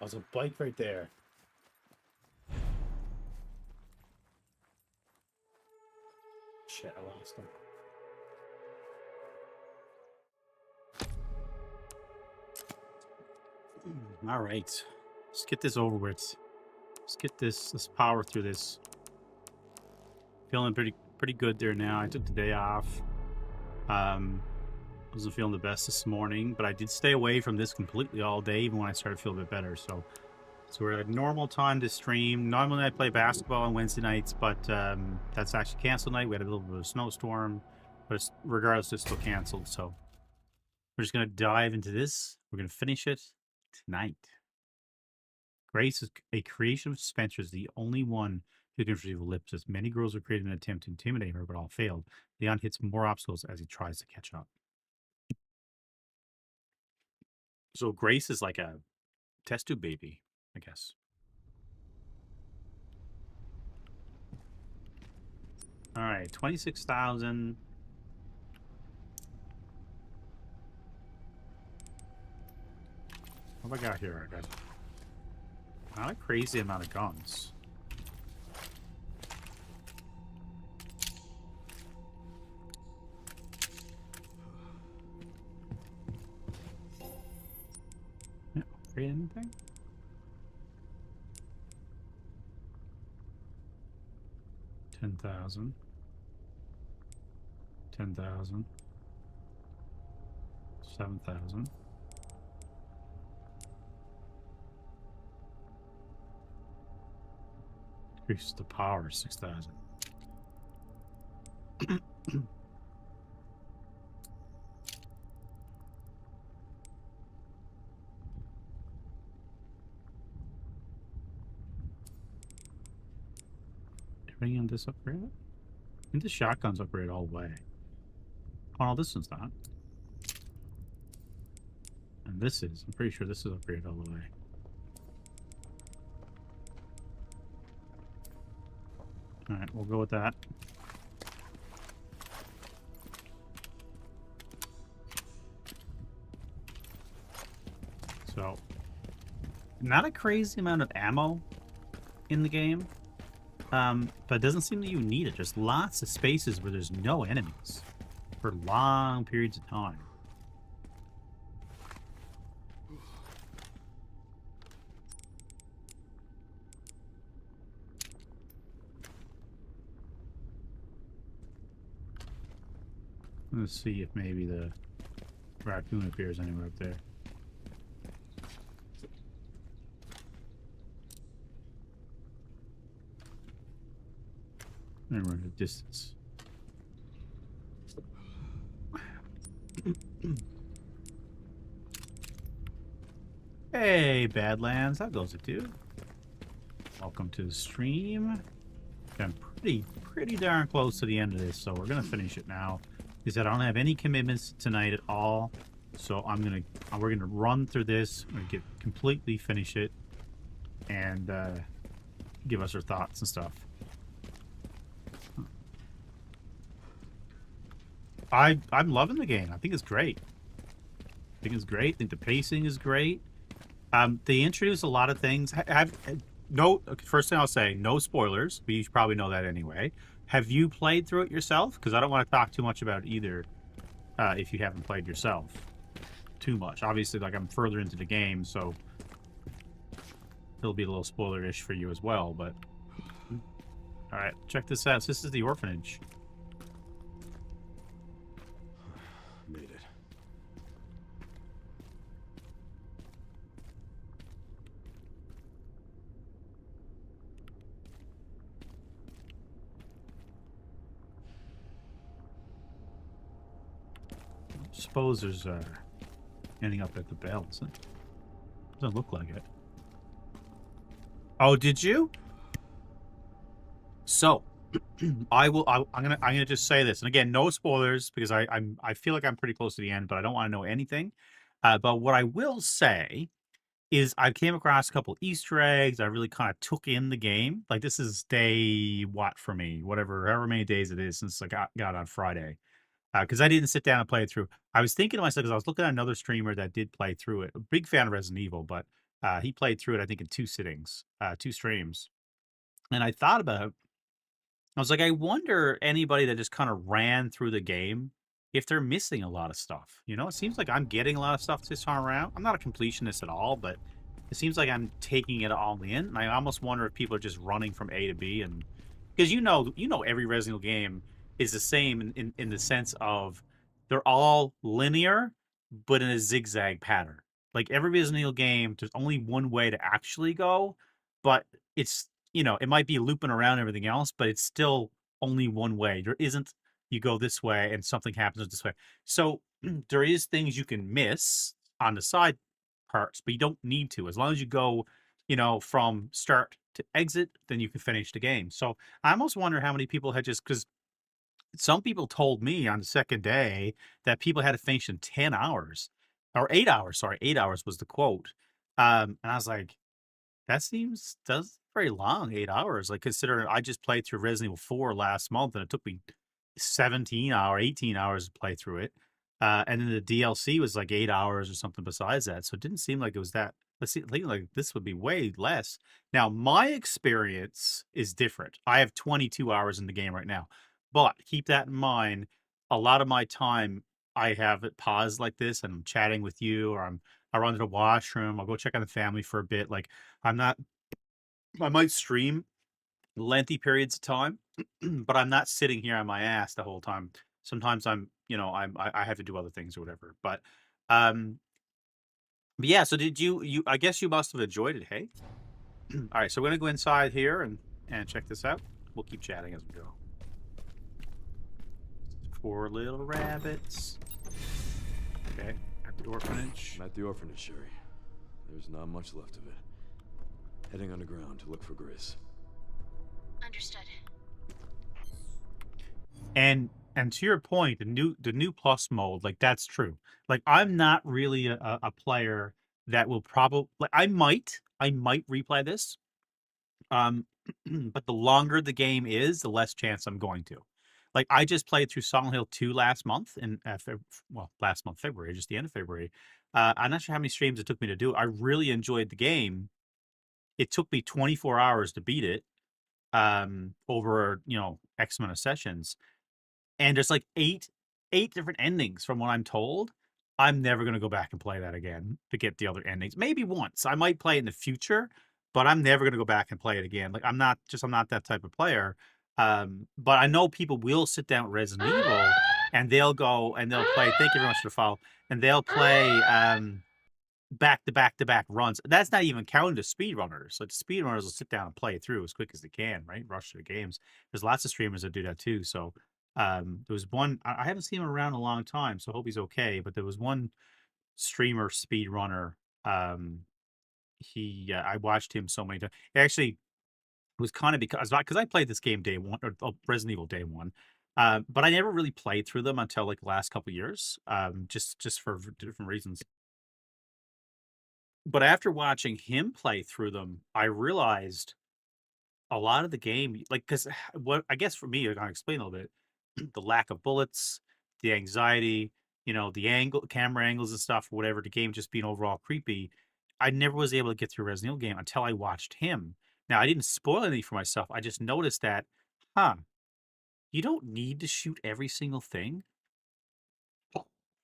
There's a bike right there. Shit, I lost him. All right. Let's get this over with. Let's get this. Let's power through this. Feeling pretty good there now. I took the day off. Wasn't feeling the best this morning, but I did stay away from this completely all day, even when I started to feel a bit better. So we're at normal time to stream. Normally I play basketball on Wednesday nights, but that's actually canceled tonight. We had a little bit of a snowstorm, but regardless, it's still canceled. So we're just gonna dive into this. We're gonna finish it tonight. Grace is a creation of Spencer's, the only one who can retrieve lips, as many girls are created in an attempt to intimidate her, but all failed. Leon hits more obstacles as he tries to catch up. So Grace is like a test tube baby, I guess. All right, 26,000. What have I got here? I got not a crazy amount of guns. Yeah, upgrade anything? $10,000. 10,000. 7,000. Increase the power, 6,000. Everything in this upgraded? I think the shotgun's upgraded all the way. Oh no, this one's not. And this is. I'm pretty sure this is upgraded all the way. Alright, we'll go with that. So, not a crazy amount of ammo in the game. But it doesn't seem that you need it. Just lots of spaces where there's no enemies for long periods of time. Let's see if maybe the raccoon appears anywhere up there. And we're at a distance. Hey, Badlands. How goes it, dude? Welcome to the stream. I'm pretty darn close to the end of this, so we're gonna finish it now. Because I don't have any commitments tonight at all, so we're gonna run through this. We're gonna completely finish it, and give us our thoughts and stuff. I'm loving the game. I think it's great. I think the pacing is great. They introduce a lot of things. First thing I'll say, no spoilers, but you should probably know that anyway. Have you played through it yourself? Because I don't want to talk too much about it either, if you haven't played yourself too much. Obviously, like, I'm further into the game, so it'll be a little spoiler-ish for you as well, but... Alright, check this out. So this is the orphanage. Made it. I suppose there's ending up at the bell, isn't it? Doesn't look like it. Oh, did you? So, I'm gonna just say this, and again, no spoilers, because I feel like I'm pretty close to the end, but I don't want to know anything. But what I will say is I came across a couple Easter eggs. I really kind of took in the game. Like, this is day what for me, however many days it is since I got on Friday. Because I didn't sit down and play it through. I was thinking to myself, because I was looking at another streamer that did play through it. A big fan of Resident Evil, but He played through it, I think, in 2 sittings, 2 streams. And I thought about it. I was like, I wonder anybody that just kind of ran through the game if they're missing a lot of stuff. You know, it seems like I'm getting a lot of stuff this time around. I'm not a completionist at all, but it seems like I'm taking it all in. And I almost wonder if people are just running from A to B, and because every Resident Evil game is the same in the sense of they're all linear, but in a zigzag pattern. Like every Resident Evil game, there's only one way to actually go, but it's it might be looping around everything else, but it's still only one way. There isn't you go this way and something happens this way. So there is things you can miss on the side parts, but you don't need to. As long as you go, from start to exit, then you can finish the game. So I almost wonder how many people had just because some people told me on the second day that people had to finish in 10 hours or 8 hours. Sorry, 8 hours was the quote. And I was like, that's very long, 8 hours. Like considering I just played through Resident Evil 4 last month and it took me 18 hours to play through it. And then the DLC was like 8 hours or something besides that. So it didn't seem like it was that. Let's see, I think like this would be way less. Now, my experience is different. I have 22 hours in the game right now. But keep that in mind. A lot of my time I have it paused like this and I'm chatting with you or I run to the washroom, I'll go check on the family for a bit. Like I'm not I might stream lengthy periods of time, but I'm not sitting here on my ass the whole time. Sometimes I have to do other things or whatever. Um but yeah, so did you I guess you must have enjoyed it, hey? All right, so we're gonna go inside here and check this out. We'll keep chatting as we go. 4 little rabbits. Okay, at the orphanage. I'm at the orphanage, Sherry. There's not much left of it. Heading underground to look for Gris. Understood. And to your point, the new plus mode, like that's true. Like I'm not really a player that will probably like I might replay this. But the longer the game is, the less chance I'm going to. Like I just played through Silent Hill 2 last month in last month, February, just the end of February. I'm not sure how many streams it took me to do it. I really enjoyed the game. It took me 24 hours to beat it over, X amount of sessions. And there's like eight different endings from what I'm told. I'm never going to go back and play that again to get the other endings. Maybe once. I might play it in the future, but I'm never going to go back and play it again. Like I'm not that type of player. But I know people will sit down with Resident Evil and they'll go and they'll play. Thank you very much for the follow. And they'll play back to back to back runs. That's not even counting the speedrunners. Like the speedrunners will sit down and play it through as quick as they can, right? Rush through the games. There's lots of streamers that do that too. So there was one I haven't seen him around a long time, so I hope he's okay. But there was one streamer speedrunner. I watched him so many times. Actually, it was kind of because I played this game day one or Resident Evil day one. But I never really played through them until like the last couple years. Just for different reasons. But after watching him play through them, I realized a lot of the game, like, because what I guess for me, I gotta explain a little bit, the lack of bullets, the anxiety, the camera angles and stuff, whatever, the game just being overall creepy. I never was able to get through a Resident Evil game until I watched him. Now, I didn't spoil anything for myself. I just noticed that, you don't need to shoot every single thing.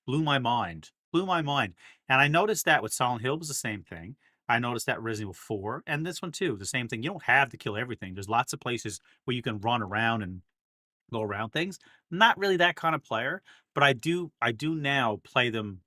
Blew my mind. Blew my mind. And I noticed that with Silent Hill was the same thing. I noticed that Resident Evil 4 and this one too, the same thing. You don't have to kill everything. There's lots of places where you can run around and go around things. Not really that kind of player, but I do now play them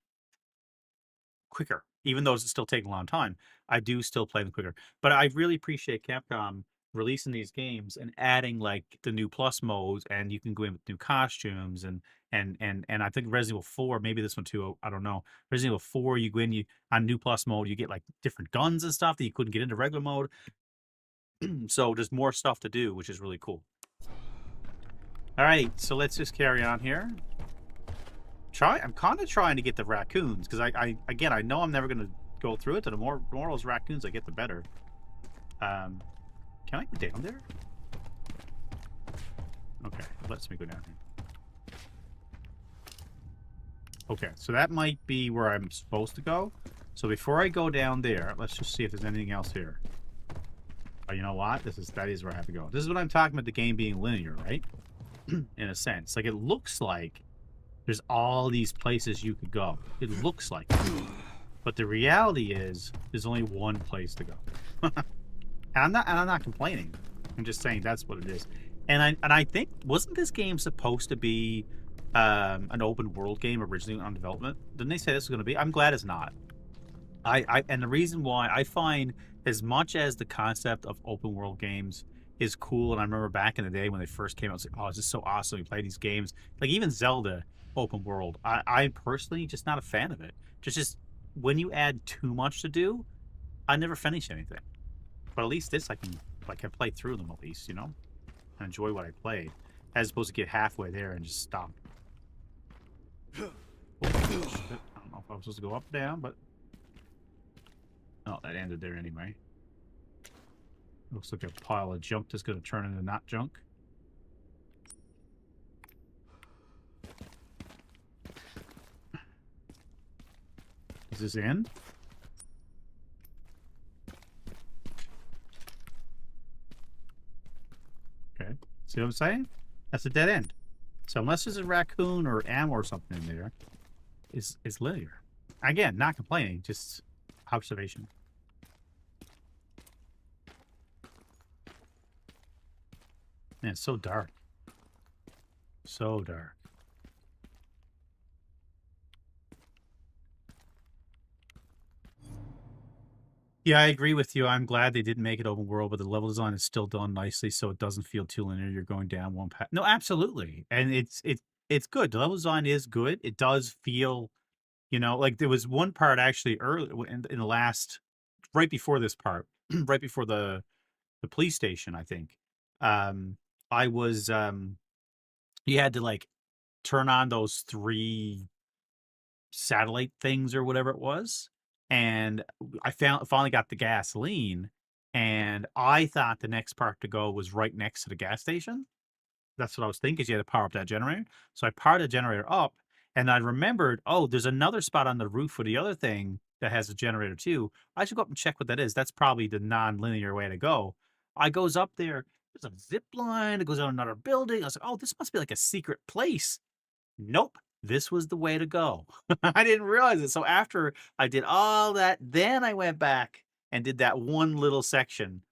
quicker. Even though it's still taking a long time, I do still play them quicker. But I really appreciate Capcom releasing these games and adding like the new plus modes, and you can go in with new costumes and I think Resident Evil 4, maybe this one too, I don't know. Resident Evil 4, you go in, on new plus mode, you get like different guns and stuff that you couldn't get into regular mode. So there's more stuff to do, which is really cool. All right, so let's just carry on here. I'm kind of trying to get the raccoons because I know I'm never gonna go through it. And the more of those raccoons I get, the better. Can I go down there? Okay, lets me go down here. Okay, so that might be where I'm supposed to go. So before I go down there, let's just see if there's anything else here. Oh, you know what? That is where I have to go. This is what I'm talking about, the game being linear, right? In a sense. Like, it looks like there's all these places you could go. It looks like it. But the reality is, there's only one place to go. And I'm not complaining. I'm just saying that's what it is. And I think, wasn't this game supposed to be an open world game originally on development? Didn't they say this was going to be? I'm glad it's not. And the reason why I find, as much as the concept of open world games is cool, and I remember back in the day when they first came out, I was like, oh, this is so awesome. We play these games. Like even Zelda open world. I personally just not a fan of it. Just when you add too much to do, I never finish anything. But at least this I can play through them at least, you know? And enjoy what I played. As opposed to get halfway there and just stop. Oh, I don't know if I was supposed to go up or down, but oh, that ended there anyway. Looks like a pile of junk that's going to turn into not junk. Does this end? Okay. See what I'm saying? That's a dead end. So unless there's a raccoon or ammo or something in there, it's linear. Again, not complaining, just observation. Man, it's so dark. So dark. Yeah, I agree with you. I'm glad they didn't make it open world, but the level design is still done nicely, so it doesn't feel too linear. You're going down one path. No, absolutely, and it's good. The level design is good. It does feel, you know, like there was one part actually early in the last, right before this part, right before the police station, I think. I was you had to like turn on those 3 satellite things or whatever it was, and I finally got the gasoline, and I thought the next part to go was right next to the gas station. That's what I was thinking, 'cause you had to power up that generator. So I powered the generator up, and I remembered, oh, there's another spot on the roof for the other thing that has a generator too. I should go up and check what that is. That's probably the non-linear way to go. I goes up there. There's a zip line. It goes on another building. I was like, oh, this must be like a secret place. Nope. This was the way to go. I didn't realize it. So after I did all that, then I went back and did that one little section,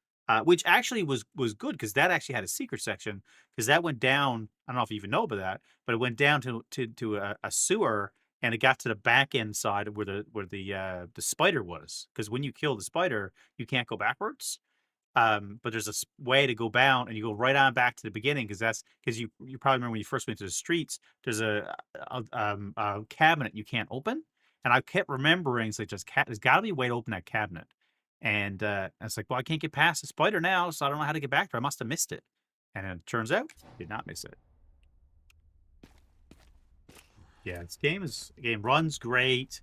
which actually was good, because that actually had a secret section, because that went down. I don't know if you even know about that, but it went down to a sewer, and it got to the back end side where the spider was. Because when you kill the spider, you can't go backwards. But there's a way to go down, and you go right on back to the beginning, because you probably remember when you first went to the streets, there's a cabinet you can't open, and I kept remembering, it's like, there's got to be a way to open that cabinet, and I was like, well, I can't get past the spider now, so I don't know how to get back there. I must have missed it, and it turns out did not miss it. Yeah, this game runs great.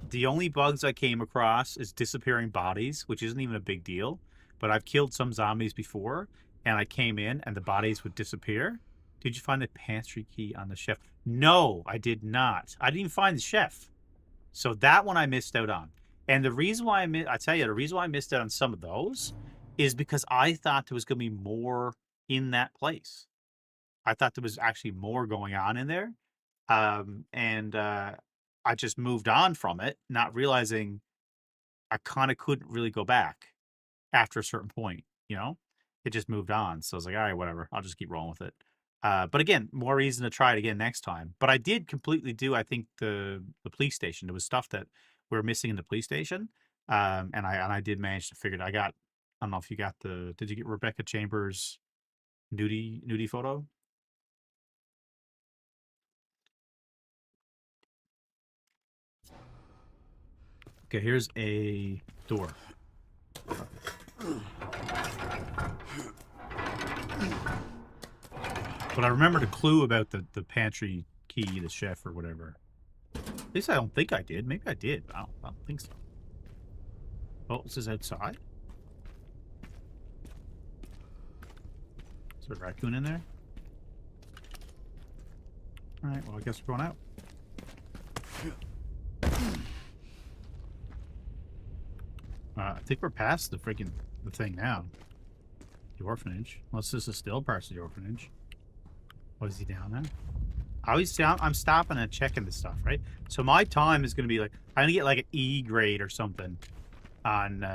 The only bugs I came across is disappearing bodies, which isn't even a big deal. But I've killed some zombies before, and I came in, and the bodies would disappear. Did you find the pantry key on the chef? No, I did not. I didn't even find the chef. So that one I missed out on. And the reason why the reason why I missed out on some of those is because I thought there was going to be more in that place. I thought there was actually more going on in there. I just moved on from it, not realizing I kind of couldn't really go back after a certain point, you know? It just moved on. So I was like, all right, whatever. I'll just keep rolling with it. But again, more reason to try it again next time. But I did completely do, I think, the police station. There was stuff that we were missing in the police station. And I did manage to figure it. I don't know if you got did you get Rebecca Chambers' nudie photo? Okay, here's a door. But I remember the clue about the pantry key, the chef or whatever. At least I don't think I did. Maybe I did. I don't think so. Oh, this is outside? Is there a raccoon in there? Alright, well, I guess we're going out. I think we're past the thing now. The orphanage. Unless this is still parts of the orphanage. What is he down there? I'm stopping and checking this stuff, right? So my time is going to be like, I'm going to get like an E grade or something on,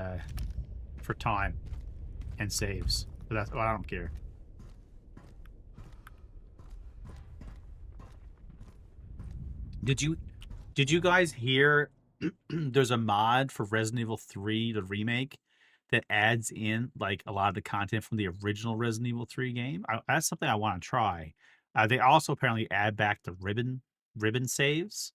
for time and saves. But that's, well, I don't care. Did you guys hear there's a mod for Resident Evil 3, the remake, that adds in like a lot of the content from the original Resident Evil 3 game? That's something I want to try. They also apparently add back the ribbon saves,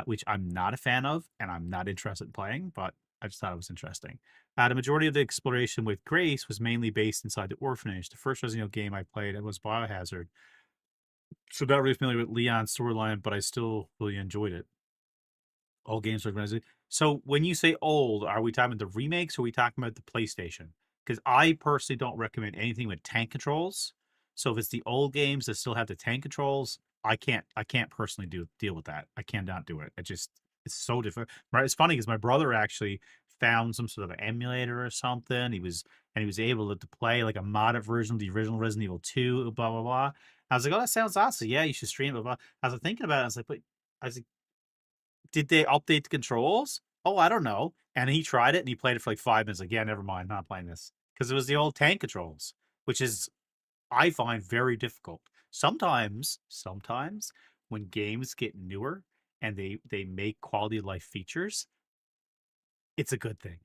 which I'm not a fan of, and I'm not interested in playing, but I just thought it was interesting. The majority of the exploration with Grace was mainly based inside the orphanage. The first Resident Evil game I played was Biohazard, so not really familiar with Leon's storyline, but I still really enjoyed it. All games are organized. So when you say old, are we talking about the remakes or are we talking about the PlayStation? Because I personally don't recommend anything with tank controls. So if it's the old games that still have the tank controls, I can't personally deal with that. I cannot do it. It's so difficult. Right? It's funny because my brother actually found some sort of emulator or something. He was able to play like a modded version of the original Resident Evil 2, blah blah blah. I was like, oh, that sounds awesome. Yeah, you should stream it. Blah, blah. I was thinking about it. I was like, but I was like, did they update the controls? Oh, I don't know. And he tried it and he played it for like 5 minutes. Like, yeah, never mind, not playing this because it was the old tank controls, which is I find very difficult. Sometimes when games get newer and they make quality of life features, it's a good thing,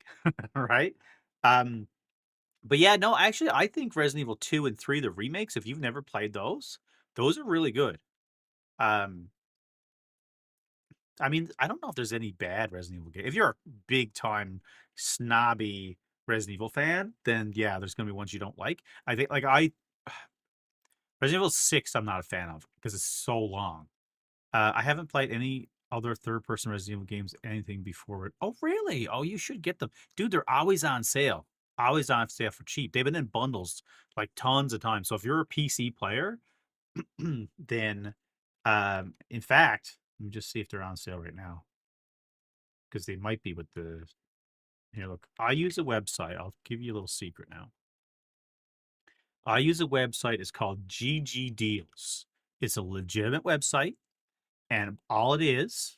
right? But yeah, no, actually, I think Resident Evil 2 and 3, the remakes, if you've never played those are really good. Um, I mean, I don't know if there's any bad Resident Evil game. If you're a big time snobby Resident Evil fan, then yeah, there's gonna be ones you don't like. I think like Resident Evil 6 I'm not a fan of because it's so long. I haven't played any other third person Resident Evil games, anything before it. Oh, really? Oh, you should get them. Dude, they're always on sale. Always on sale for cheap. They've been in bundles like tons of times. So if you're a PC player, then in fact, let me just see if they're on sale right now. Because they might be with the here, look. I use a website. I'll give you a little secret now. I use a website, it's called GG Deals. It's a legitimate website, and all it is,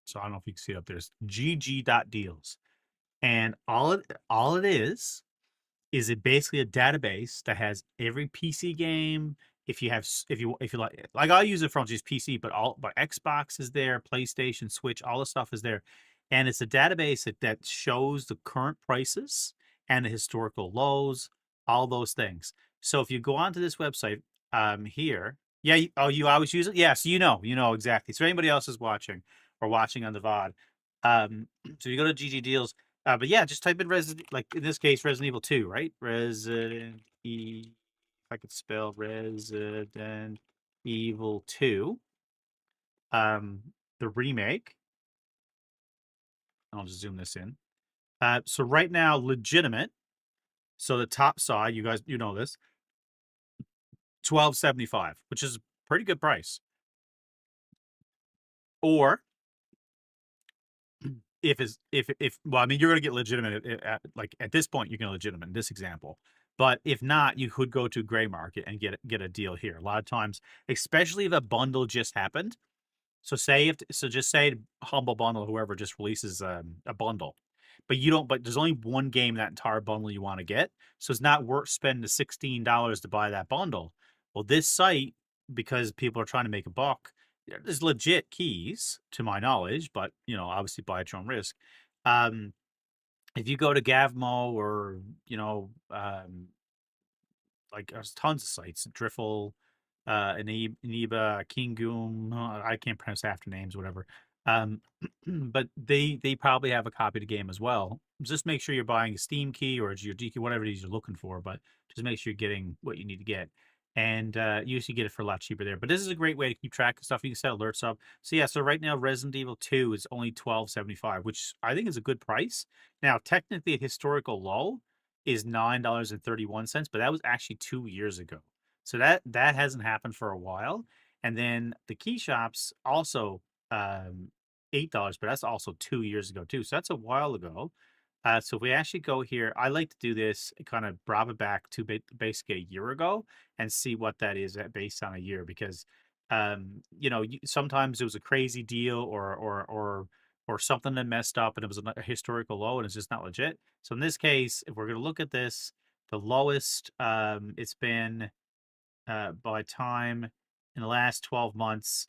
so I don't know if you can see it up there, it's gg.deals. And all it is it basically a database that has every PC game. If you like I use it from just PC, but Xbox is there, PlayStation, Switch, all the stuff is there, and it's a database that shows the current prices and the historical lows, all those things. So if you go onto this website, here, yeah, you always use it, yeah. So you know exactly. So anybody else is watching or watching on the VOD, so you go to GG Deals. But yeah, just type in like in this case, Resident Evil 2, right? If I could spell Resident Evil 2, the remake. I'll just zoom this in. So right now, legitimate. So the top side, you guys, you know this, $12.75, which is a pretty good price. Or if well, I mean, you're going to get legitimate like at this point, you're going to legitimate in this example. But if not, you could go to gray market and get a deal here. A lot of times, especially if a bundle just happened. So just say Humble Bundle, whoever just releases a bundle, but there's only one game in that entire bundle you want to get. So it's not worth spending the $16 to buy that bundle. Well, this site, because people are trying to make a buck, there's legit keys to my knowledge, but obviously buy at your own risk. If you go to Gavmo or like there's tons of sites, Driffle, Aniba, Kingoom, I can't pronounce after names, whatever. But they probably have a copy of the game as well. Just make sure you're buying a Steam key or your D key, whatever it is you're looking for, but just make sure you're getting what you need to get. And you usually get it for a lot cheaper there. But this is a great way to keep track of stuff. You can set alerts up. So yeah, so right now Resident Evil 2 is only $12.75, which I think is a good price. Now, technically a historical low is $9.31, but that was actually 2 years ago. So that hasn't happened for a while. And then the key shops also $8, but that's also 2 years ago too. So that's a while ago. So if we actually go here, I like to do this, kind of drop it back to basically a year ago and see what that is based on a year because, sometimes it was a crazy deal or something that messed up and it was a historical low and it's just not legit. So in this case, if we're going to look at this, the lowest it's been by time in the last 12 months.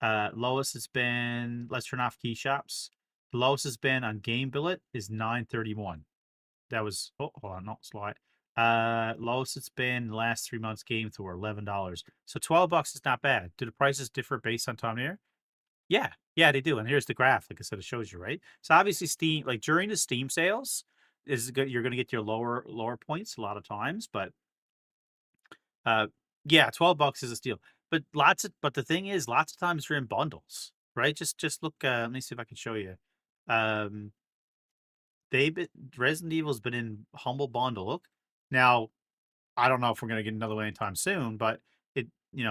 Lowest has been, let's turn off key shops. The lowest has been on Game Billet is 931. That was, oh, hold on, not slide. Lowest it's been in the last 3 months game tour, $11. So $12 is not bad. Do the prices differ based on time of year? Yeah, yeah, they do. And here's the graph. Like I said, it shows you, right? So obviously Steam, like during the Steam sales, is good. You're going to get your lower points a lot of times, but uh, yeah, $12 is a steal. But the thing is, lots of times you're in bundles, right? Just look. Let me see if I can show you. Um, they been Resident Evil's been in humble bundle. Look now. I don't know if we're gonna get another one anytime soon, but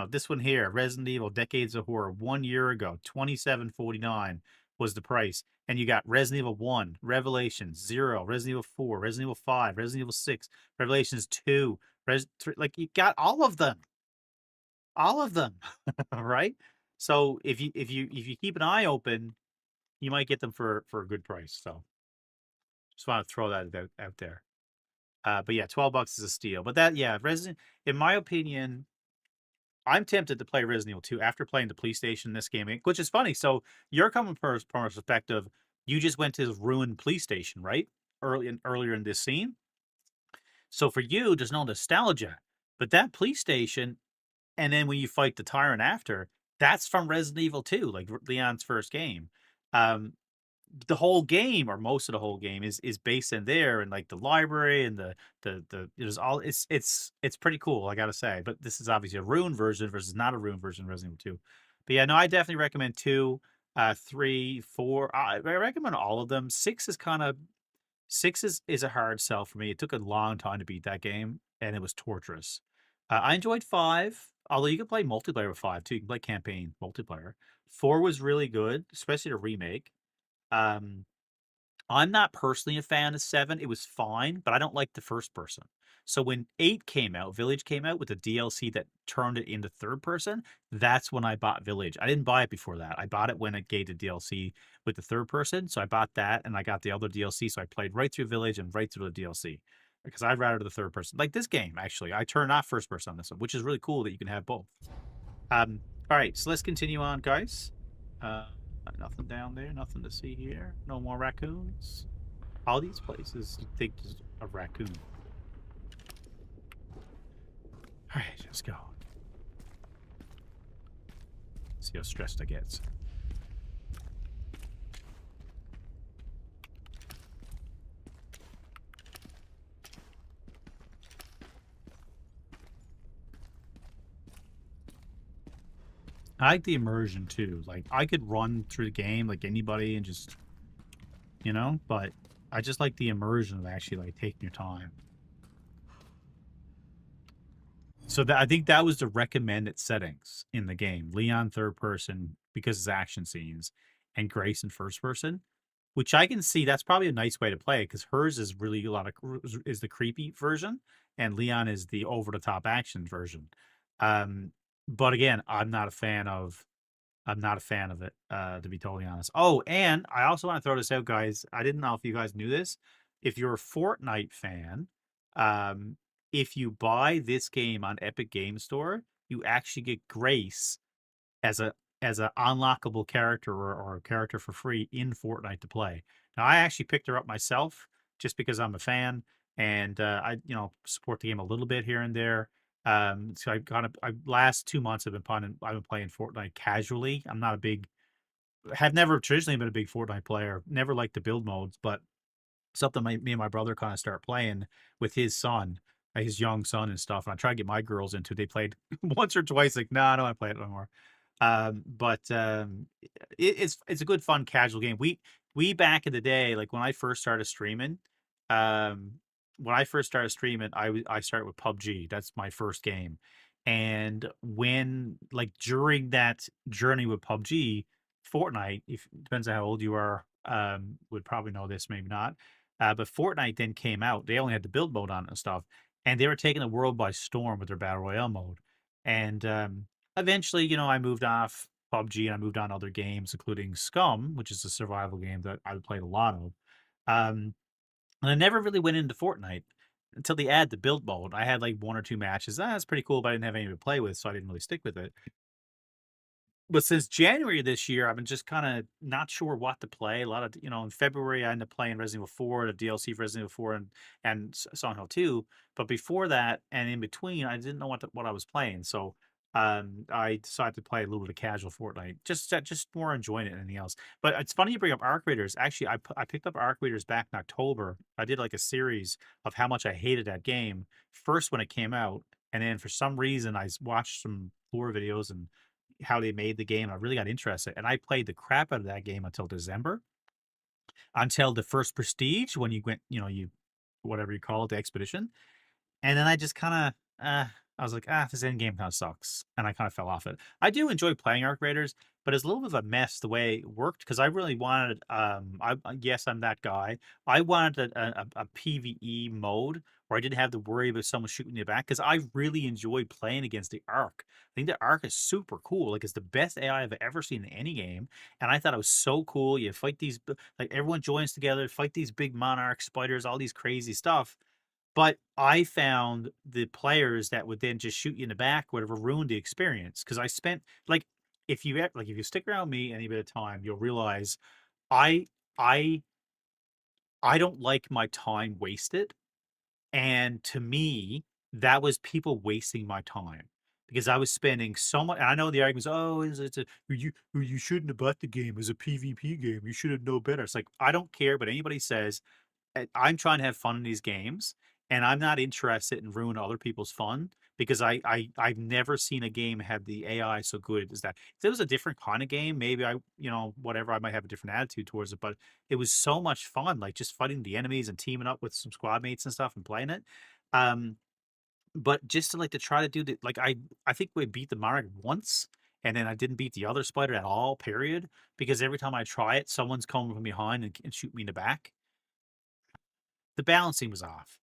this one here, Resident Evil: Decades of Horror, 1 year ago, 27.49 was the price, and you got Resident Evil 1, Revelations 0, Resident Evil 4, Resident Evil 5, Resident Evil 6, Revelations 2, Res 3, like you got all of them, right? So if you keep an eye open, you might get them for a good price. So just want to throw that out there. But yeah, $12 is a steal. But yeah, Resident, in my opinion, I'm tempted to play Resident Evil 2 after playing the PlayStation this game, which is funny. So you're coming from a perspective, you just went to this ruined PlayStation, right? Earlier in this scene. So for you, there's no nostalgia. But that PlayStation, and then when you fight the tyrant after, that's from Resident Evil 2, like Leon's first game. Um, the whole game or most of the whole game is based in there and like the library and the there's all it's pretty cool, I gotta say. But this is obviously a ruined version versus not a ruined version of Resident Evil 2. But yeah, no, I definitely recommend 2, 3, 4. I recommend all of them. Six is a hard sell for me. It took a long time to beat that game, and it was torturous. I enjoyed 5, although you can play multiplayer with 5 too. You can play campaign multiplayer. 4 was really good, especially the remake. Um, I'm not personally a fan of 7. It was fine, but I don't like the first person. So when 8 came out, Village came out with a DLC that turned it into third person, that's when I bought Village. I didn't buy it before that. I bought it when it gave the DLC with the third person. So I bought that and I got the other DLC. So I played right through Village and right through the DLC because I'd rather the third person. Like this game, actually, I turned off first person on this one, which is really cool that you can have both. All right, so let's continue on, guys. Nothing down there, nothing to see here. No more raccoons. All these places you think is a raccoon. All right, let's go. See how stressed I get. I like the immersion too. Like I could run through the game like anybody and just, but I just like the immersion of actually like taking your time. So I think that was the recommended settings in the game. Leon third person because it's action scenes, and Grace in first person, which I can see that's probably a nice way to play it because hers is really is the creepy version, and Leon is the over the top action version. But again, I'm not a fan of it, to be totally honest. Oh, and I also want to throw this out, guys. I didn't know if you guys knew this. If you're a Fortnite fan, um, if you buy this game on Epic Game Store, you actually get Grace as a unlockable character or a character for free in Fortnite to play. Now, I actually picked her up myself just because I'm a fan and I support the game a little bit here and there. So I last 2 months I've been playing Fortnite casually. Have never traditionally been a big Fortnite player. Never liked the build modes, but something me and my brother kind of start playing with his son, his young son and stuff. And I try to get my girls into it. They played once or twice, like, no, I don't want to play it no more. It's a good fun casual game. We back in the day, like when I first started streaming, um, I started with PUBG. That's my first game. And when like during that journey with PUBG, Fortnite, if depends on how old you are, would probably know this, maybe not. But Fortnite then came out. They only had the build mode on it and stuff, and they were taking the world by storm with their battle royale mode. And eventually, I moved off PUBG and I moved on to other games, including Scum, which is a survival game that I played a lot of. Um, and I never really went into Fortnite until they add the build mode. I had like one or two matches. That's pretty cool, but I didn't have anyone to play with, so I didn't really stick with it. But since January of this year, I've been just kind of not sure what to play. A lot of, in February, I ended up playing Resident Evil 4, the DLC for Resident Evil 4, and Silent Hill 2. But before that and in between, I didn't know what I was playing. So I decided to play a little bit of casual Fortnite, just more enjoying it than anything else. But it's funny you bring up Arc Raiders. Actually, I picked up Arc Raiders back in October. I did like a series of how much I hated that game first when it came out. And then for some reason, watched some lore videos and how they made the game. I really got interested, and I played the crap out of that game until December, until the first Prestige when you went, you whatever you call it, the expedition, and then I just kind of, I was like, this end game kind of sucks, and I kind of fell off it. I do enjoy playing Arc Raiders, but it's a little bit of a mess the way it worked because I really wanted, yes, I'm that guy. I wanted a PVE mode where I didn't have to worry about someone shooting me back because I really enjoyed playing against the Arc. I think the Arc is super cool. Like it's the best AI I've ever seen in any game, and I thought it was so cool. You fight these, like everyone joins together, fight these big monarch spiders, all these crazy stuff, but I found the players that would then just shoot you in the back, whatever, ruined the experience. Because I spent like, if you stick around me any bit of time, you'll realize I I I don't like my time wasted. And to me, that was people wasting my time because I was spending so much. And I know the arguments, oh, it's a you shouldn't have bought the game as a PvP game. You should have known better. It's like I don't care, but anybody says I'm trying to have fun in these games, and I'm not interested in ruining other people's fun because I've never seen a game have the AI so good as that. If it was a different kind of game, maybe whatever, I might have a different attitude towards it. But it was so much fun, like just fighting the enemies and teaming up with some squad mates and stuff and playing it. Um, but just to try to do the like I think we beat the Monarch once. And then I didn't beat the other spider at all, period. Because every time I try it, someone's coming from behind and shoot me in the back. The balancing was off.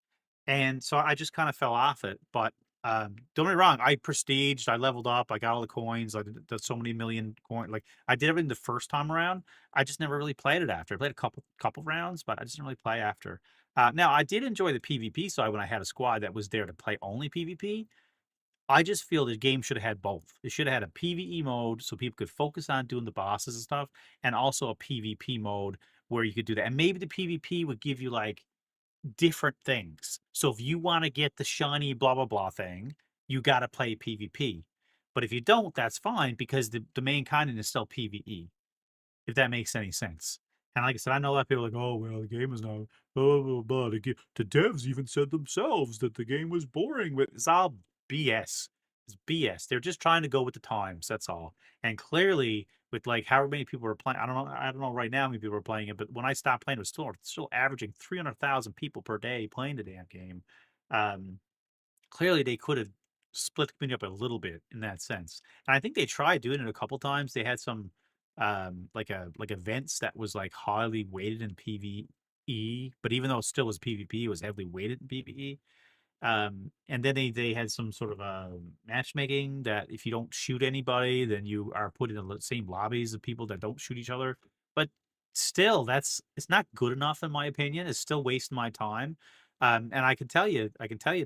And so I just kind of fell off it. But don't get me wrong, I prestiged, I leveled up, I got all the coins, I did so many million coins. Like I did everything the first time around. I just never really played it after. I played a couple rounds, but I just didn't really play after. Now I did enjoy the PvP side when I had a squad that was there to play only PvP. I just feel the game should have had both. It should have had a PvE mode so people could focus on doing the bosses and stuff, and also a PvP mode where you could do that. And maybe the PvP would give you like different things. So if you want to get the shiny blah blah blah thing, you got to play PvP. But if you don't, that's fine because the main content is still PvE. If that makes any sense. And like I said, I know a lot of people are like, oh well, the game is now blah blah blah. The devs even said themselves that the game was boring. But it's all BS. It's BS. They're just trying to go with the times. That's all. And clearly, with like however many people are playing, I don't know right now how many people are playing it, but when I stopped playing, it was still averaging 300,000 people per day playing the damn game. Um, Clearly they could have split the community up a little bit in that sense. And I think they tried doing it a couple times. They had some like events that was like highly weighted in PvE, but even though it still was PvP, it was heavily weighted in PvE. And then they had some sort of matchmaking that if you don't shoot anybody, then you are put in the same lobbies of people that don't shoot each other. But still, it's not good enough in my opinion. It's still wasting my time. And I can tell you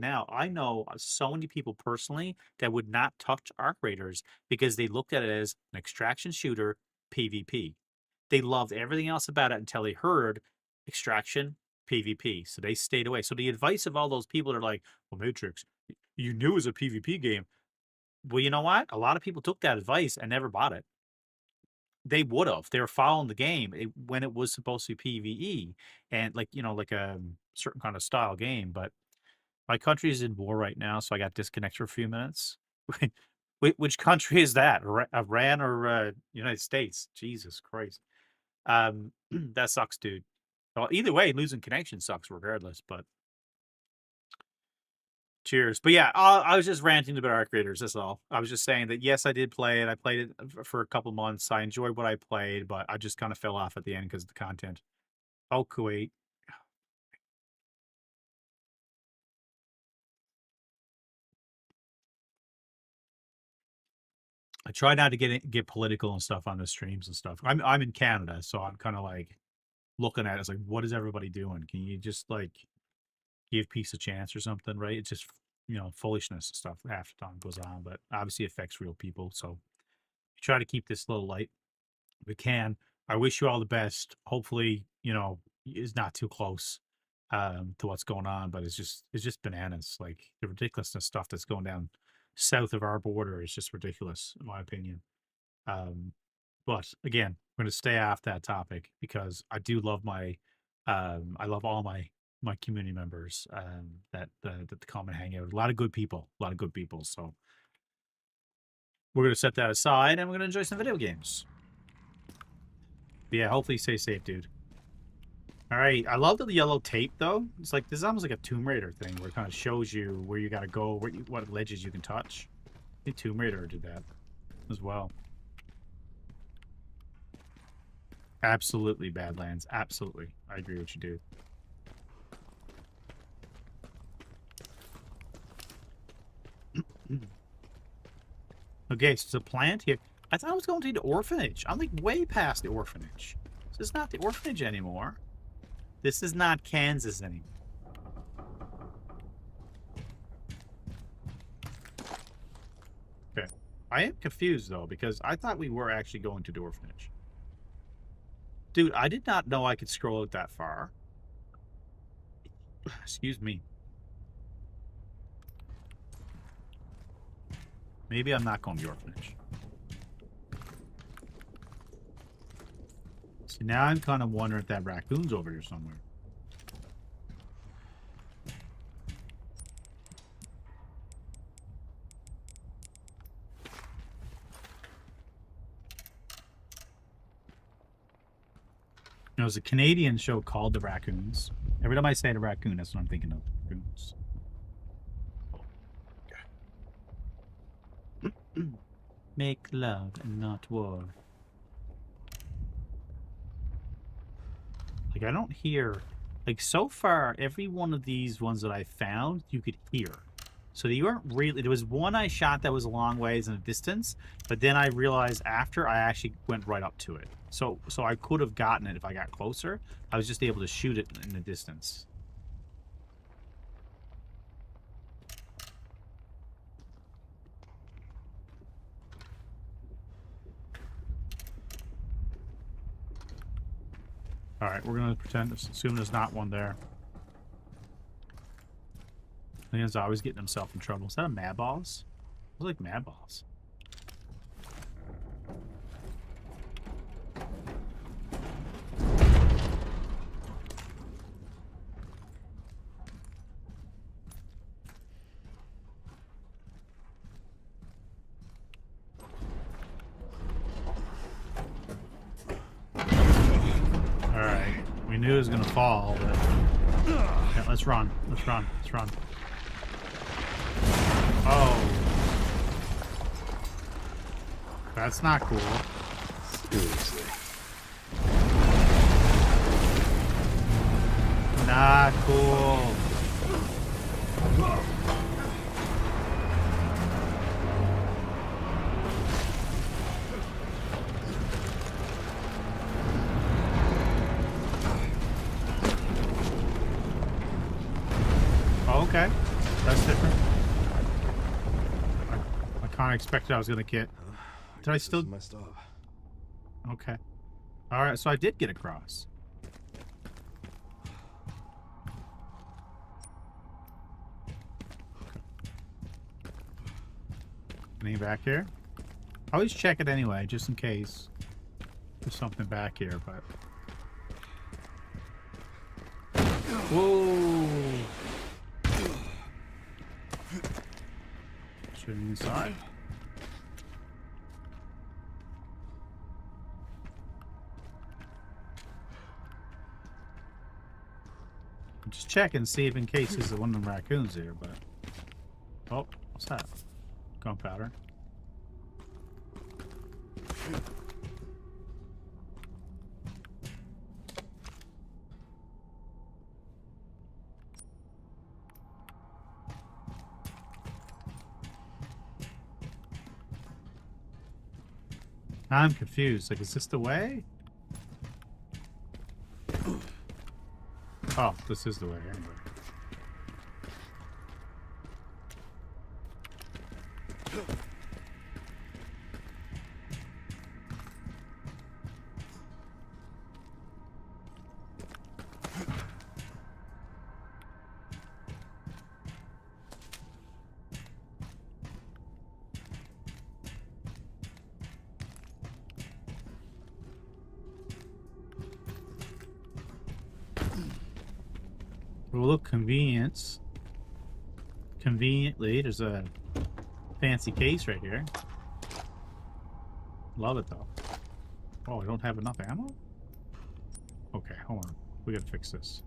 now, I know so many people personally that would not touch Arc Raiders because they looked at it as an extraction shooter PvP. They loved everything else about it until they heard extraction PvP. So they stayed away. So the advice of all those people that are like, well, Matrix, you knew it was a PvP game. Well, you know what? A lot of people took that advice and never bought it. They would have. They were following the game when it was supposed to be PvE and like a certain kind of style game. But my country is in war right now, so I got disconnected for a few minutes. Which country is that? Iran or United States? Jesus Christ. That sucks, dude. Well, either way, losing connection sucks regardless, but cheers. But yeah, I was just ranting about Arc Raiders, that's all. I was just saying that, yes, I did play it. I played it for a couple months. I enjoyed what I played, but I just kind of fell off at the end because of the content. Oh, Kuwait. I try not to get political and stuff on the streams and stuff. I'm in Canada, so I'm kind of like looking at it. It's like, what is everybody doing? Can you just like give peace a chance or something, right? It's just, foolishness and stuff half the time goes on, but obviously affects real people. So try to keep this a little light if we can. I wish you all the best. Hopefully, it's not too close to what's going on, but it's just bananas. Like the ridiculousness stuff that's going down south of our border is just ridiculous, in my opinion. Um, but again, we're going to stay off that topic because I do love I love all my community members that come and hang out. A lot of good people, a lot of good people. So we're going to set that aside and we're going to enjoy some video games. But yeah, hopefully stay safe, dude. All right, I love the yellow tape though. It's like this is almost like a Tomb Raider thing where it kind of shows you where you got to go, what ledges you can touch. I think Tomb Raider did that as well. Absolutely, Badlands. Absolutely. I agree with you, dude. Okay, so it's a plant here. I thought I was going to the orphanage. I'm like way past the orphanage. This is not the orphanage anymore. This is not Kansas anymore. Okay. I am confused though, because I thought we were actually going to the orphanage. Dude, I did not know I could scroll out that far. Excuse me. Maybe I'm not going to the orphanage. See, now I'm kind of wondering if that raccoon's over here somewhere. There's a Canadian show called The Raccoons. Every time I say the raccoon, that's what I'm thinking of. Raccoons. Make love and not war. Like, I don't hear... Like, so far, every one of these ones that I found, you could hear. So they weren't really... There was one I shot that was a long ways in a distance, but then I realized after I actually went right up to it. So I could have gotten it if I got closer. I was just able to shoot it in the distance. Alright, we're going to pretend, assume there's not one there. Leon's always getting himself in trouble. Is that a Mad Balls? It looks like Mad Balls. We knew it was gonna fall, but yeah, let's run. Let's run. Let's run. Oh. That's not cool. Seriously. Not cool. Okay, that's different. I kind of expected I was gonna get. Did I still? Messed up. Okay. All right, so I did get across. Anything back here? I always check it anyway, just in case there's something back here. But whoa. Shooting inside. I'm just checking, see if in case there's one of the raccoons here, but... Oh, what's that? Gunpowder. I'm confused. Like, is this the way? Oh, this is the way, anyway. Well, look, convenience. Conveniently, there's a fancy case right here. Love it, though. Oh, I don't have enough ammo? Okay, hold on. We gotta fix this.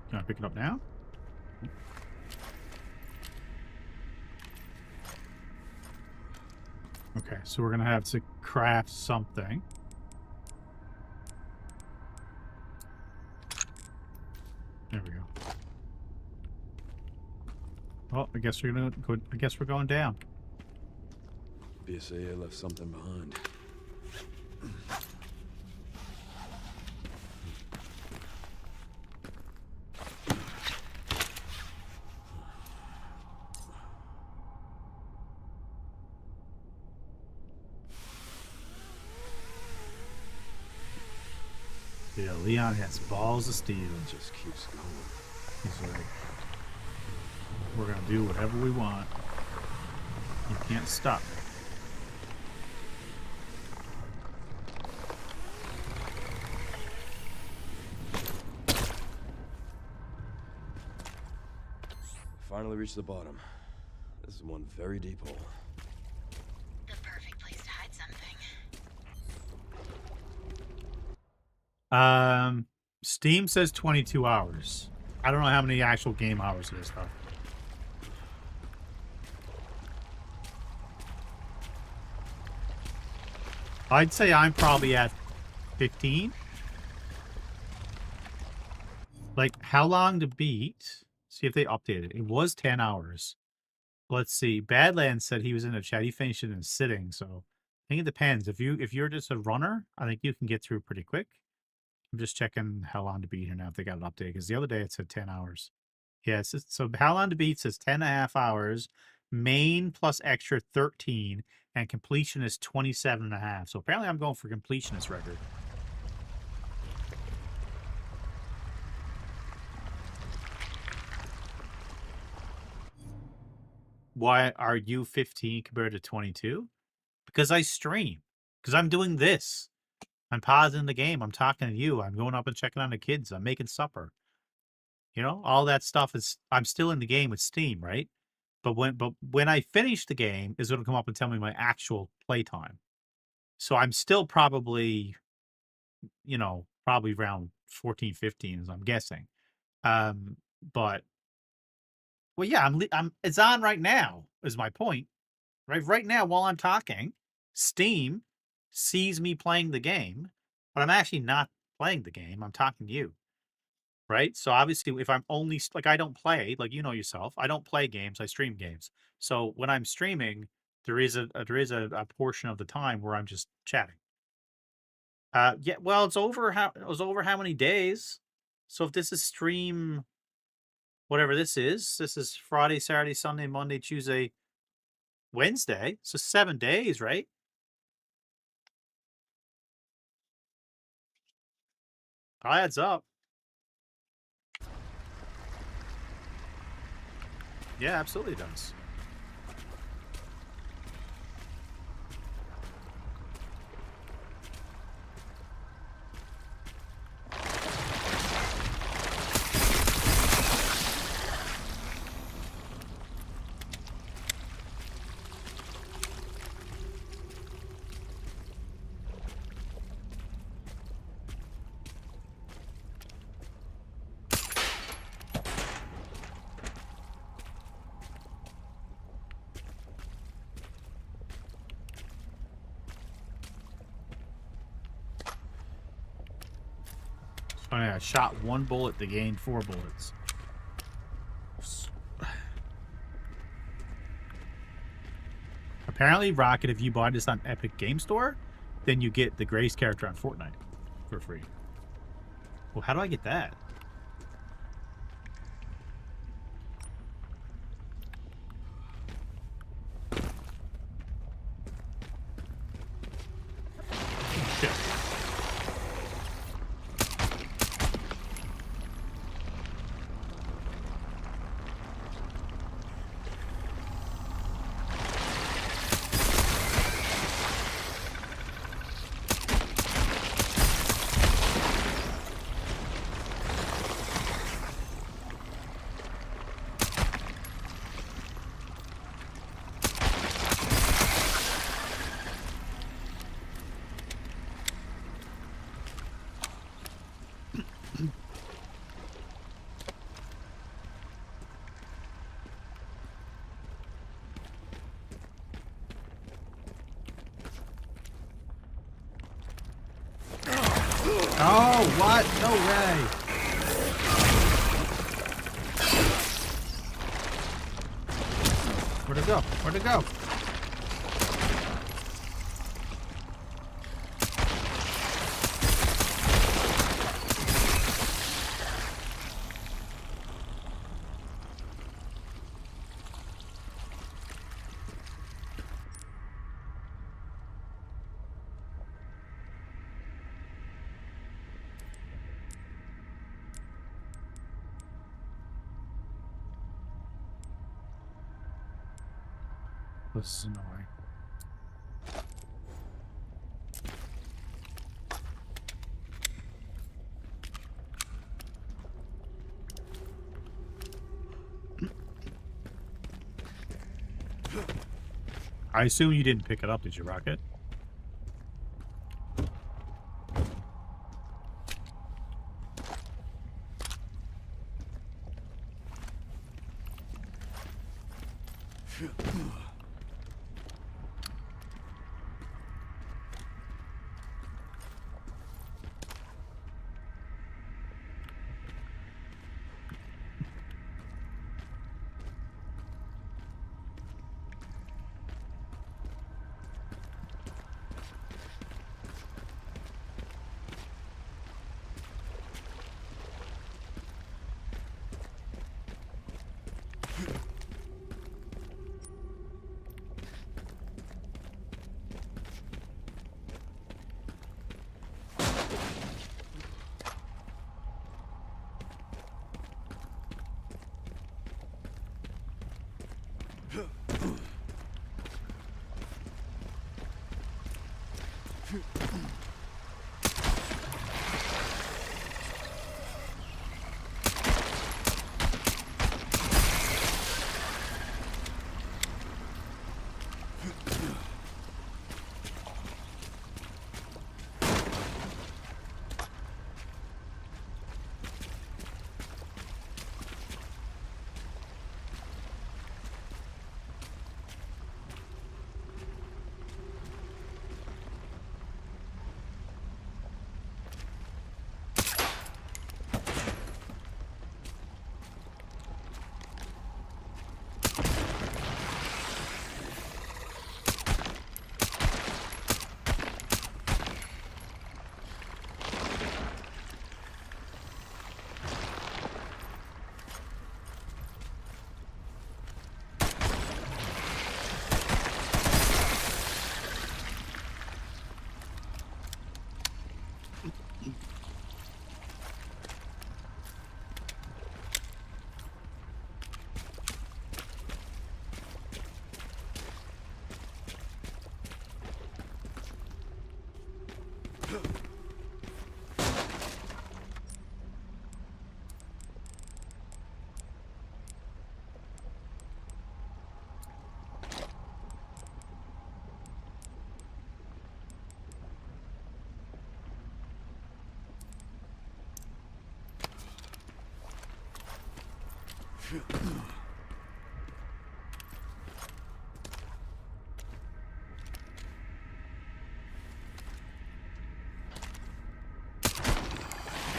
Can I pick it up now? Okay, so we're gonna have to craft something. There we go. Well, I guess we're gonna go. I guess we're going down. BSAA left something behind. Yeah, Leon has balls of steel. It just keeps going. He's like, we're gonna do whatever we want. You can't stop me. Finally reached the bottom. This is one very deep hole. The perfect place to hide something. Steam says 22 hours. I don't know how many actual game hours it is, though. I'd say I'm probably at 15. Like, how long to beat? See if they updated it. It was 10 hours. Let's see. Badlands said he was in a chat. He finished it in sitting, so I think it depends. If you're just a runner, I think you can get through pretty quick. I'm just checking how long to beat here now if they got it updated, because the other day it said 10 hours. Yeah, so how long to beat says 10.5 hours. Main plus extra 13, and completion is 27.5. So apparently I'm going for completionist record. Why are you 15 compared to 22? Because I stream. Because I'm doing this. I'm pausing the game. I'm talking to you. I'm going up and checking on the kids. I'm making supper. You know, all that stuff is. I'm still in the game with Steam, right? But when I finish the game, is going to come up and tell me my actual playtime. So I'm still probably, you know, probably around 14, 15, as I'm guessing. But well, yeah, I'm. It's on right now. Is my point. Right now, while I'm talking, Steam sees me playing the game, but I'm actually not playing the game. I'm talking to you, right? So obviously, if I'm only like I don't play, like you know yourself, I don't play games. I stream games. So when I'm streaming, there is a portion of the time where I'm just chatting. Yeah. Well, it was over how many days? So if this is stream, whatever this is Friday, Saturday, Sunday, Monday, Tuesday, Wednesday. So 7 days, right? Adds up. Yeah, absolutely does. Funny, I shot one bullet to gain 4 bullets. Apparently, Rocket, if you buy this on Epic Game Store, then you get the Grace character on Fortnite for free. Well, how do I get that? Shit. Oh, what? No way. Where'd it go? Where'd it go? This is annoying. I assume you didn't pick it up, did you, Rocket?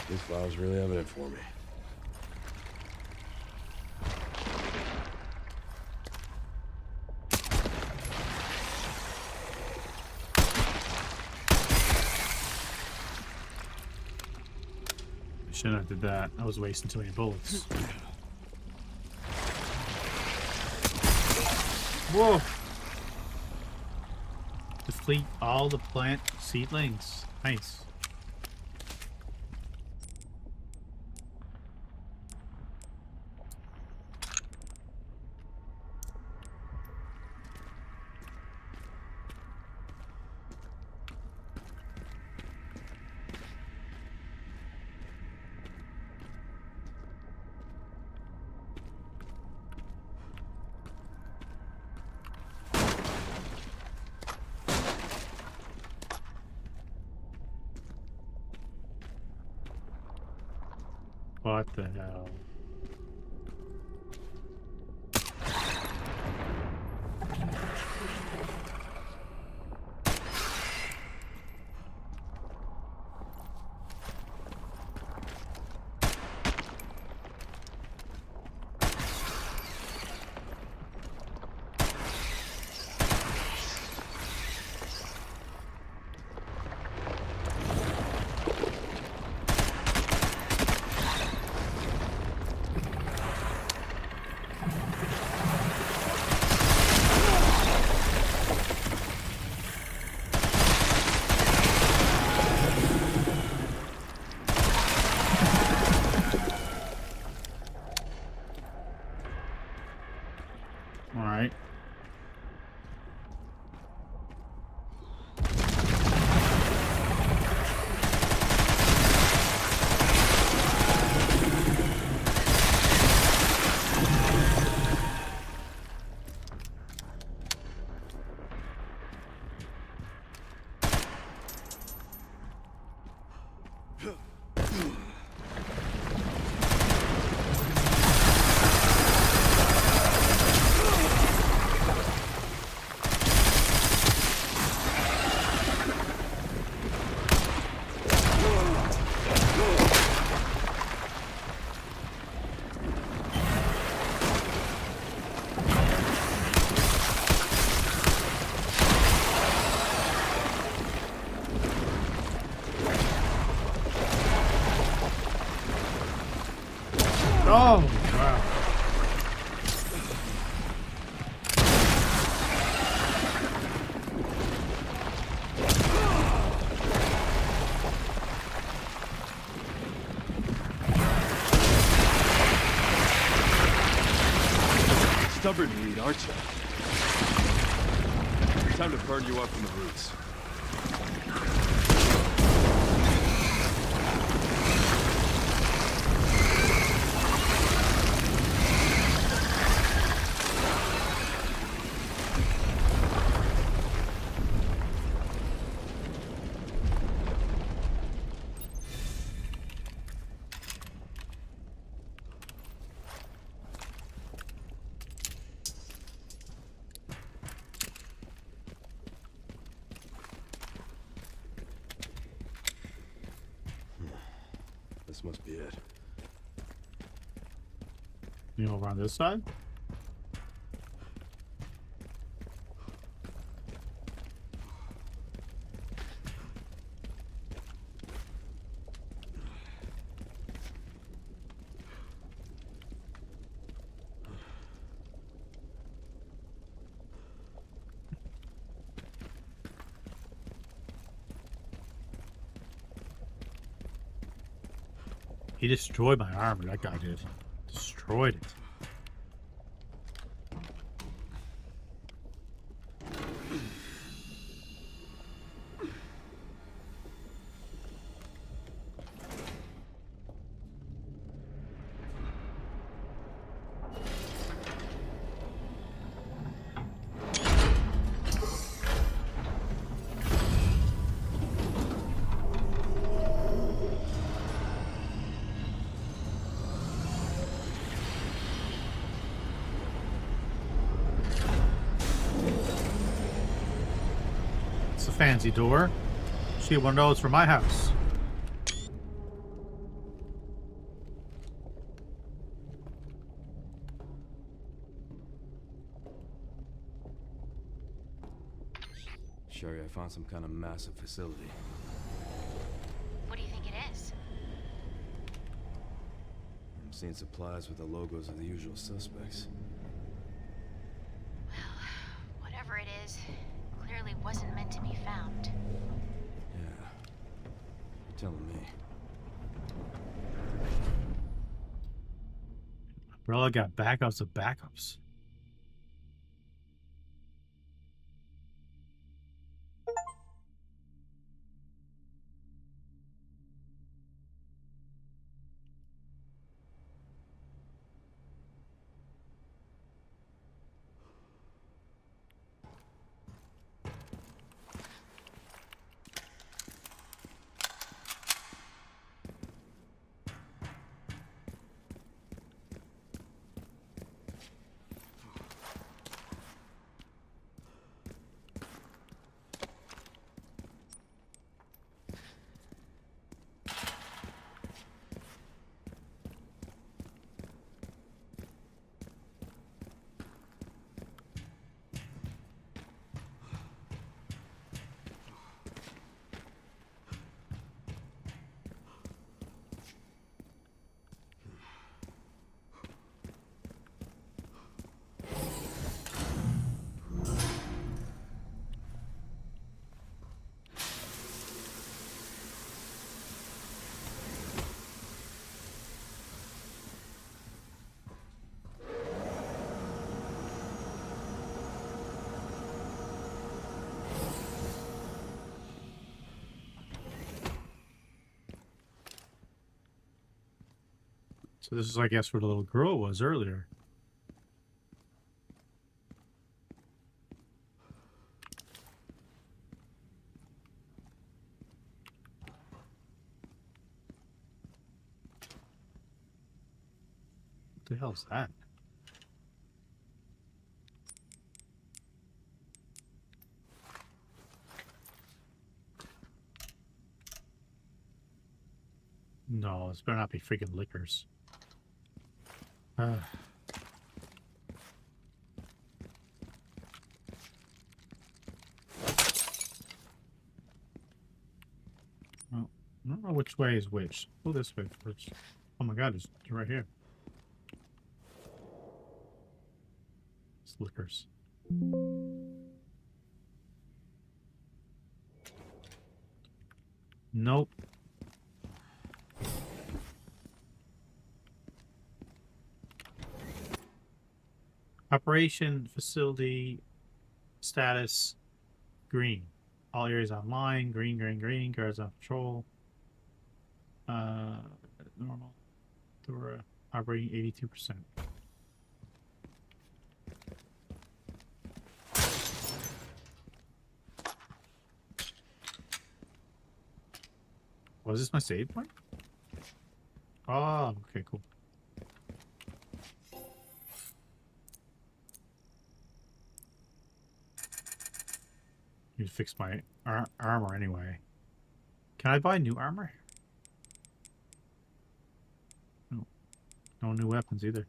This file's really evident for me. Shouldn't have did that. I was wasting too many bullets. Whoa! Defeat all the plant seedlings. Nice. What the hell? All right. Oh, wow. Stubborn weed, aren't you? Time to burn you up from the roots. This must be it. You over on this side? He destroyed my armor, that guy did. Destroyed it. It's a fancy door. See one of those for my house. Sherry, I found some kind of massive facility. What do you think it is? Seeing supplies with the logos of the usual suspects. Well, whatever it is, clearly wasn't meant to be found. Yeah. You're telling me. Umbrella got backups of backups. So this is, I guess, where the little girl was earlier. What the hell's that? No, this better not be freaking liquors. Well, I don't know which way is which. Go this way first. Oh my god, it's right here. It's liquors. Nope. Operation facility status green. All areas online. Green, green, green. Guards on patrol. Normal. We're operating 82%. Was this my save point? Oh, okay, cool. You fix my armor anyway. Can I buy new armor? No. No new weapons either.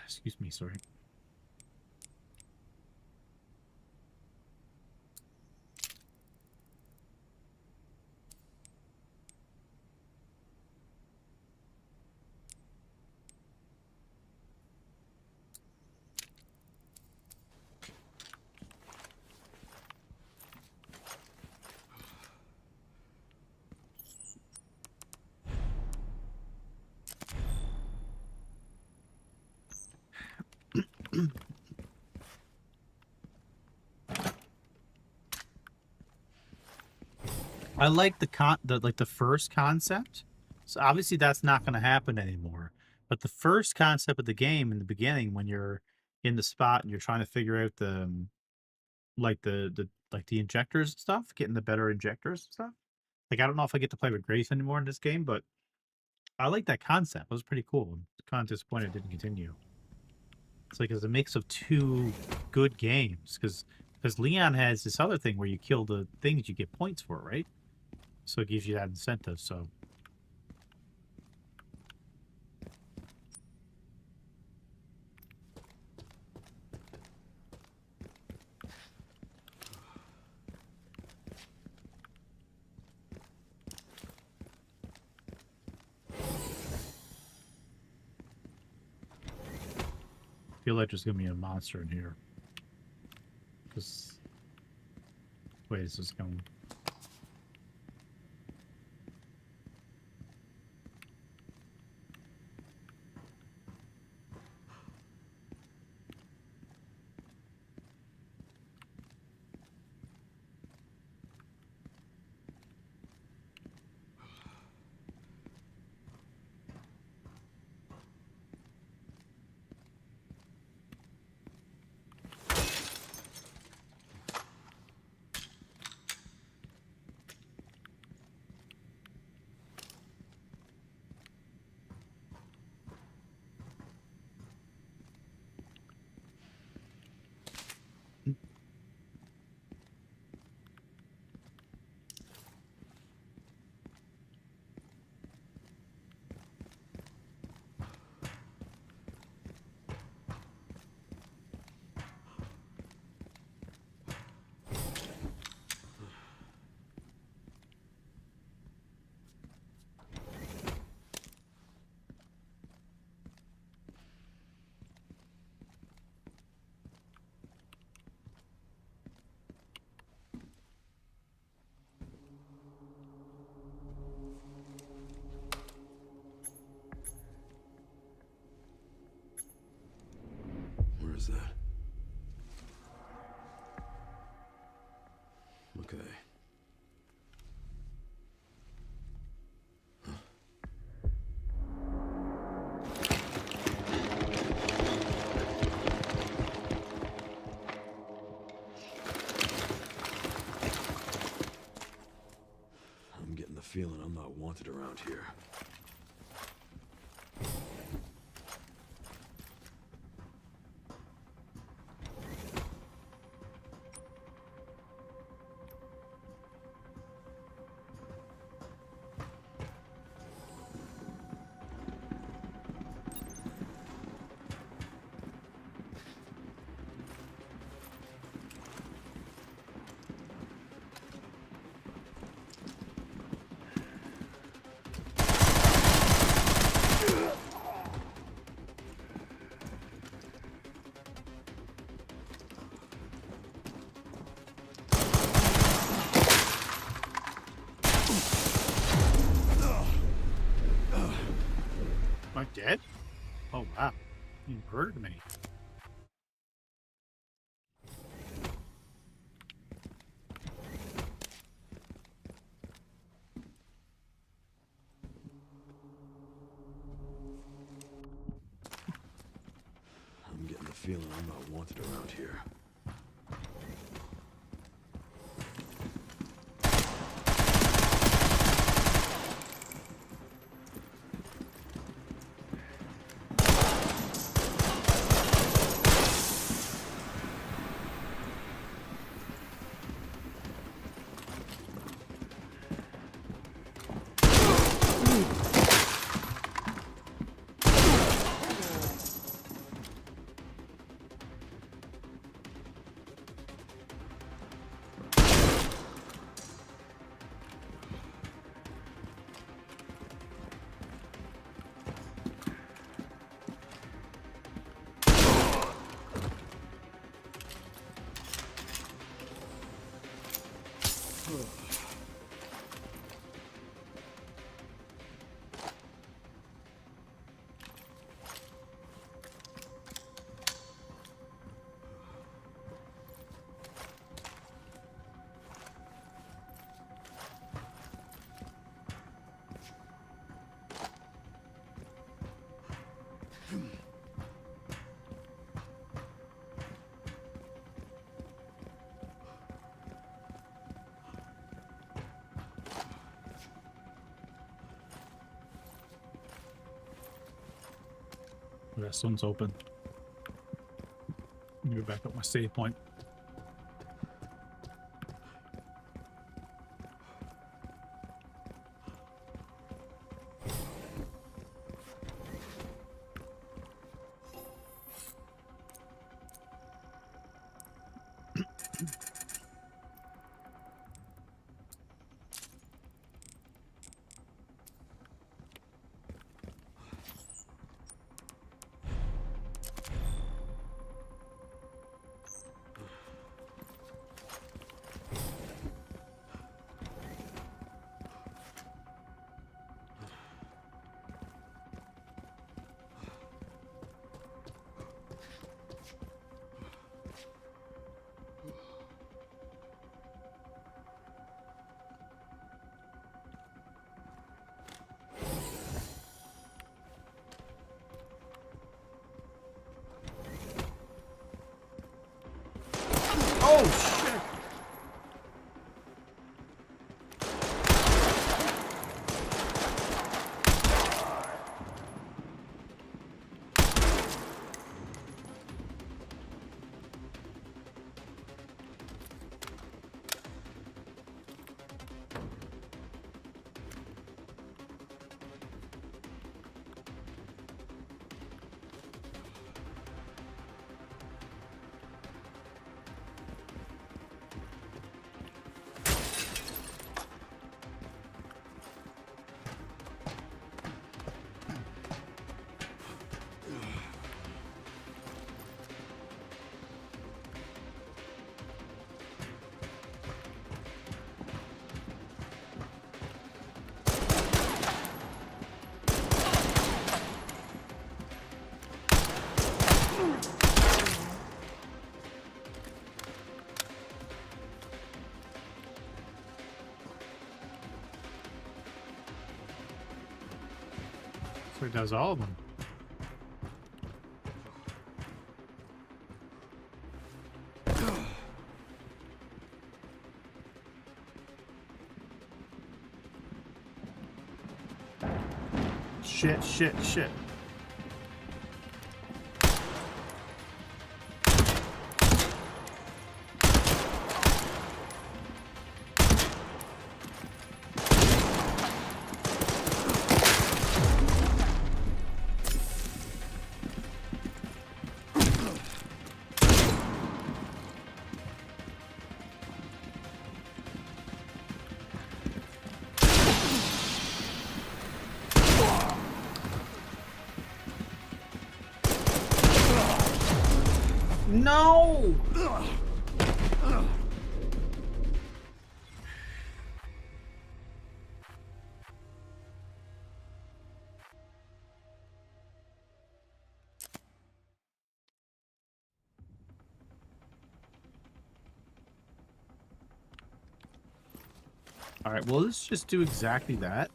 Excuse me, sorry. I like the first concept. So obviously that's not going to happen anymore. But the first concept of the game in the beginning, when you're in the spot and you're trying to figure out the injectors and stuff, getting the better injectors and stuff. Like I don't know if I get to play with Grace anymore in this game, but I like that concept. It was pretty cool. I'm kind of disappointed it didn't continue. It's like it's a mix of two good games because Leon has this other thing where you kill the things you get points for, right? So it gives you that incentive. So feel like there's gonna be a monster in here. Because wait, is this going? Where is that? Okay. I'm getting the feeling I'm not wanted around here. Am I dead? Oh wow, you murdered me. I'm getting the feeling I'm not wanted around here. That sun's open. Let me go back up my save point. So it does all of them. Shit. No! All right, well, let's just do exactly that.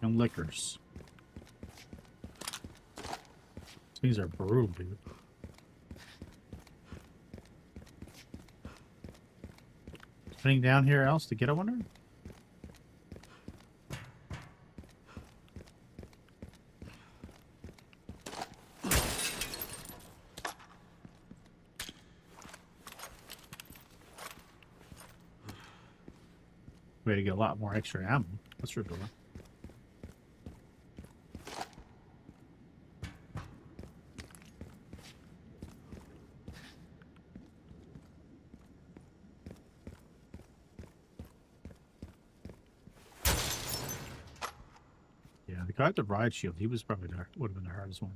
And liquors. These are brutal, dude. Anything down here else to get, I wonder? Way to get a lot more extra ammo. That's for sure. Yeah, the guy with the riot shield, he was probably would have been the hardest one.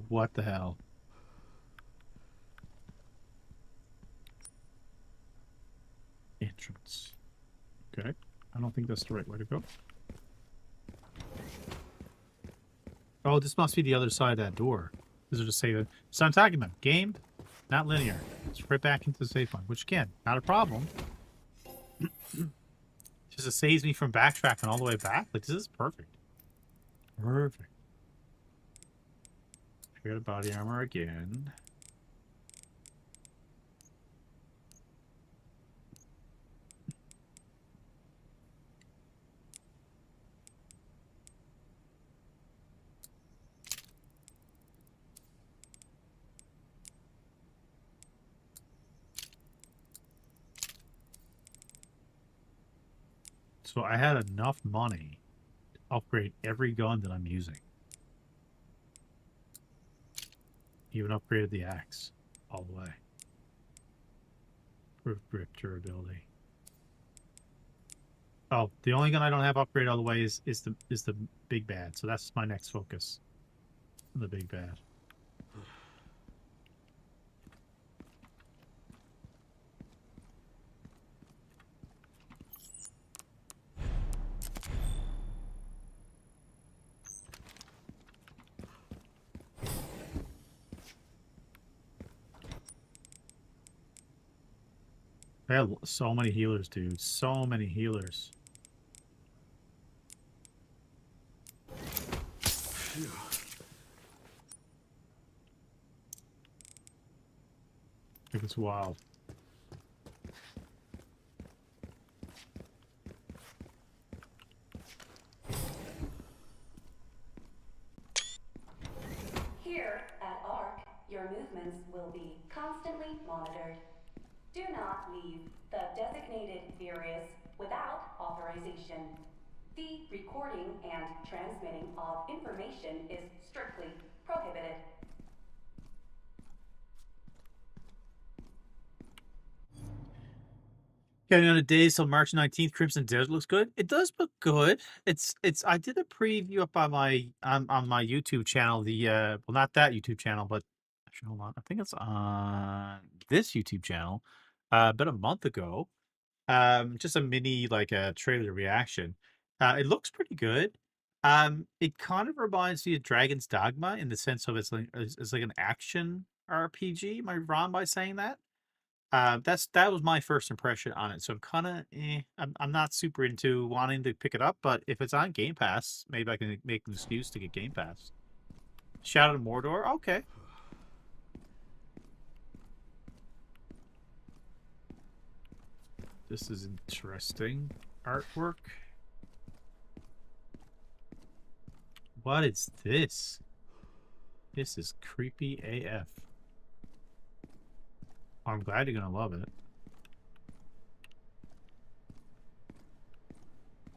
What the hell? Entrance. Okay. I don't think that's the right way to go. Oh, this must be the other side of that door. This is just say that. So I'm talking about game, not linear. It's right back into the safe line, which again, not a problem. Just it saves me from backtracking all the way back. Like, this is perfect. Perfect. We got a body armor again. So I had enough money to upgrade every gun that I'm using. Even upgraded the axe all the way. Improved grip durability. Oh, the only gun I don't have upgraded all the way is the big bad. So that's my next focus. The big bad. I have so many healers, dude. So many healers. Phew. I think it's wild. Here at ARC, your movements will be constantly monitored. Do not leave the designated areas without authorization. The recording and transmitting of information is strictly prohibited. Okay, on a day till March 19th, Crimson Desert looks good. It does look good. It's I did a preview up on my YouTube channel, the well, not that YouTube channel, but actually hold on. I think it's on this YouTube channel about a month ago. Just a mini like a trailer reaction. It looks pretty good. It kind of reminds me of Dragon's Dogma in the sense of it's like an action RPG. Am I wrong by saying that? That was my first impression on it. So I'm kind of I'm not super into wanting to pick it up, but if it's on Game Pass, maybe I can make an excuse to get Game Pass. Shadow of Mordor, okay. This is interesting artwork. What is this? This is creepy AF. I'm glad you're gonna love it.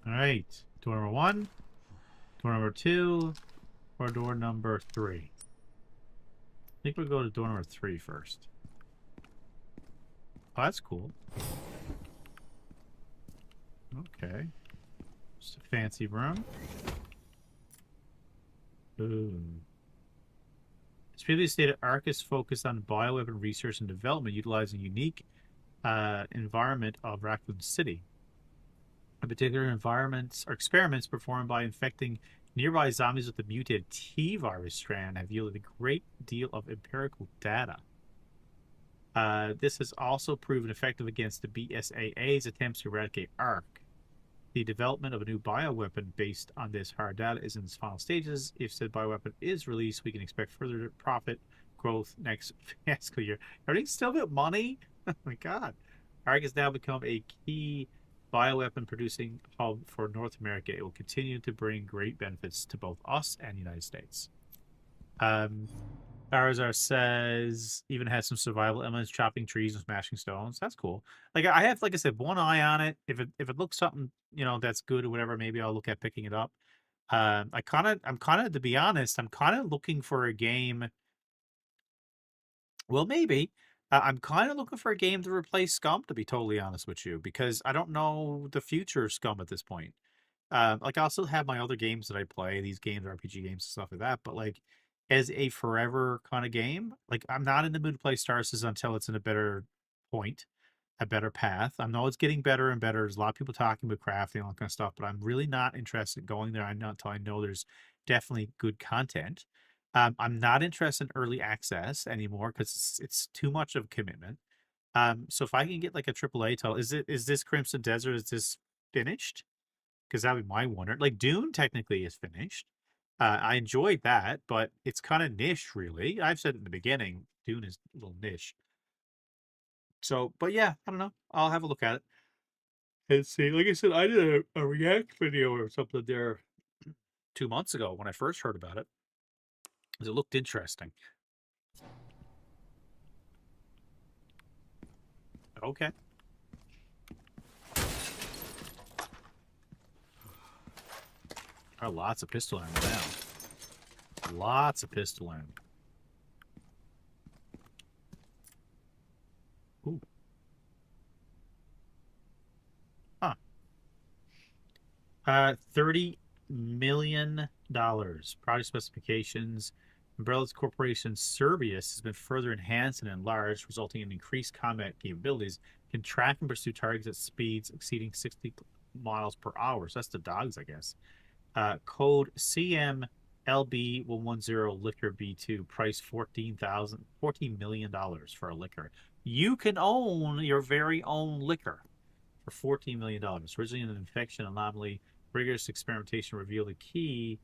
Alright. Door number 1, door number 2, or door number 3. I think we'll go to door number 3 first. Oh, that's cool. Okay. Just a fancy room. Ooh. As previously stated, ARC is focused on bioweapon research and development, utilizing unique environment of Raccoon City. In particular, environments or experiments performed by infecting nearby zombies with the mutated T virus strand have yielded a great deal of empirical data. This has also proven effective against the BSAA's attempts to eradicate ARC. The development of a new bioweapon based on this hard data is in its final stages. If said bioweapon is released, we can expect further profit growth next fiscal year. Everything's still about money? Oh my god. ARC has now become a key bioweapon producing hub for North America. It will continue to bring great benefits to both us and the United States. Barazar says even has some survival elements, chopping trees and smashing stones. That's cool. Like I have, like I said, one eye on it. If it looks something, that's good or whatever, maybe I'll look at picking it up. I'm kind of, to be honest, I'm kind of looking for a game. Well, maybe. I'm kind of looking for a game to replace Scum, to be totally honest with you, because I don't know the future of Scum at this point. Like I'll still have my other games that I play, these games, RPG games and stuff like that, but like as a forever kind of game, like I'm not in the mood to play Star Citizen until it's in a better point, a better path. I know it's getting better and better. There's a lot of people talking about crafting and all that kind of stuff, but I'm really not interested in going there until I know there's definitely good content. I'm not interested in early access anymore because it's too much of a commitment. So if I can get like a AAA title, is this Crimson Desert? Is this finished? Because that would be my wonder. Like Dune technically is finished. I enjoyed that, but it's kind of niche, really. I've said it in the beginning, Dune is a little niche. So, but yeah, I don't know. I'll have a look at it and see. Like I said, I did a React video or something there 2 months ago when I first heard about it. 'Cause it looked interesting. Okay. Oh, lots of pistol ammo now. Lots of pistol ammo. Ooh. Huh. $30 million. Product specifications. Umbrella's Corporation Cerberus has been further enhanced and enlarged, resulting in increased combat capabilities. Can track and pursue targets at speeds exceeding 60 miles per hour. So that's the dogs, I guess. Code CMLB110 Liquor B2. Price $14 million for a liquor. You can own your very own liquor for $14 million. Originally an infection anomaly, rigorous experimentation revealed the key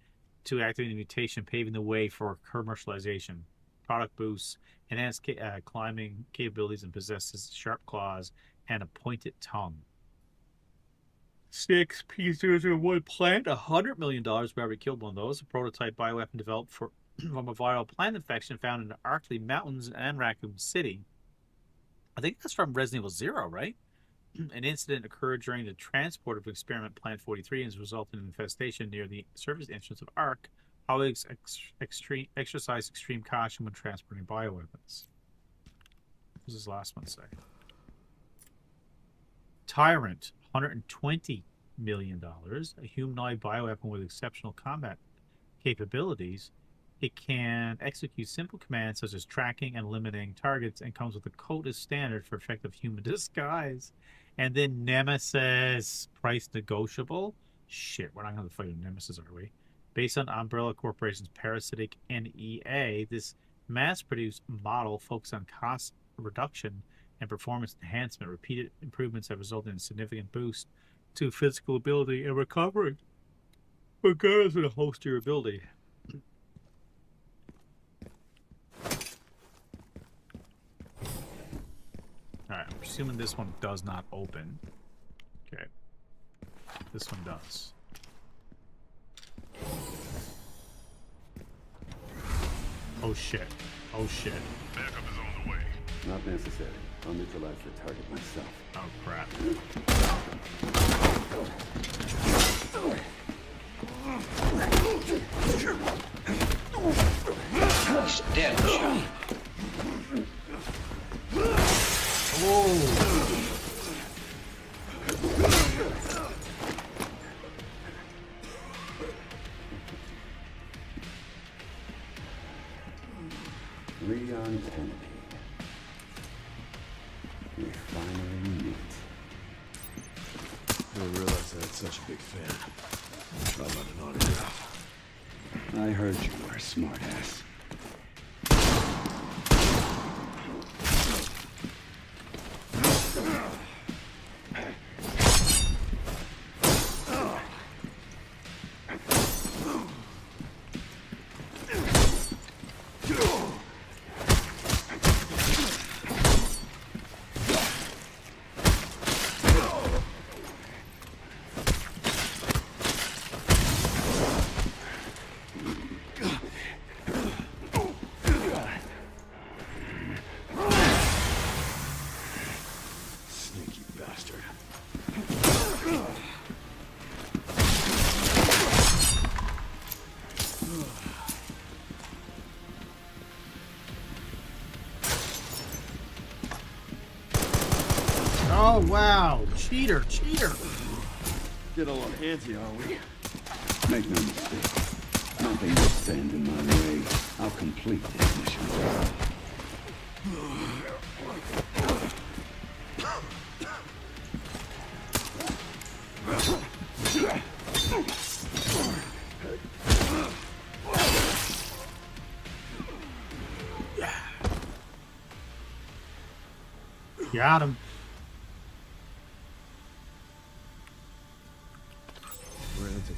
to activating the mutation, paving the way for commercialization. Product boosts, enhanced climbing capabilities, and possesses sharp claws and a pointed tongue. 6P001 plant, $100 million. We already killed one of those. A prototype bioweapon developed from a viral plant infection found in the Arklay Mountains and Raccoon City. I think that's from Resident Evil 0, right? An incident occurred during the transport of Experiment Plant 43 and has resulted in infestation near the surface entrance of ARC. Always exercise extreme caution when transporting bioweapons. What does this last one say? Tyrant, $120 million. A humanoid bioweapon with exceptional combat capabilities. It can execute simple commands such as tracking and eliminating targets and comes with a code as standard for effective human disguise. And then Nemesis, price negotiable. Shit, we're not going to fight a Nemesis, are we? Based on Umbrella Corporation's parasitic NEA, this mass-produced model focused on cost reduction and performance enhancement. Repeated improvements have resulted in a significant boost to physical ability and recovery, regardless of the host durability. Alright, I'm assuming this one does not open. Okay. This one does. Oh shit. Oh shit. Backup is on the way. Not necessary. I'll neutralize the target myself. Oh crap. He's dead, Johnny. Oh! Leon Kennedy. We finally meet. I didn't realize I had such a big fan. Try running on autograph. I heard you were a smartass. Oh wow! Cheater! Cheater! Get a little handsy, are we? Make no mistake. Nothing will stand in my way. I'll complete this mission. Got him. Ran into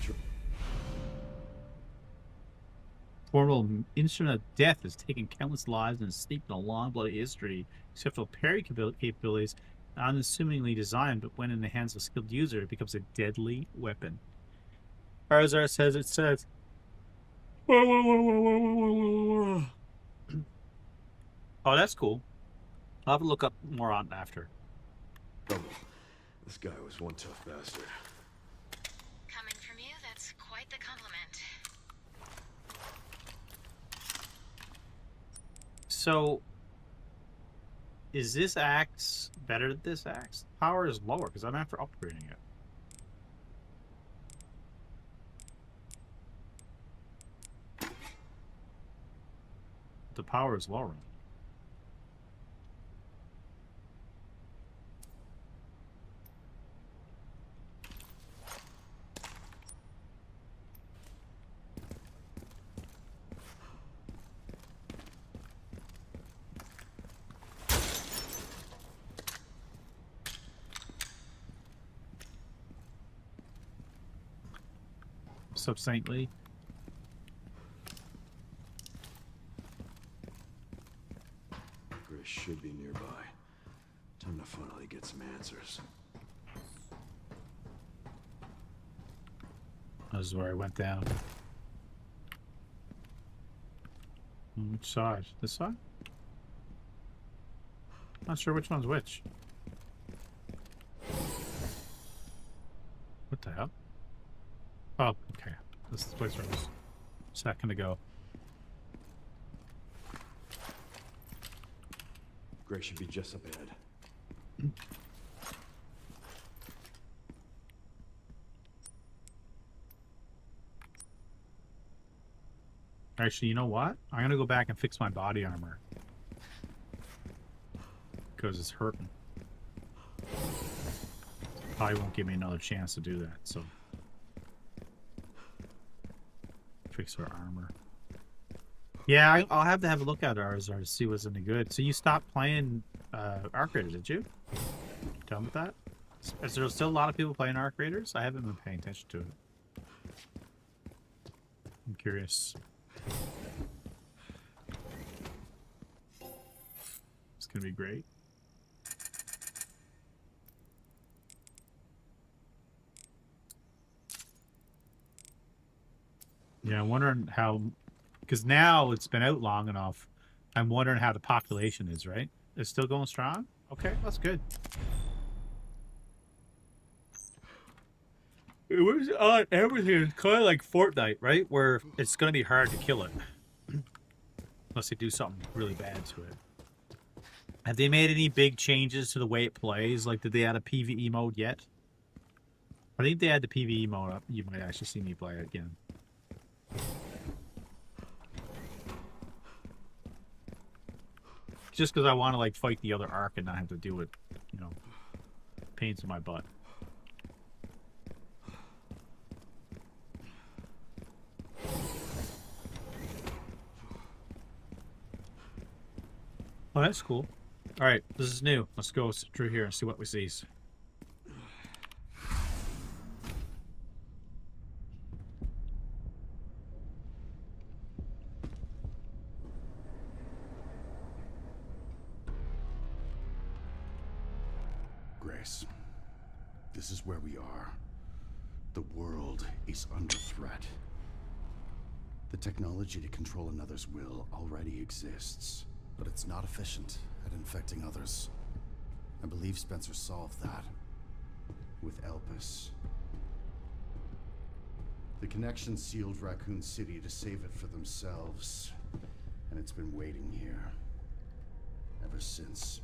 formidable instrument of death has taken countless lives and steeped in a long bloody history. Exceptional parry capabilities, unassumingly designed, but when in the hands of a skilled user, it becomes a deadly weapon. Arzar says it says. Oh, that's cool. I'll have to look up more on it after. Double. This guy was one tough bastard. Coming from you, that's quite the compliment. So, is this axe better than this axe? Power is lower because I'm after upgrading it. The power is lower. What's up, Saintly? Grace should be nearby. Time to finally get some answers. This is where I went down. Which side? This side? Not sure which one's which. What the hell? Oh, okay. This is the place where I was a second ago. Grace should be just up ahead. Actually, you know what? I'm gonna go back and fix my body armor. Because it's hurting. Probably won't give me another chance to do that, so. Fix our armor. Yeah, I'll have to have a look at ours to see what's any good. So you stopped playing Arc Raiders, did you? Done with that? Is there still a lot of people playing Arc Raiders? I haven't been paying attention to it. I'm curious. It's gonna be great. Yeah, I'm wondering how, because now it's been out long enough. I'm wondering how the population is, right? It's still going strong? Okay, that's good. It was on everything. It's kind of like Fortnite, right? Where it's going to be hard to kill it. Unless they do something really bad to it. Have they made any big changes to the way it plays? Like, did they add a PvE mode yet? I think they had the PvE mode up. You might actually see me play it again. Just because I want to, like, fight the other arc and not have to deal with, you know, pains in my butt. Oh, that's cool. Alright, this is new. Let's go through here and see what we see. Grace, this is where we are. The world is under threat. The technology to control another's will already exists, but it's not efficient at infecting others. I believe Spencer solved that with Elpis. The Connection sealed Raccoon City to save it for themselves, and it's been waiting here ever since.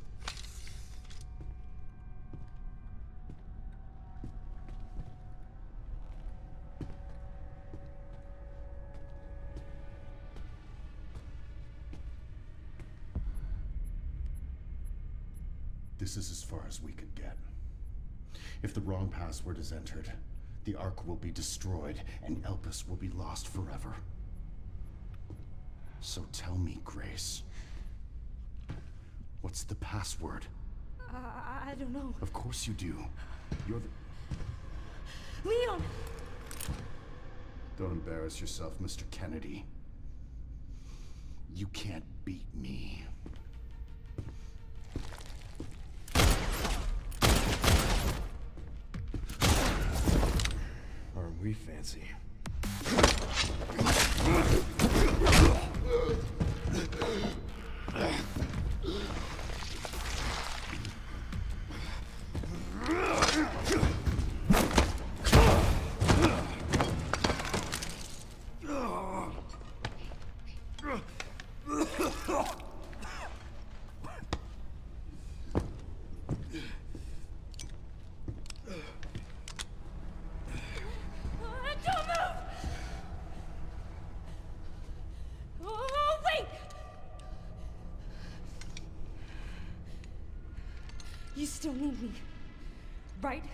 This is as far as we could get. If the wrong password is entered, the Ark will be destroyed and Elpis will be lost forever. So tell me, Grace, what's the password? I don't know. Of course you do. You're the... Leon! Don't embarrass yourself, Mr. Kennedy. You can't beat me. Aren't we fancy? Don't move! Oh, wait! You still need me, right?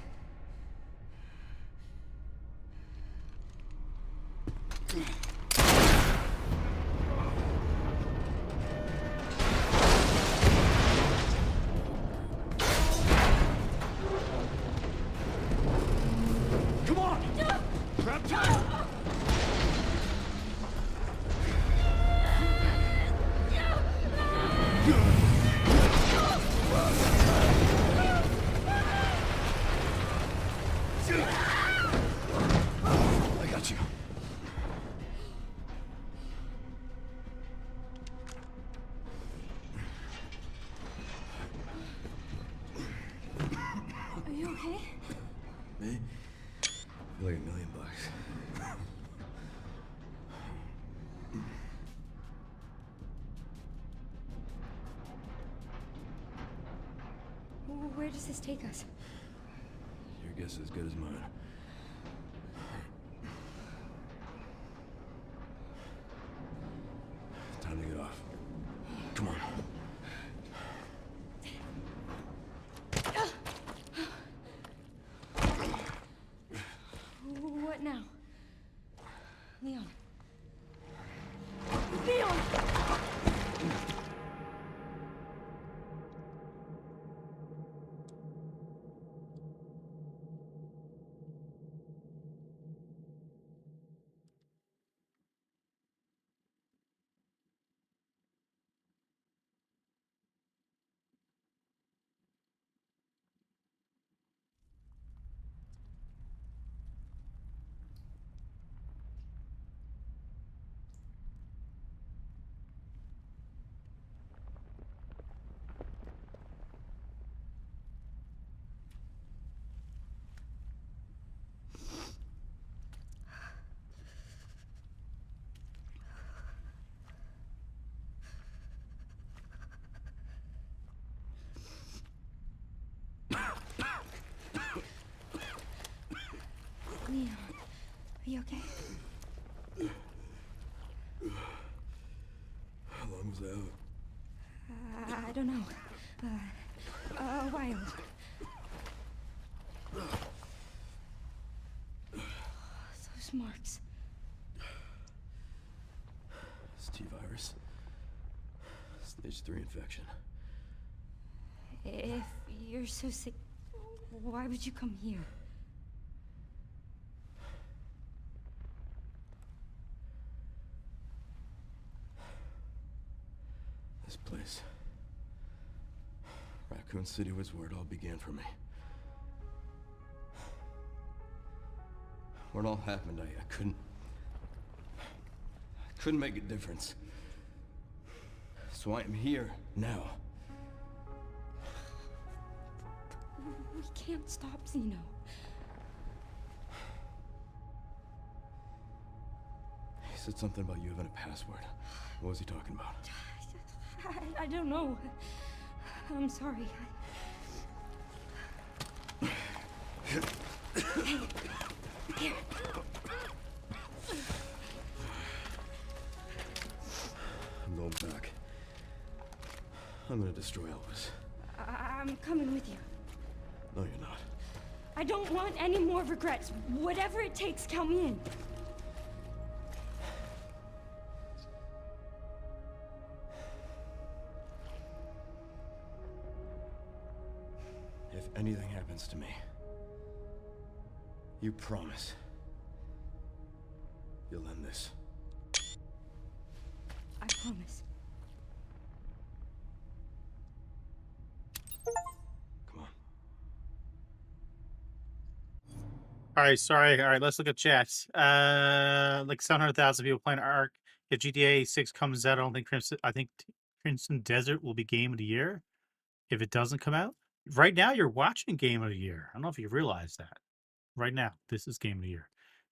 Come on! Grab tight! I got you. Are you okay? Me? I feel like $1,000,000. Where does this take us? Your guess is as good as mine. Time to get off. Come on. What now? Leon. Leon! Leon, are you okay? How long was I out? I don't know. A while. Those marks. It's T-virus. Stage 3 infection. If you're so sick, why would you come here? This place. Raccoon City was where it all began for me. When it all happened, I couldn't make a difference. So I am here now. We can't stop Zeno. He said something about you having a password. What was he talking about? I don't know. I'm sorry. Hey, here. I'm going back. I'm gonna destroy Elvis. I'm coming with you. No, you're not. I don't want any more regrets. Whatever it takes, count me in. If anything happens to me, you promise you'll end this. I promise. All right, sorry. All right, let's look at chat. Like 700,000 people playing Ark. If GTA 6 comes out, I think Crimson Desert will be game of the year. If it doesn't come out, right now you're watching game of the year. I don't know if you realize that. Right now, this is game of the year.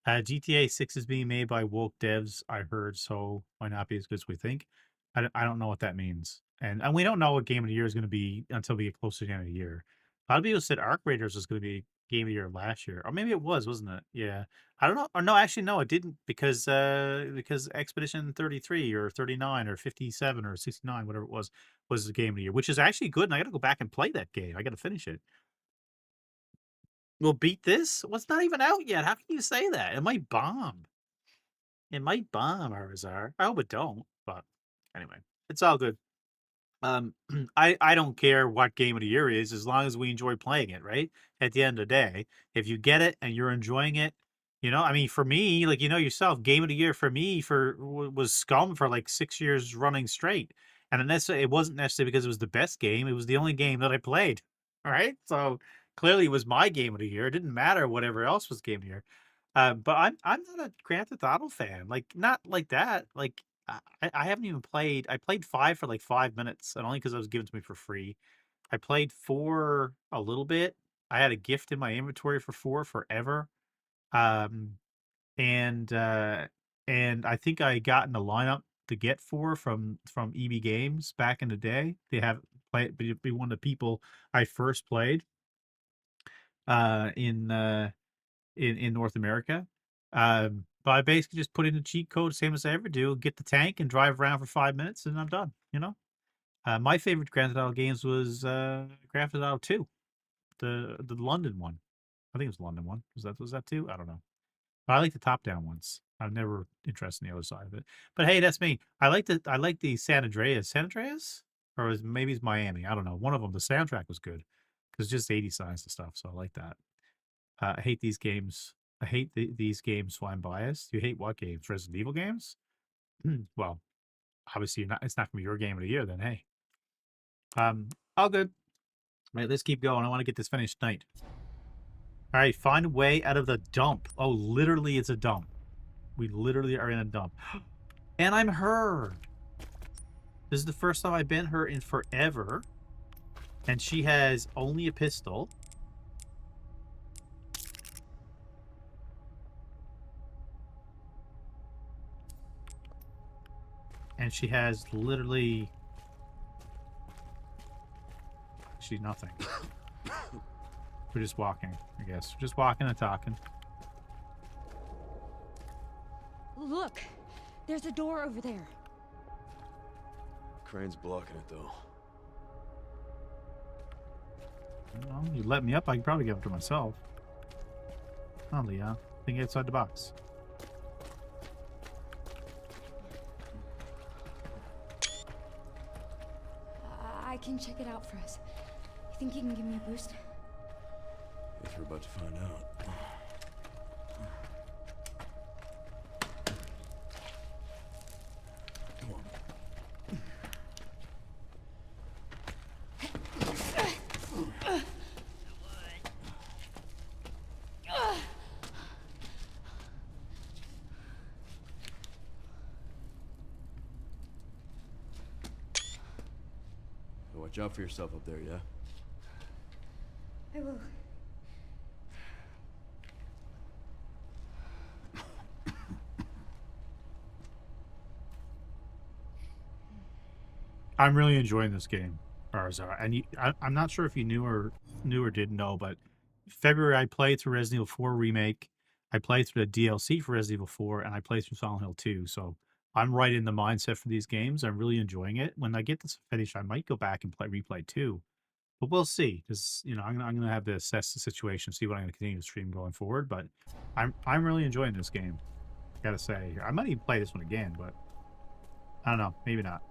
GTA 6 is being made by woke devs, I heard, so might not be as good as we think. I don't know what that means. And we don't know what game of the year is going to be until we get closer to the end of the year. A lot of people said Arc Raiders was going to be game of the year last year. Or maybe it was, wasn't it? Yeah. I don't know. Or no, actually, no, it didn't because Expedition 33 or 39 or 57 or 69, whatever it was the game of the year, which is actually good. And I got to go back and play that game. I got to finish it. Will beat this? Well, it's not even out yet. How can you say that? It might bomb. It might bomb, Arizar. I hope it don't. But anyway, it's all good. I don't care what game of the year is as long as we enjoy playing it, right? At the end of the day, if you get it and you're enjoying it, I mean, for me, like yourself, game of the year for me was Scum for like 6 years running straight, and it wasn't necessarily because it was the best game; it was the only game that I played. All right, so clearly it was my game of the year. It didn't matter whatever else was game of the year. But I'm not a Grand Theft Auto fan, like not like that. Like I haven't even played. I played 5 for like 5 minutes, and only because it was given to me for free. I played 4 a little bit. I had a gift in my inventory for 4 forever. Um, and I think I got in the lineup to get 4 from EB Games back in the day. They have be one of the people I first played in North America. But I basically just put in the cheat code, same as I ever do, get the tank and drive around for 5 minutes, and I'm done. My favorite Grand Theft Auto games was Grand Theft Auto 2, the London one. I think it was the London one. Was that 2? I don't know. But I like the top down ones. I'm never interested in the other side of it. But hey, that's me. I like the San Andreas. San Andreas? Or maybe it's Miami. I don't know. One of them. The soundtrack was good. Because just 80 signs and stuff. So I like that. I hate these games. I hate these games, so I'm biased. You hate what games? Resident Evil games? Well, obviously it's not gonna be your game of the year then, hey. All good. All right, let's keep going. I want to get this finished tonight. All right, find a way out of the dump. Oh, literally it's a dump. We literally are in a dump. And I'm her. This is the first time I've been her in forever. And she has only a pistol. And she has literally... She's nothing. We're just walking, I guess. We're just walking and talking. Look, there's a door over there. Crane's blocking it, though. Well, you let me up, I can probably get up to myself. Oh, Leon. Think outside the box. I can check it out for us. You think you can give me a boost? Guess we're about to find out. Come on. Watch out for yourself up there, yeah? I will. I'm really enjoying this game, Arzar. And I'm not sure if you knew or didn't know, but February I played through Resident Evil 4 Remake. I played through the DLC for Resident Evil 4, and I played through Silent Hill 2. So I'm right in the mindset for these games. I'm really enjoying it. When I get this finished, I might go back and replay 2. But we'll see, because I'm gonna have to assess the situation, see what I'm gonna continue to stream going forward. But I'm really enjoying this game. Gotta say, I might even play this one again, but I don't know, maybe not.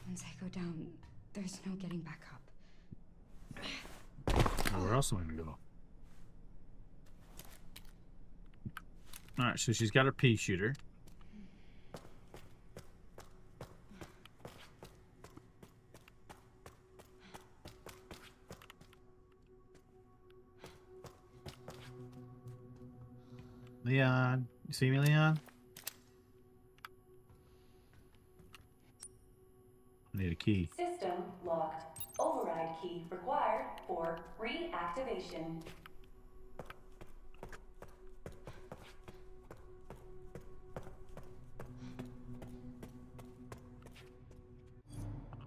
Once I go down, there's no getting back up. Where else am I gonna go? All right, so she's got her pea shooter. Leon, you see me, Leon? I need a key. System locked. Override key required for reactivation.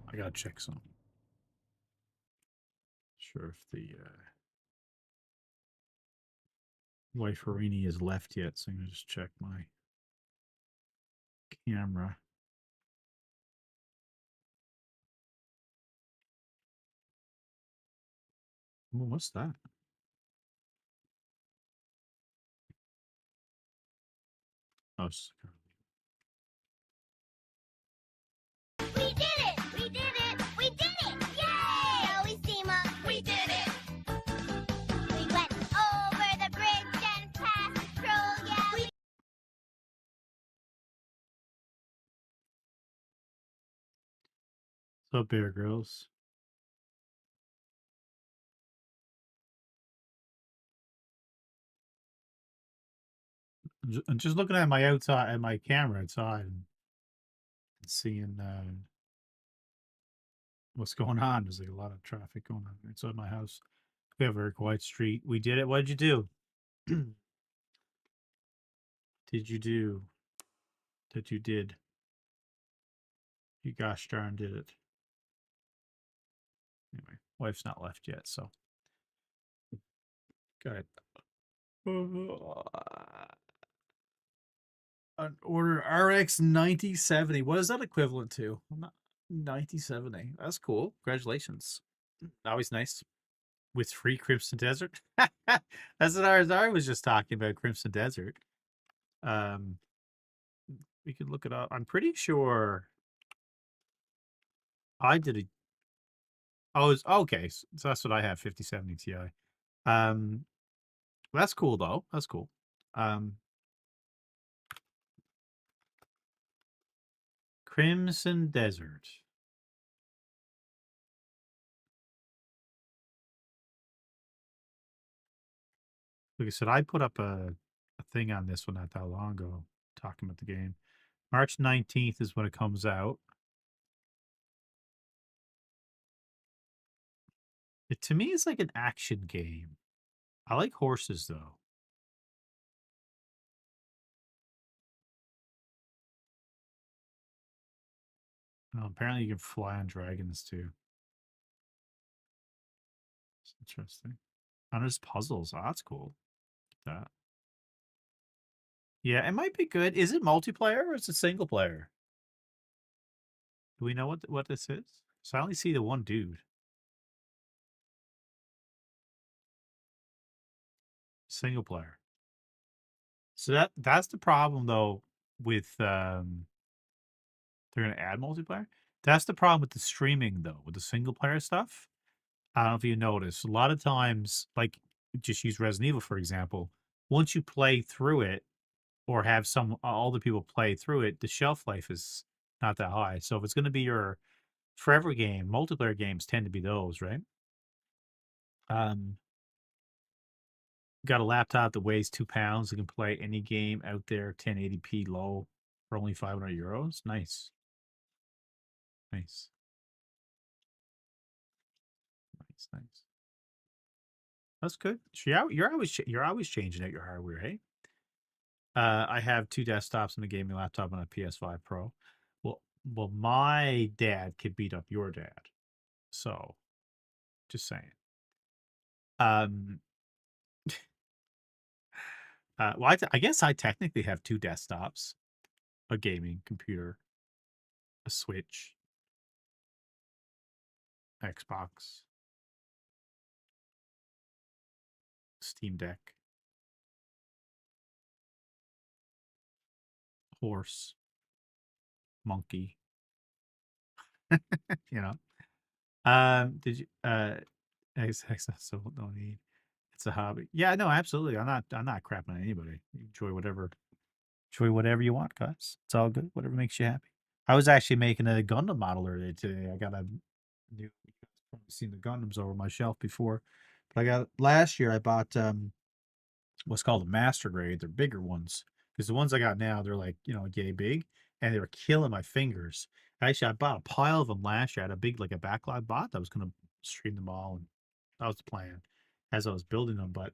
I gotta check something. Sure if the Wiferini is left yet, so I'm gonna just check my camera. Oh, what's that? Oh, We did it! We did it! We did it! Yay! Always team up. We did it! We went over the bridge and past patrol, yeah! What's up, Bear Grylls? I'm just looking at my outside, at my camera outside, and seeing what's going on. There's like a lot of traffic going on inside my house. We have a very quiet street. We did it. What did you do? Did you do? That you did. You gosh darn did it. Anyway, wife's not left yet, so. Got an order RX 9070. What is that equivalent to? I'm not 9070. That's cool. Congratulations. Always nice. With free Crimson Desert. That's what Arzar was just talking about, Crimson Desert. We could look it up. I'm pretty sure I did a. Oh, it's okay. So that's what I have, 5070 Ti. That's cool though. That's cool. Crimson Desert. Like I said, I put up a thing on this one not that long ago, talking about the game. March 19th is when it comes out. It, to me, is like an action game. I like horses, though. Oh, apparently you can fly on dragons, too. It's interesting. And there's puzzles. Oh, that's cool. That. Yeah, it might be good. Is it multiplayer or is it single player? Do we know what this is? So I only see the one dude. Single player. So that's the problem though with they're gonna add multiplayer. That's the problem with the streaming though, with the single player stuff. I don't know if you notice. A lot of times, like just use Resident Evil for example. Once you play through it, or have some all the people play through it, the shelf life is not that high. So if it's going to be your forever game, multiplayer games tend to be those, right? Got a laptop that weighs 2 pounds. You can play any game out there, 1080p low, for only €500. Nice, nice, nice. That's good. So you're always changing out your hardware, hey? I have 2 desktops and a gaming laptop and a PS5 Pro. Well, my dad could beat up your dad. So, just saying. Well, I guess I technically have 2 desktops, a gaming computer, a Switch, Xbox, Steam Deck, horse, monkey. You know. Did you so no need. It's a hobby. Yeah, no, absolutely. I'm not crapping on anybody. Enjoy whatever Enjoy whatever you want, guys. It's all good. Whatever makes you happy. I was actually making a Gundam model earlier today. I got a new. You've probably seen the Gundams over my shelf before, but I got last year. I bought what's called a master grade. They're bigger ones because the ones I got now they're like yay big, and they were killing my fingers. Actually, I bought a pile of them last year. I had a big like a backlog bot that was gonna stream them all, and that was the plan as I was building them, but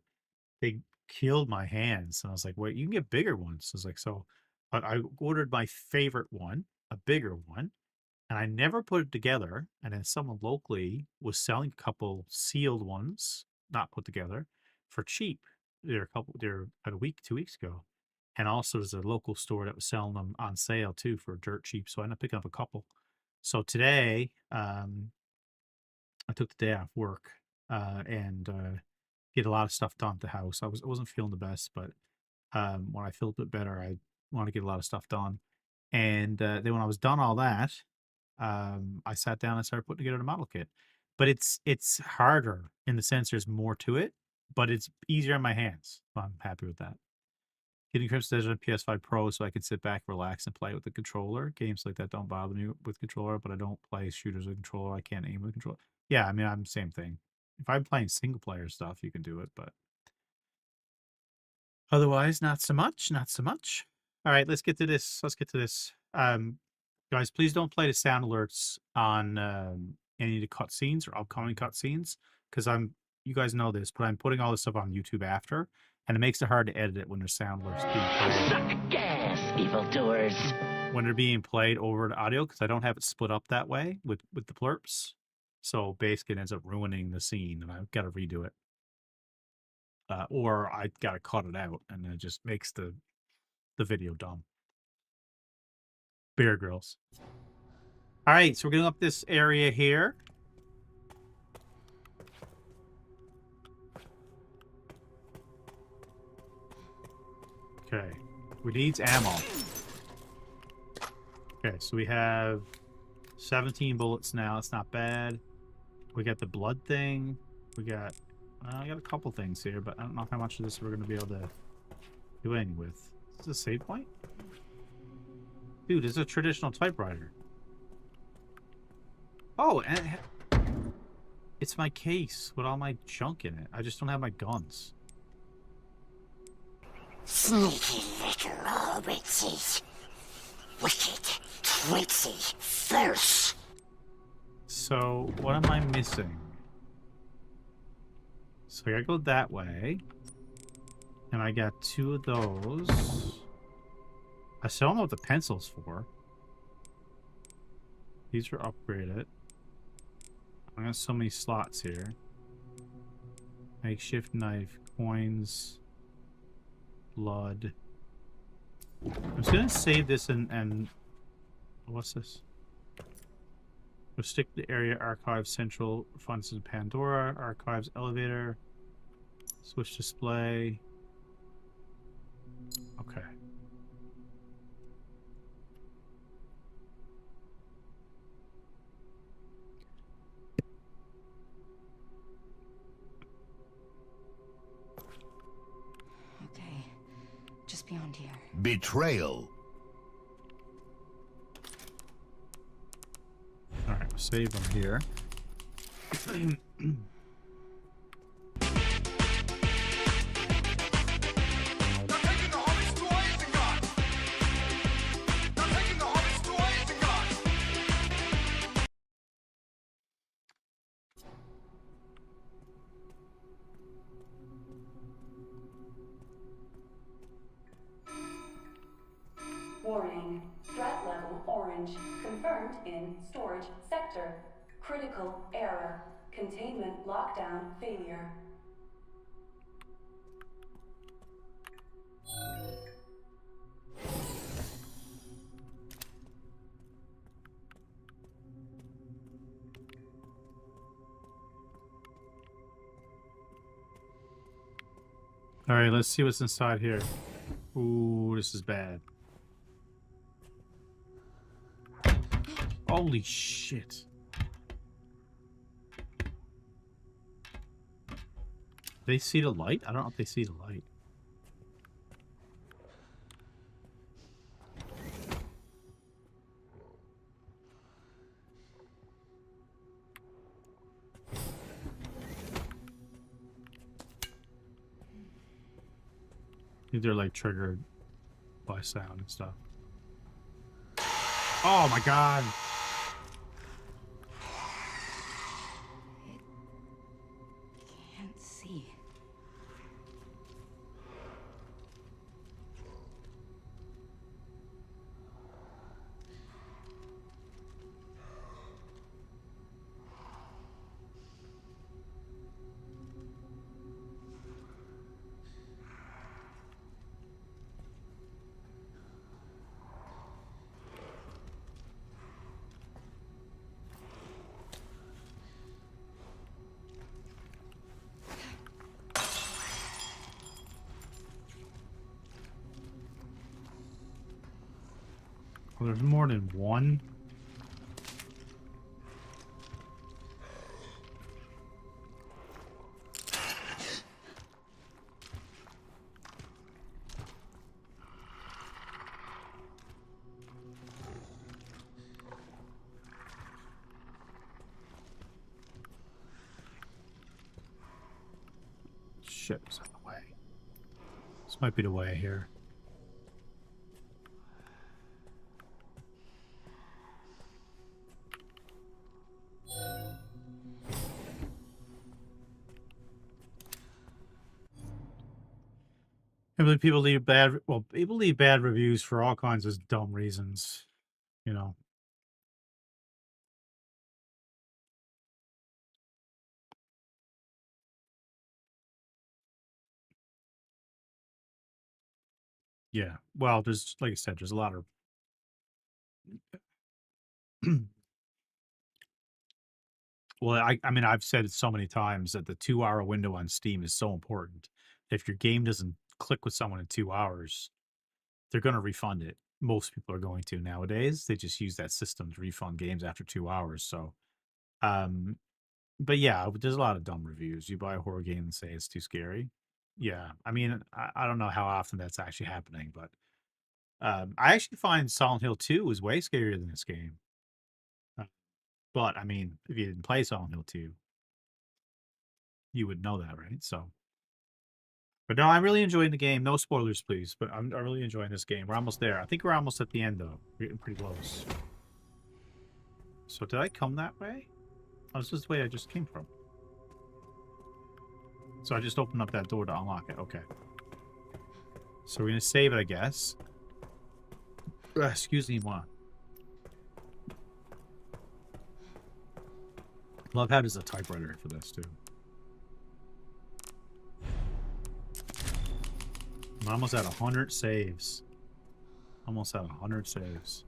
they killed my hands. And I was like, wait, you can get bigger ones. So I was like, so I ordered my favorite one, a bigger one, and I never put it together. And then someone locally was selling a couple sealed ones, not put together, for cheap. They're about a week, 2 weeks ago. And also there's a local store that was selling them on sale too for dirt cheap. So I ended up picking up a couple. So today, I took the day off work and get a lot of stuff done at the house. I wasn't feeling the best, but when I feel a bit better, I want to get a lot of stuff done. And then when I was done all that, I sat down and started putting together the model kit. But it's harder in the sense there's more to it, but it's easier in my hands. So I'm happy with that. Getting Crimson Desert on PS5 Pro so I can sit back, relax, and play with the controller. Games like that don't bother me with controller, but I don't play shooters with controller. I can't aim with controller. Yeah, I mean, I'm the same thing. If I'm playing single player stuff, you can do it, but otherwise, not so much. Not so much. All right, let's get to this. Guys, please don't play the sound alerts on any of the cutscenes or upcoming cutscenes because you guys know this, but I'm putting all this stuff on YouTube after, and it makes it hard to edit it when there's sound alerts being played. Suck gas, evildoers. When they're being played over the audio, because I don't have it split up that way with the plurps. So basically, it ends up ruining the scene, and I've got to redo it. Or I got to cut it out, and it just makes the video dumb. Bear Grylls. All right, so we're going up this area here. Okay, we need ammo. Okay, so we have 17 bullets now. It's not bad. We got the blood thing. We got, I got a couple things here, but I don't know how much of this we're going to be able to do anything with. Is this a save point? Dude, this is a traditional typewriter. Oh, and it's my case with all my junk in it. I just don't have my guns. Sneaky little hobbitses. Wicked, tricksy, fierce. So, what am I missing? So, I gotta go that way. And I got 2 of those. I still don't know what the pencil's for. These are upgraded. I got so many slots here. Makeshift knife, coins, blood. I'm just gonna save this and what's this? Go stick to the area archive central funds in Pandora, archives elevator, switch display. Okay. Okay, just beyond here. Betrayal. All right, we'll save them here. Warning. Threat level orange. Confirmed in storage sector. Critical error. Containment lockdown failure. All right, let's see what's inside here. Ooh, this is bad. Holy shit. They see the light? I don't know if they see the light. think they're like triggered by sound and stuff. Oh my god! Can't see. Well, there's more than one. Shit was in the way. This might be the way here. I believe people leave people leave bad reviews for all kinds of dumb reasons, you know. Yeah. Well, there's like I said, there's a lot of well, I mean, I've said it so many times that the 2-hour window on Steam is so important. If your game doesn't click with someone in 2 hours, they're going to refund it. Most people are going to nowadays. They just use that system to refund games after 2 hours. So, um, but yeah, there's a lot of dumb reviews. You buy a horror game and say it's too scary. Yeah, I mean, I don't know how often that's actually happening, but I actually find Silent Hill 2 is way scarier than this game. Uh, But I mean, if you didn't play Silent Hill 2, you would know that, right? So, but no, I'm really enjoying the game. No spoilers, please. But I'm really enjoying this game. We're almost there. I think we're almost at the end, though. We're getting pretty close. So did I come that way? Oh, this is the way I just came from. So I just opened up that door to unlock it. Okay. So we're going to save it, I guess. Excuse me, one. Love how there's a typewriter for this, too. I'm almost at 100 saves. Almost at 100 saves.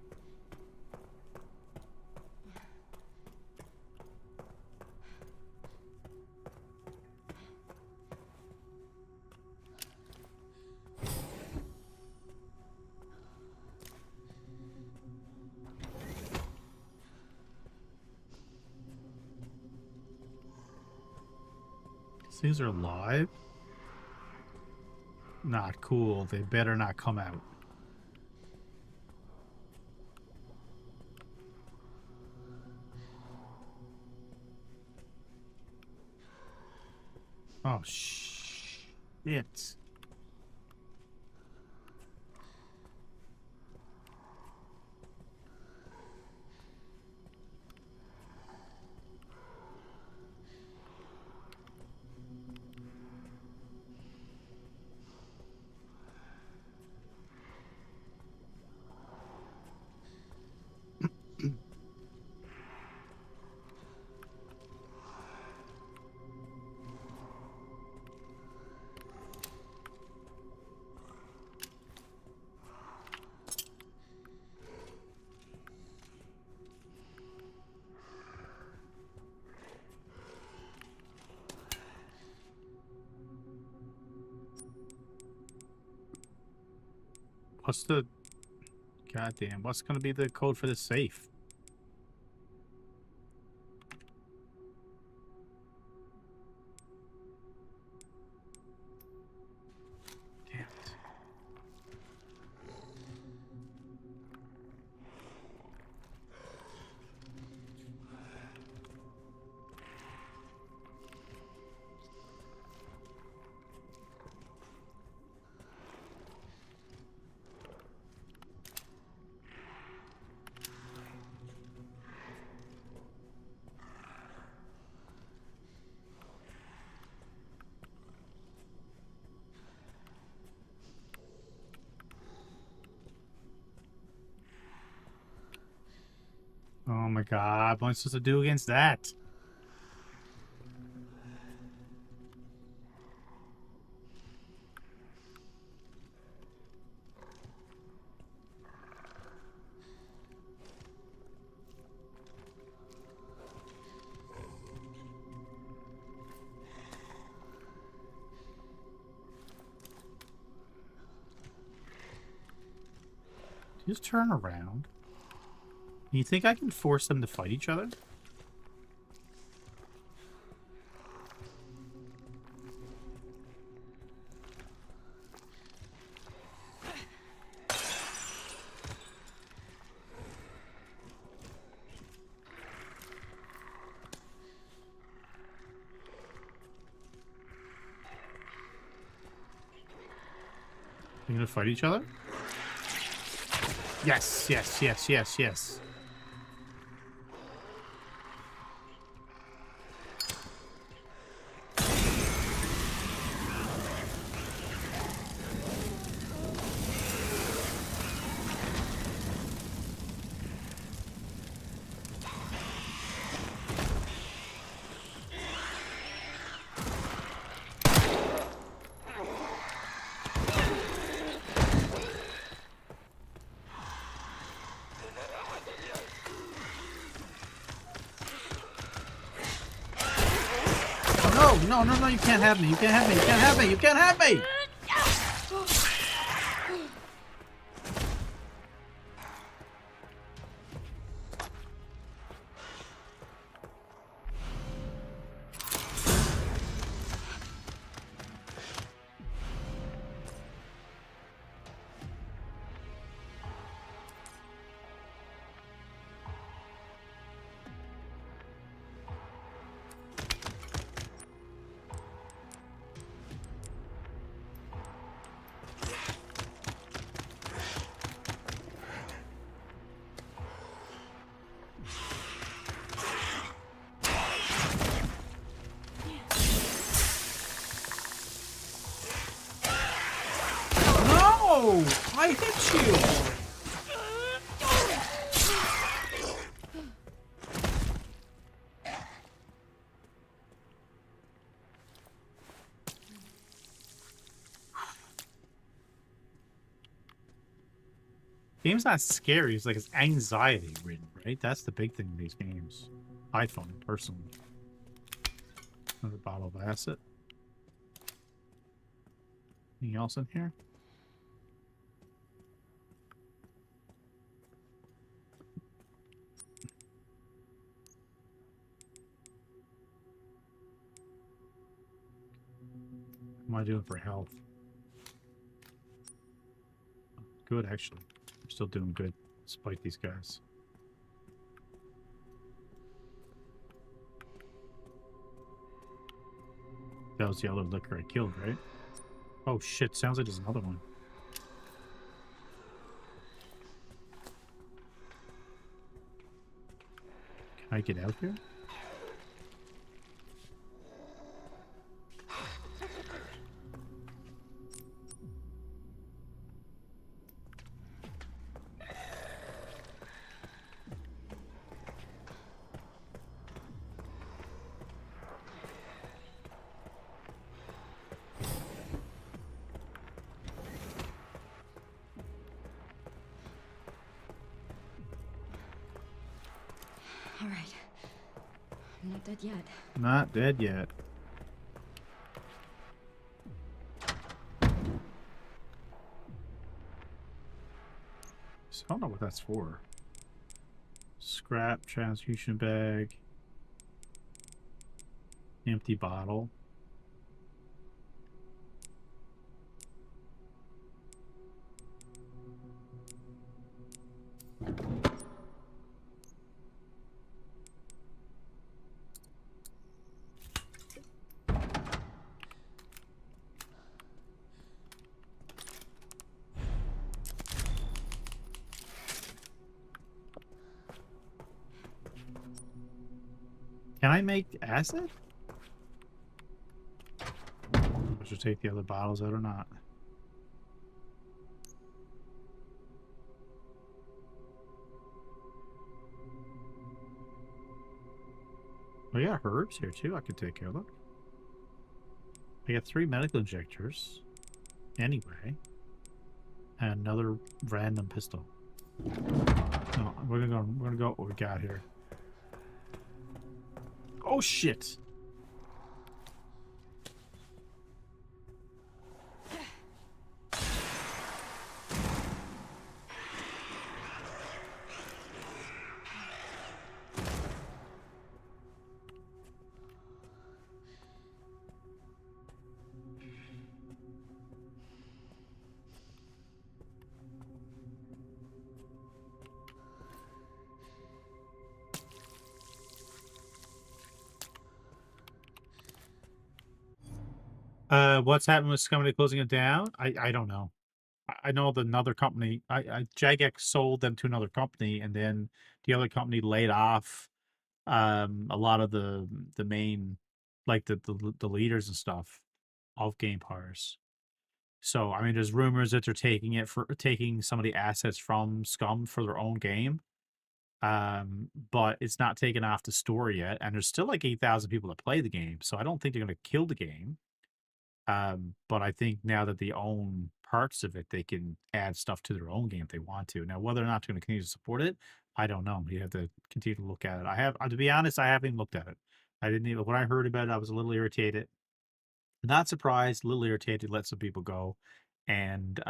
These are live? Not cool. They better not come out. Oh, shit. What's the... Goddamn, what's going to be the code for the safe? Damn it. Oh my god, what am I supposed to do against that? Just turn around. You think I can force them to fight each other? They're gonna fight each other? Yes, yes, yes, yes, yes. No, no, no, you can't have me. You can't have me. You can't have me. You can't have me. No! I hit you! Game's not scary, it's like it's anxiety ridden, right? That's the big thing in these games. I find personally. Another bottle of acid. Anything else in here? What am I doing for health? Good, actually. I'm still doing good, despite these guys. That was the other liquor I killed, right? Oh shit, sounds like there's another one. Can I get out here? All right. I'm not dead yet. Not dead yet. So I don't know what that's for. Scrap, transfusion bag, empty bottle. Can I make acid? I should take the other bottles out or not. Oh yeah, herbs here too. I could take care of them. I got 3 medical injectors. Anyway. And another random pistol. No, we're gonna go what we got here. Oh shit! What's happened with somebody closing it down? I don't know. I know that another company, Jagex sold them to another company, and then the other company laid off a lot of the main, like the leaders and stuff of Game Pars. So I mean, there's rumors that they're taking some of the assets from Scum for their own game. But it's not taken off the store yet, and there's still like 8,000 people that play the game, so I don't think they're gonna kill the game. But I think now that they own parts of it, they can add stuff to their own game if they want to. Now, whether or not they're going to continue to support it, I don't know. You have to continue to look at it. I have, to be honest, I haven't looked at it. I didn't even, when I heard about it, I was a little irritated. Not surprised, a little irritated, let some people go. And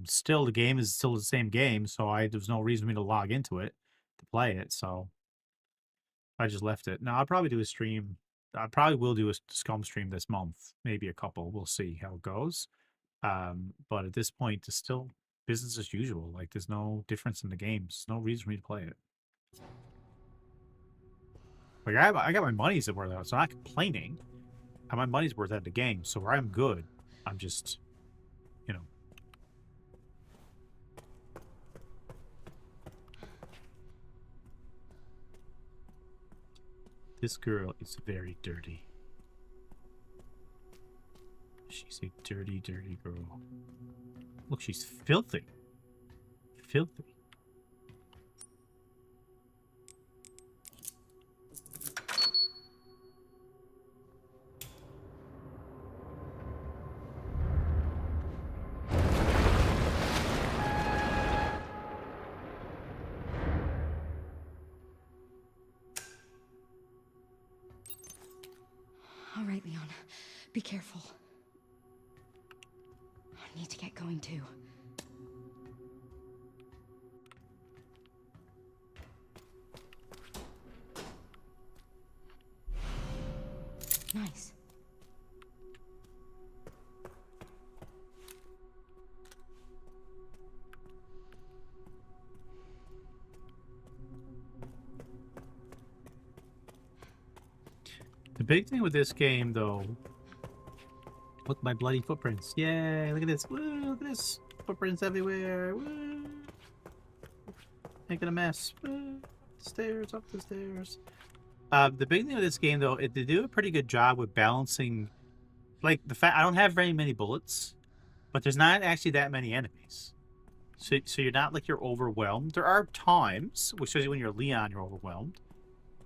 still, the game is still the same game, so there's no reason for me to log into it to play it. So I just left it. Now, I'll probably do a stream. I probably will do a Scum stream this month, maybe a couple. We'll see how it goes. But at this point, it's still business as usual. Like, there's no difference in the games. There's no reason for me to play it. Like, I got my money's worth out, so I'm not complaining. I have my money's worth out of the game, so I'm good. I'm just, you know. This girl is very dirty. She's a dirty, dirty girl. Look, she's filthy. Filthy. All right, Leon. Be careful. I need to get going too. Nice. The big thing with this game, though, look at my bloody footprints. Yay, look at this. Woo, look at this. Footprints everywhere. Woo. Making a mess. Woo. Stairs, up the stairs. The big thing with this game, though, they do a pretty good job with balancing, like, the fact I don't have very many bullets, but there's not actually that many enemies. So you're not like you're overwhelmed. There are times, which is when you're Leon, you're overwhelmed.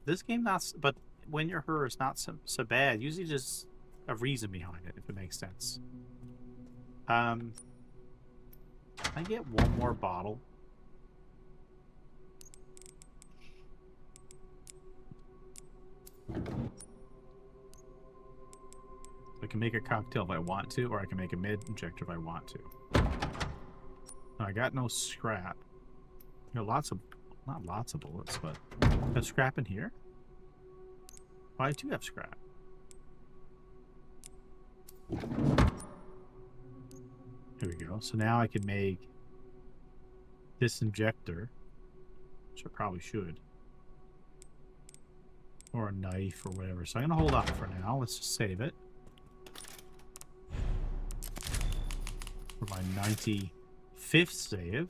This game, but when you're her, it's not so bad. Usually just a reason behind it, if it makes sense. I get one more bottle. I can make a cocktail if I want to, or I can make a mid-injector if I want to. I got no scrap. You know, not lots of bullets, but there's scrap in here? Oh, I do have scrap. Here we go. So now I can make this injector, which I probably should. Or a knife or whatever. So I'm going to hold off for now. Let's just save it. For my 95th save.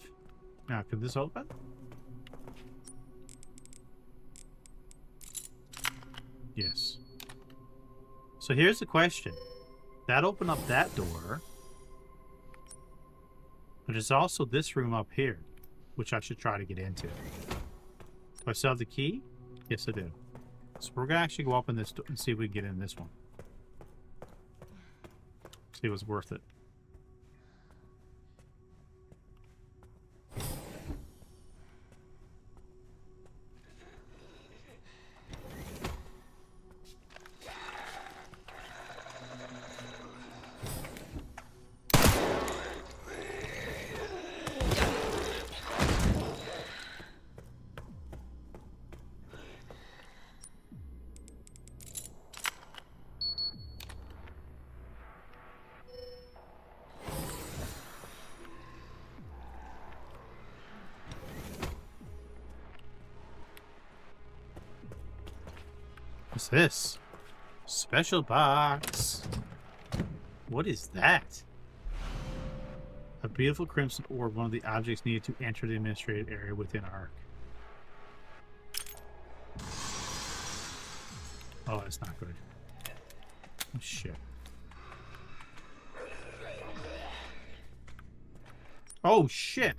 Now, could this open? Yes. So here's the question. That opened up that door. But there's also this room up here, which I should try to get into. Do I still have the key? Yes, I do. So we're gonna actually go up in this and see if we can get in this one. See what's worth it. What's this? Special box. What is that? A beautiful crimson orb, one of the objects needed to enter the administrative area within Ark. Oh, that's not good. Oh, shit. Oh, shit!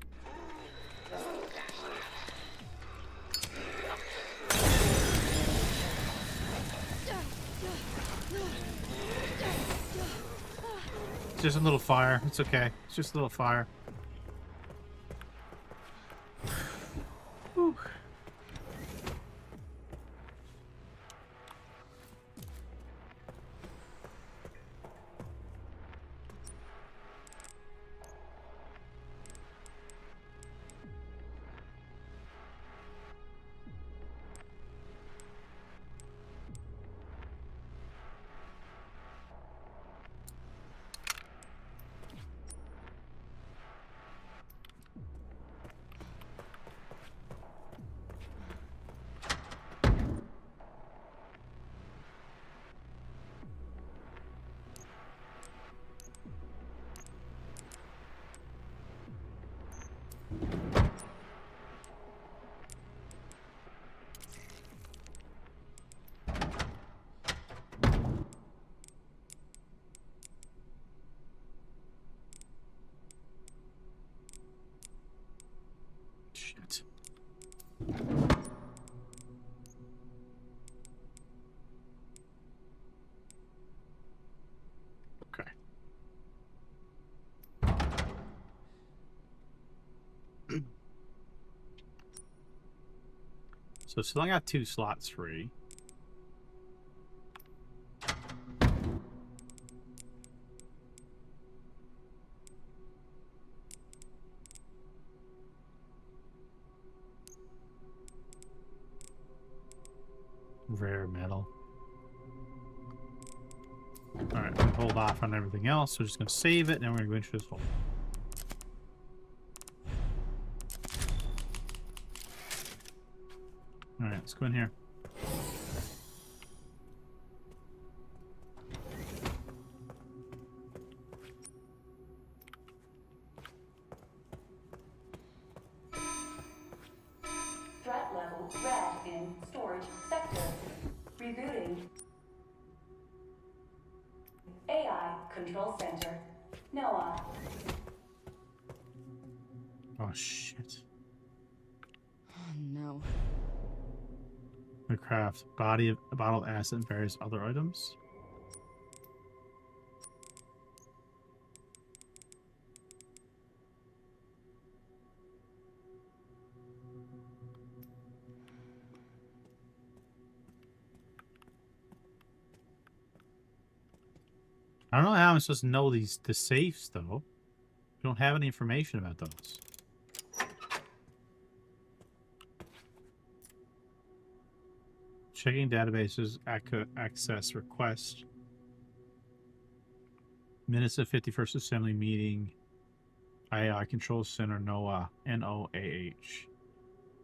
It's just a little fire. It's okay. It's just a little fire. Whew. Shit. Okay. So still I got 2 slots free. Rare metal. Alright, we'll hold off on everything else. We're just going to save it, and then we're going to go into this hole. Alright, let's go in here. Threat level red in storage sector. Rebooting. AI control center. Noah. Oh, shit. Oh, no. We craft a bottle of acid and various other items. I don't know how I'm supposed to know the safes though. We don't have any information about those. Checking databases, access request. Minutes of 51st Assembly meeting. AI Control Center, NOAA, N-O-A-H.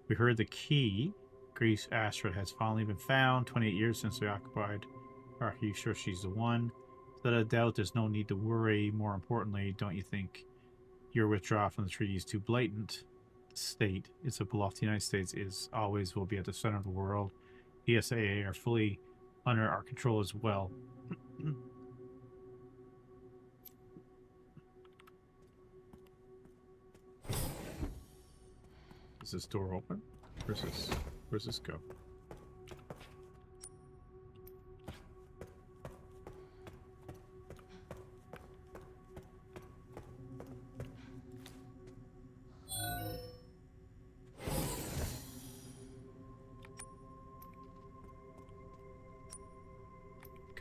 We heard the key, Greece asteroid, has finally been found. 28 years since they occupied. Are you sure she's the one? Without a doubt, there's no need to worry. More importantly, don't you think your withdrawal from the treaty is too blatant? State, it's a bluff. The United States is always will be at the center of the world. ESAA are fully under our control as well. Is this door open? Where's this go?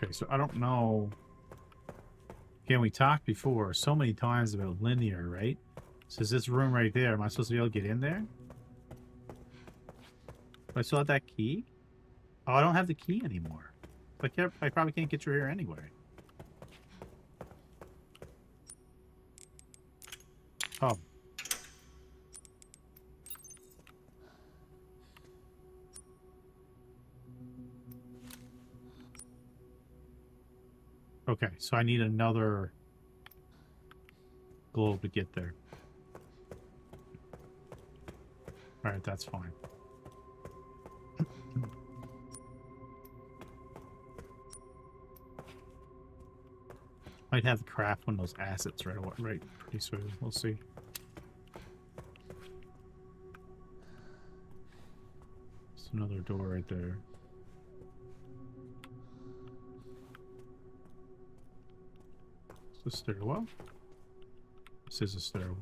Okay, so I don't know. Again, we talked before so many times about linear, right? So is this room right there? Am I supposed to be able to get in there? Do I still have that key? Oh, I don't have the key anymore. I probably can't get through here anyway. Oh. Okay, so I need another globe to get there. Alright, that's fine. Might have to craft one of those assets right away, right? Pretty soon. We'll see. There's another door right there. Is this a stairwell? This is a stairwell.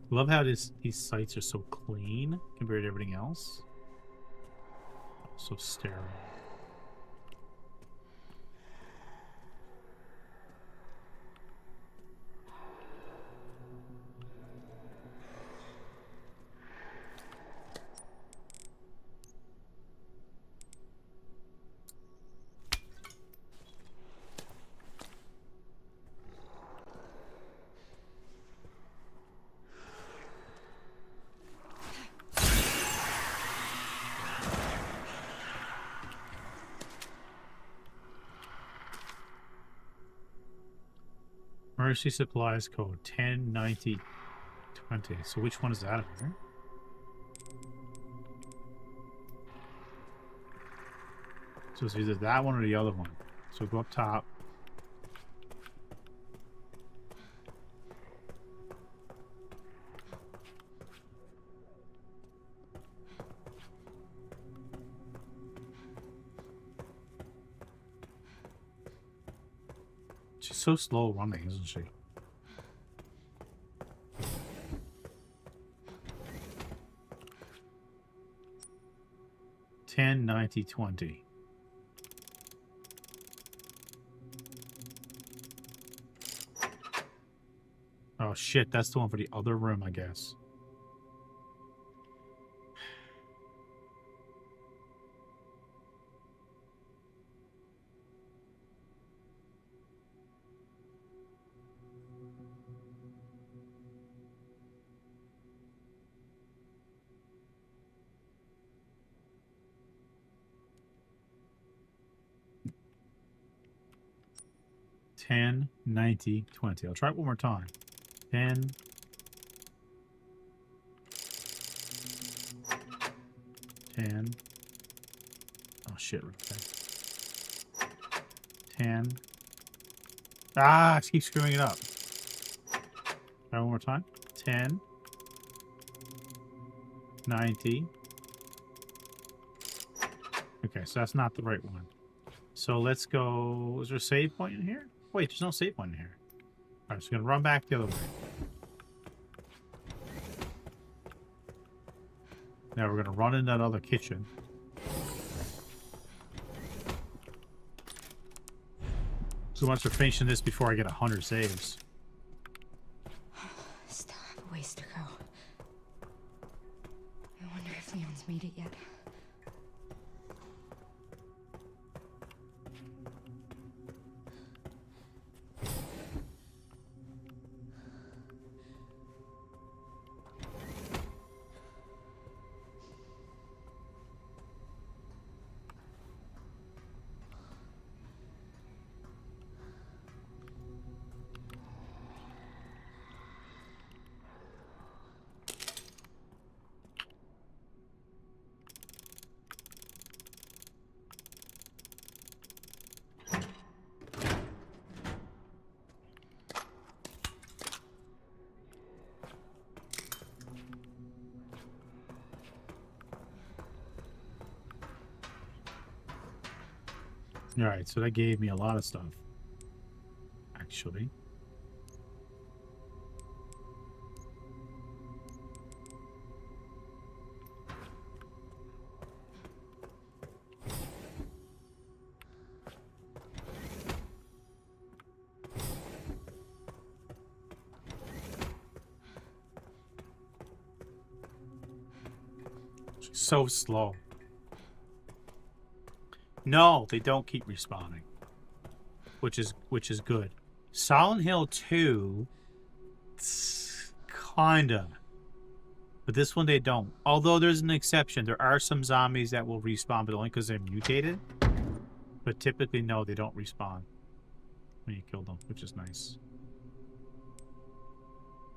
Love how these sites are so clean compared to everything else. So sterile. Mercy supplies code 109020. So which one is that over here? So it's either that one or the other one. So go up top. She's so slow running, isn't she? Ten 9020. Oh shit, that's the one for the other room, I guess. Ten 9020. I'll try it one more time. 10 10. Oh shit, okay. 10. Ah, I keep screwing it up. Try one more time. 10 90. Okay, so that's not the right one. So let's go. Is there a save point in here? Wait, there's no save point in here. Alright, so we're gonna run back the other way. Now we're gonna run in that other kitchen. So once we're finishing this before I get 100 saves. Still have a ways to go. I wonder if Leon's made it yet. Alright, so that gave me a lot of stuff. Actually. She's so slow. No, they don't keep respawning. Which is good. Silent Hill 2 kinda. But this one they don't. Although there's an exception. There are some zombies that will respawn, but only because they're mutated. But typically no, they don't respawn when you kill them, which is nice.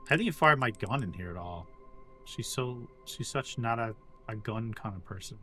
I didn't even fire my gun in here at all. She's such not a gun kind of person.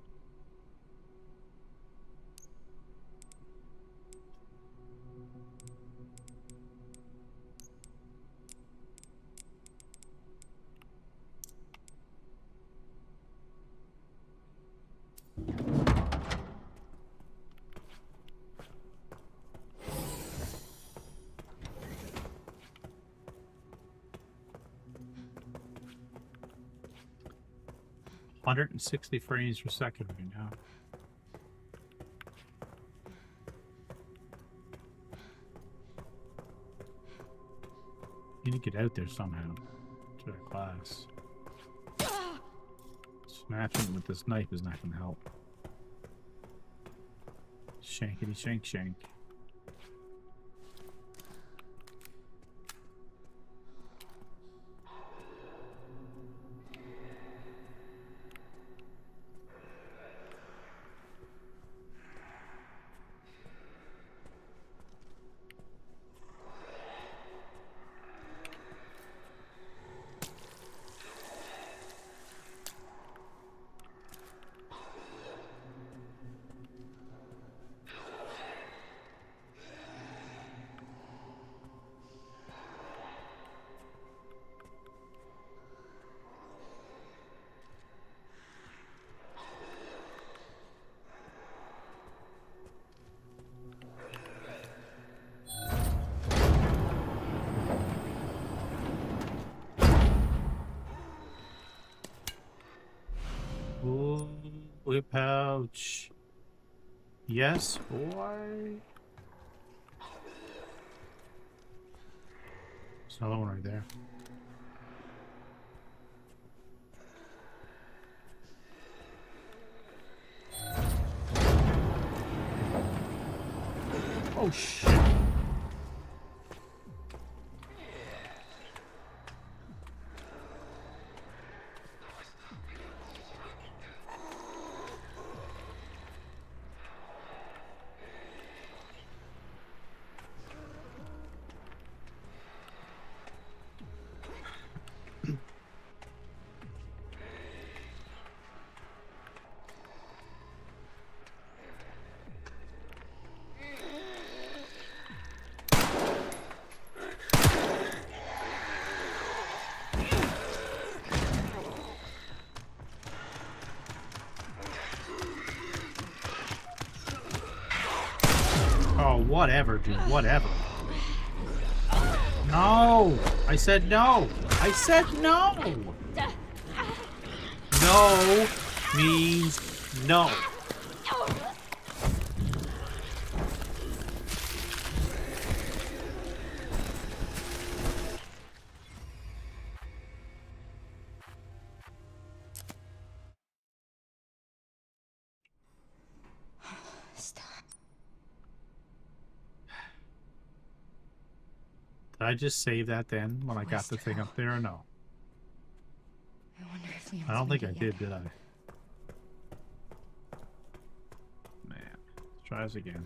.160 frames per second right now. You need to get out there somehow to that class. Smashing with this knife is not going to help. Shankity shank shank. Ooh, a pouch. Yes, boy. There's another one right there. Oh shit. Oh, whatever, dude. Whatever. No! I said no! I said no! No means no. Did I just save that then when I got the thing up there or no? I wonder if we I don't think I did I? Man, let's try this again.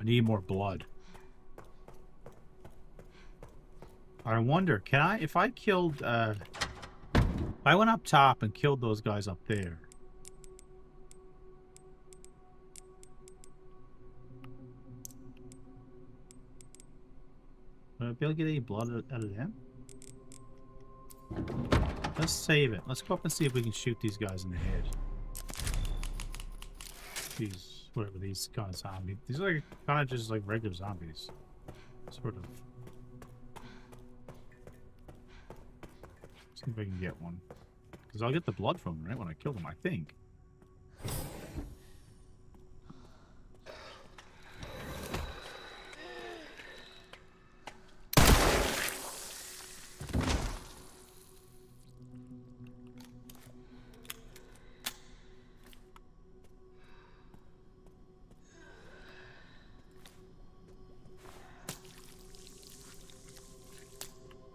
I need more blood. I wonder, can I, if I killed, if I went up top and killed those guys up there. Would I be able to get any blood out of them? Let's save it. Let's go up and see if we can shoot these guys in the head. These, whatever these kind of zombies. These are like, kind of just like regular zombies. Sort of. See if I can get one. Because I'll get the blood from them, right, when I kill them, I think.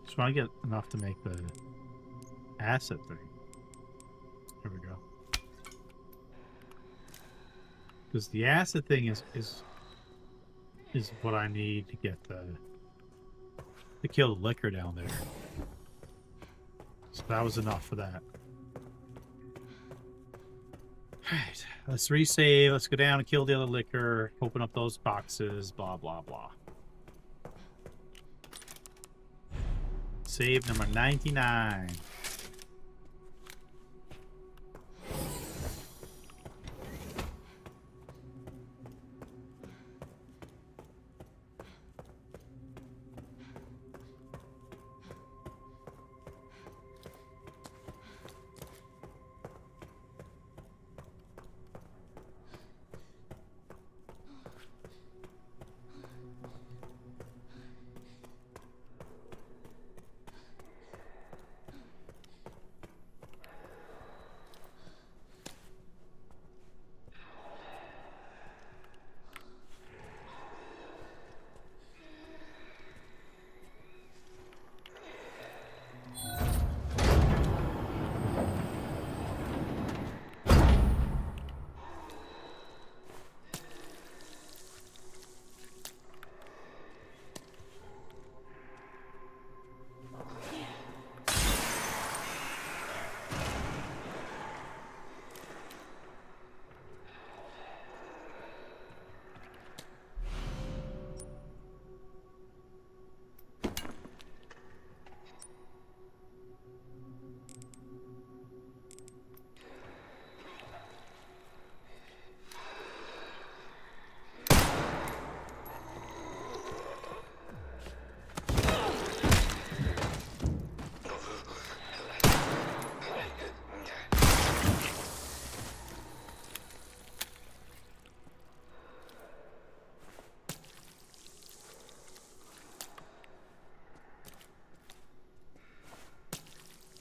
Just want to get enough to make the acid thing. Here we go. Because the acid thing is what I need to get to kill the liquor down there. So that was enough for that. Alright, let's resave, let's go down and kill the other liquor, open up those boxes, blah blah blah. Save number 99.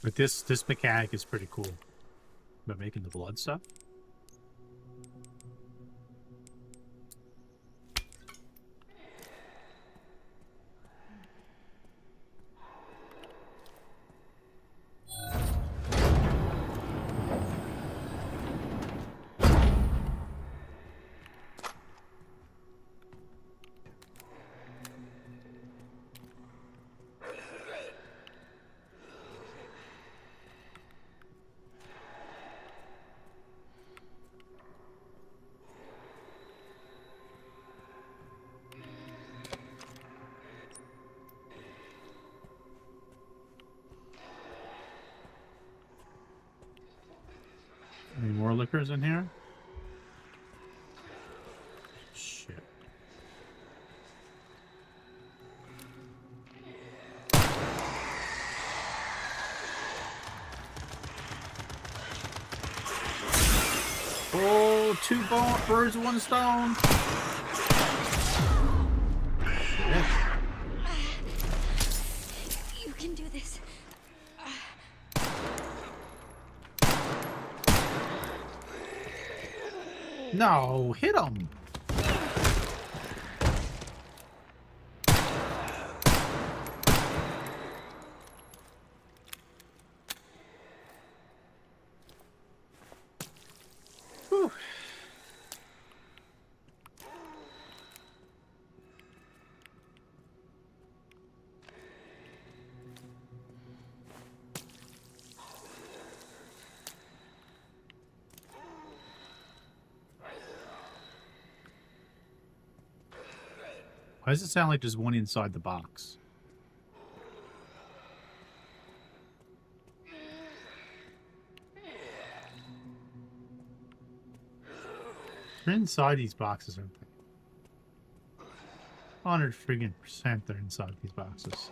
But this mechanic is pretty cool. About making the blood stuff. Any more liquors in here? Shit. Oh, two birds with one stone. Shit. You can do this. No, hit him. Whew. Why does it sound like there's one inside the box? They're inside these boxes, aren't they? 100% they're inside these boxes.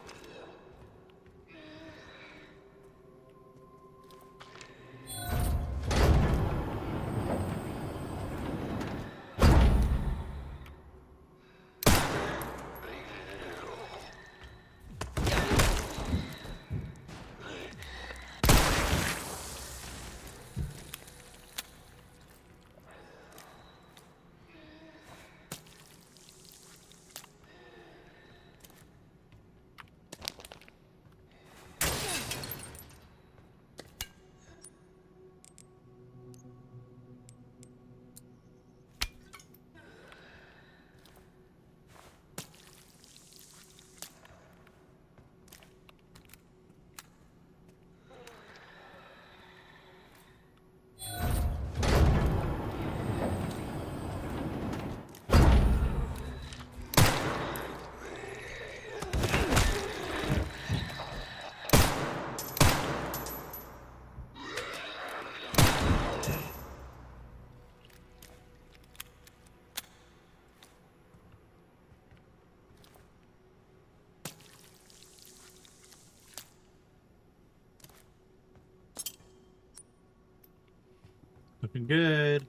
Looking good.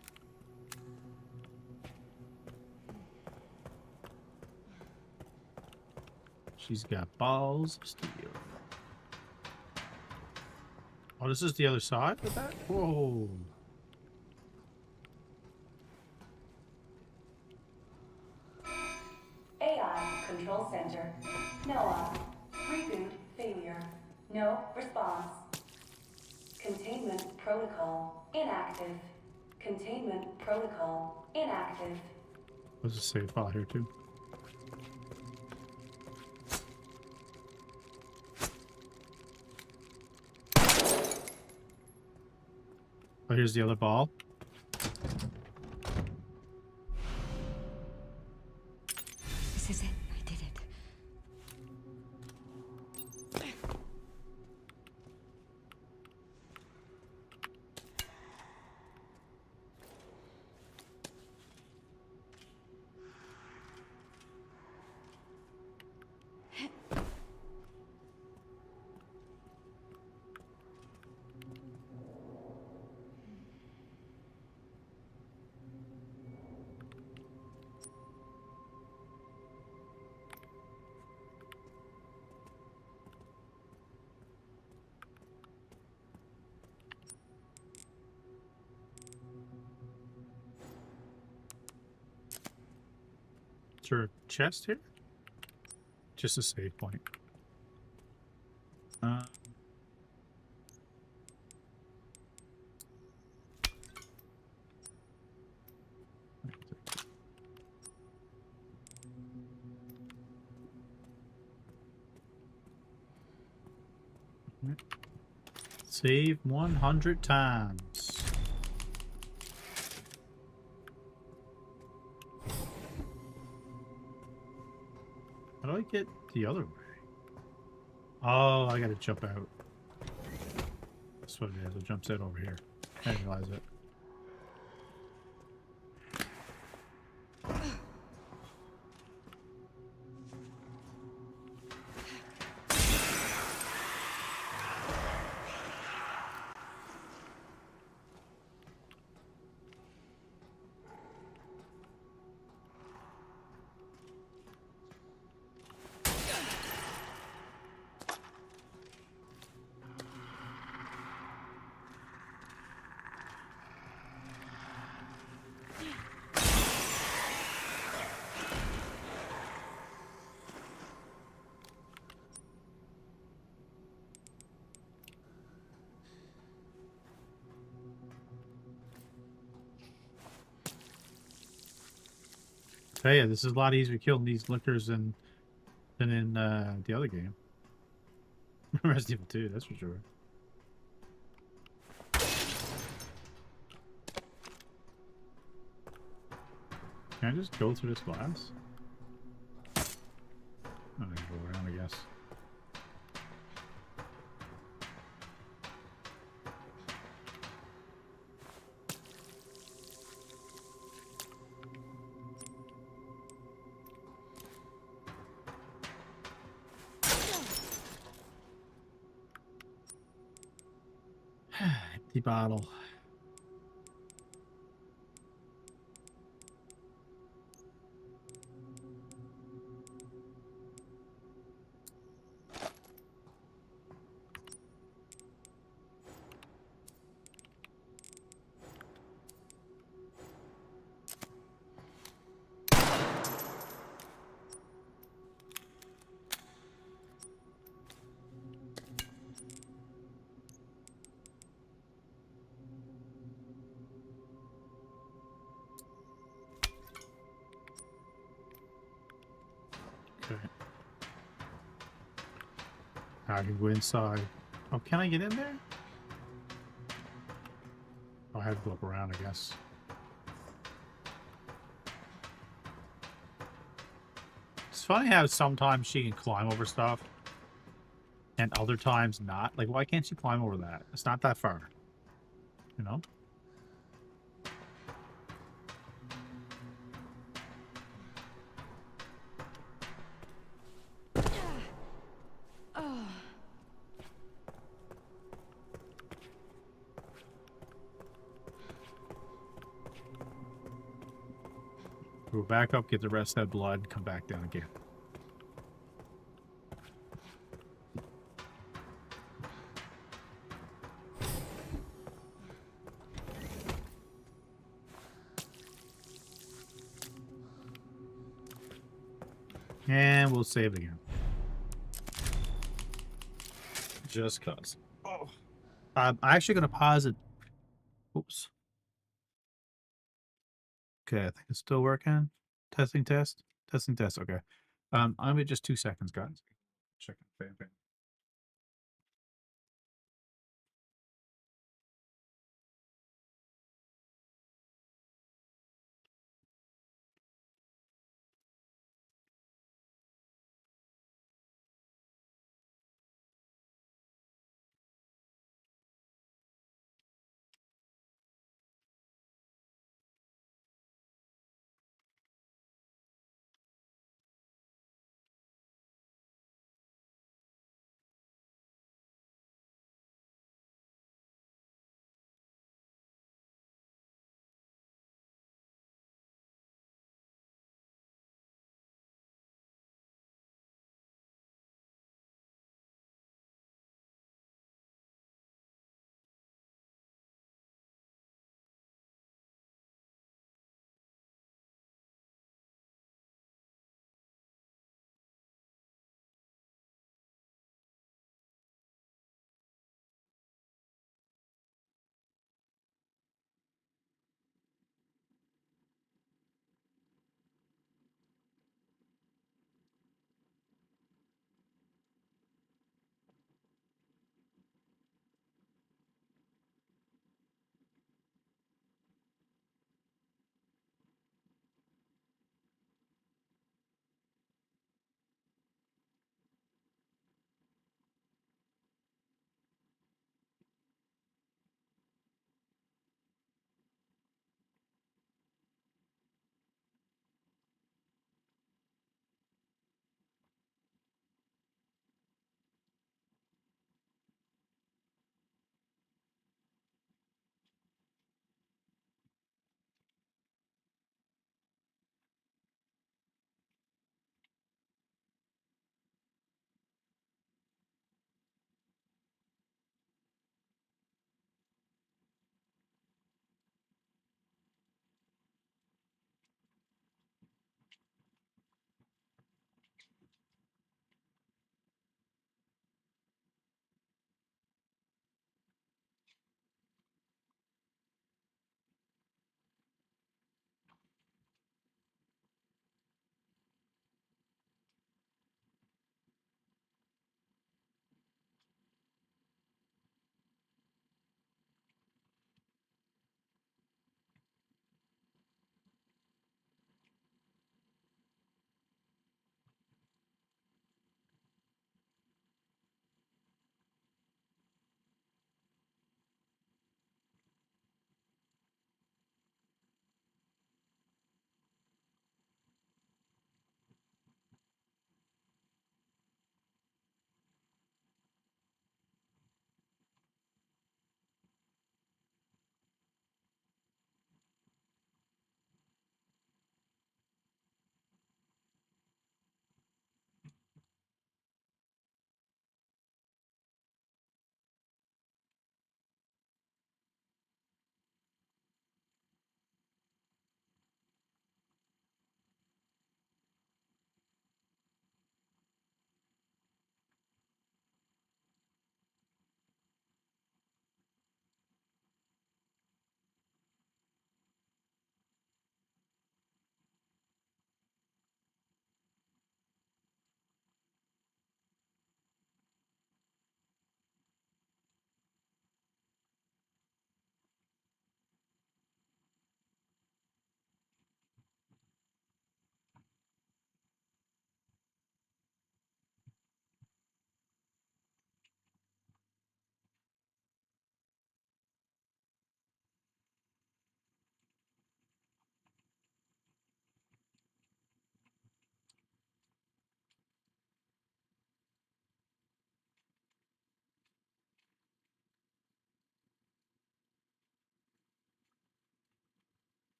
She's got balls of steel. Oh, this is the other side of that? Whoa. AI Control Center. Noah. Reboot failure. No response. Containment protocol inactive. Containment protocol inactive. There's a save file here too. Oh, here's the other ball. This is it. I did it. Is there a chest here? Just a save point. Save 100 times. How do I get the other way? Oh, I gotta jump out. That's what it is. It jumps out over here. I didn't realize it. Tell ya, this is a lot easier killing these lickers than in the other game. Resident Evil 2, that's for sure. Can I just go through this glass? Empty bottle. Okay. I can go inside. Oh, can I get in there? Oh, I have to look around, I guess. It's funny how sometimes she can climb over stuff and other times not. Like, why can't she climb over that? It's not that far. You know? Go back up, get the rest of that blood, come back down again. And we'll save again. Just cause. Oh. I'm actually going to pause it. Oops. Okay, I think it's still working. Testing test. Testing test. Okay. I'm be just 2 seconds, guys. Checking. Bam.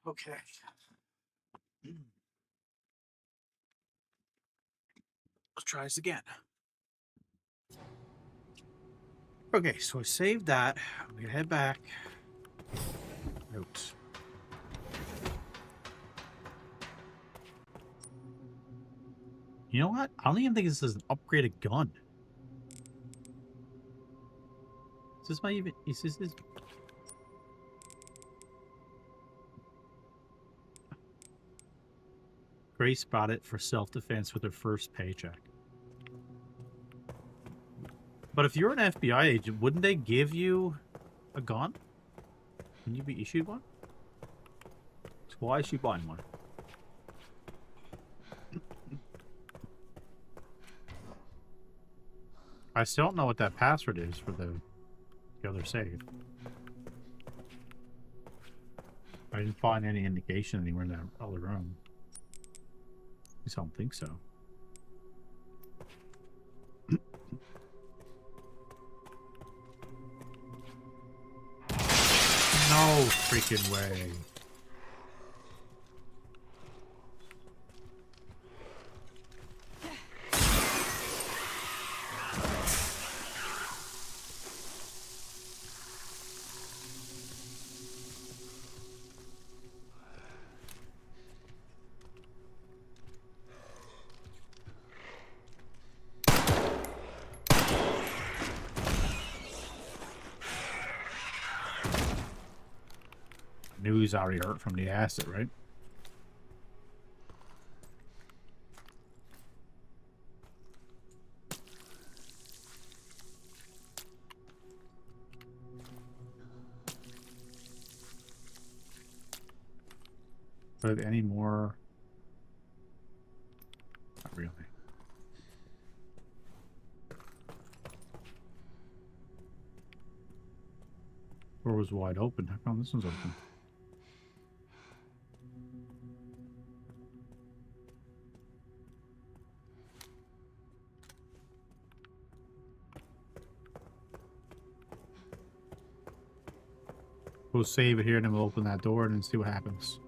Okay. Let's try this again. Okay, so I saved that. I'm gonna head back. Oops. You know what? I don't even think this is an upgraded gun. Is this my even? Is this? Grace bought it for self-defense with her first paycheck. But if you're an FBI agent, wouldn't they give you a gun? Can you be issued one? So why is she buying one? I still don't know what that password is for the other safe. I didn't find any indication anywhere in that other room. At least I don't think so. No freaking way. Knew he's already hurt from the acid, right? But any more? Not really. Door was wide open. How come this one's open? We'll save it here and then we'll open that door and then see what happens.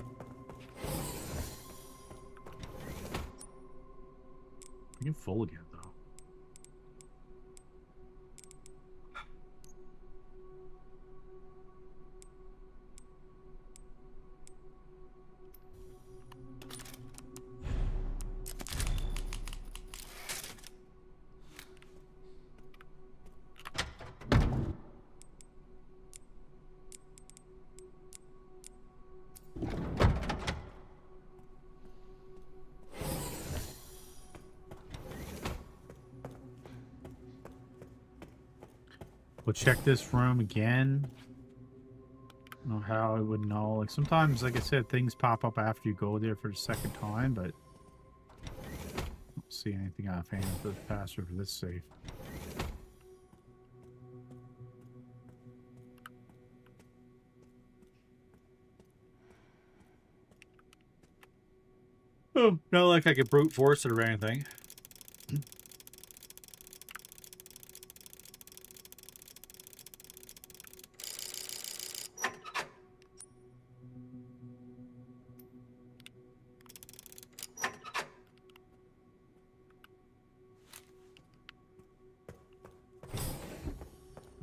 We can full again though. We'll check this room again. I don't know how I would know. Like sometimes, like I said, things pop up after you go there for the second time, but I don't see anything offhand for the password for this safe. Oh, not like I could brute force it or anything.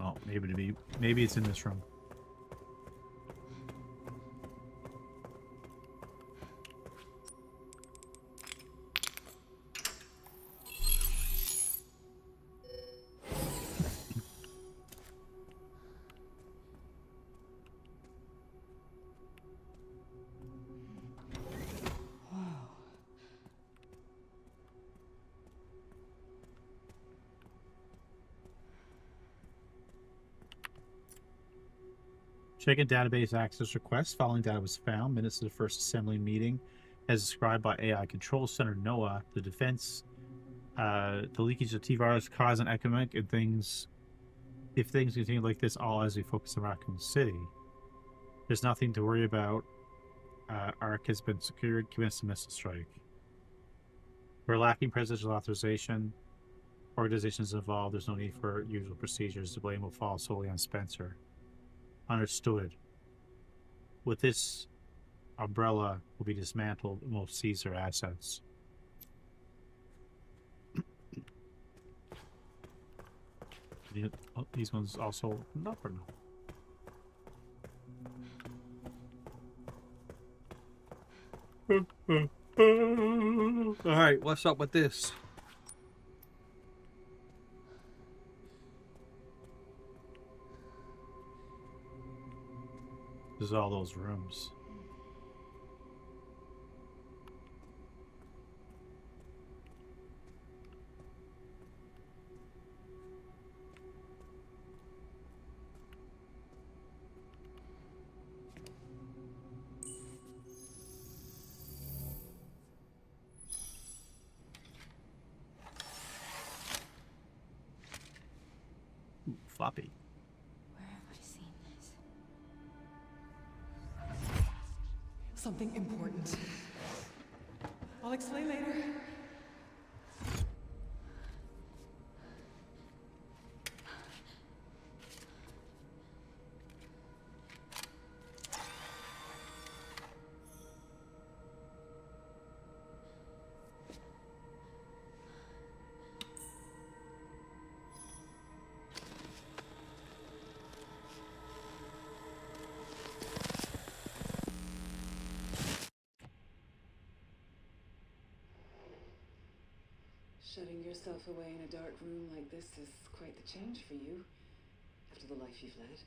Oh, maybe it's in this room. Checking database access requests. Following data was found. Minutes of the first assembly meeting, as described by AI Control Center NOAA. The defense, the leakage of T-virus cause an economic and things. If things continue like this, all as we focus on Raccoon City, there's nothing to worry about. ARC has been secured. Commence the missile strike. We're lacking presidential authorization. Organizations involved. There's no need for usual procedures. The blame will fall solely on Spencer. Understood. With this Umbrella will be dismantled and will seize their assets. Oh, these ones also opened up or no? Alright, what's up with this? There's all those rooms. Ooh, floppy. Where have I seen this? Something important. I'll explain later. Shutting yourself away in a dark room like this is quite the change for you, after the life you've led.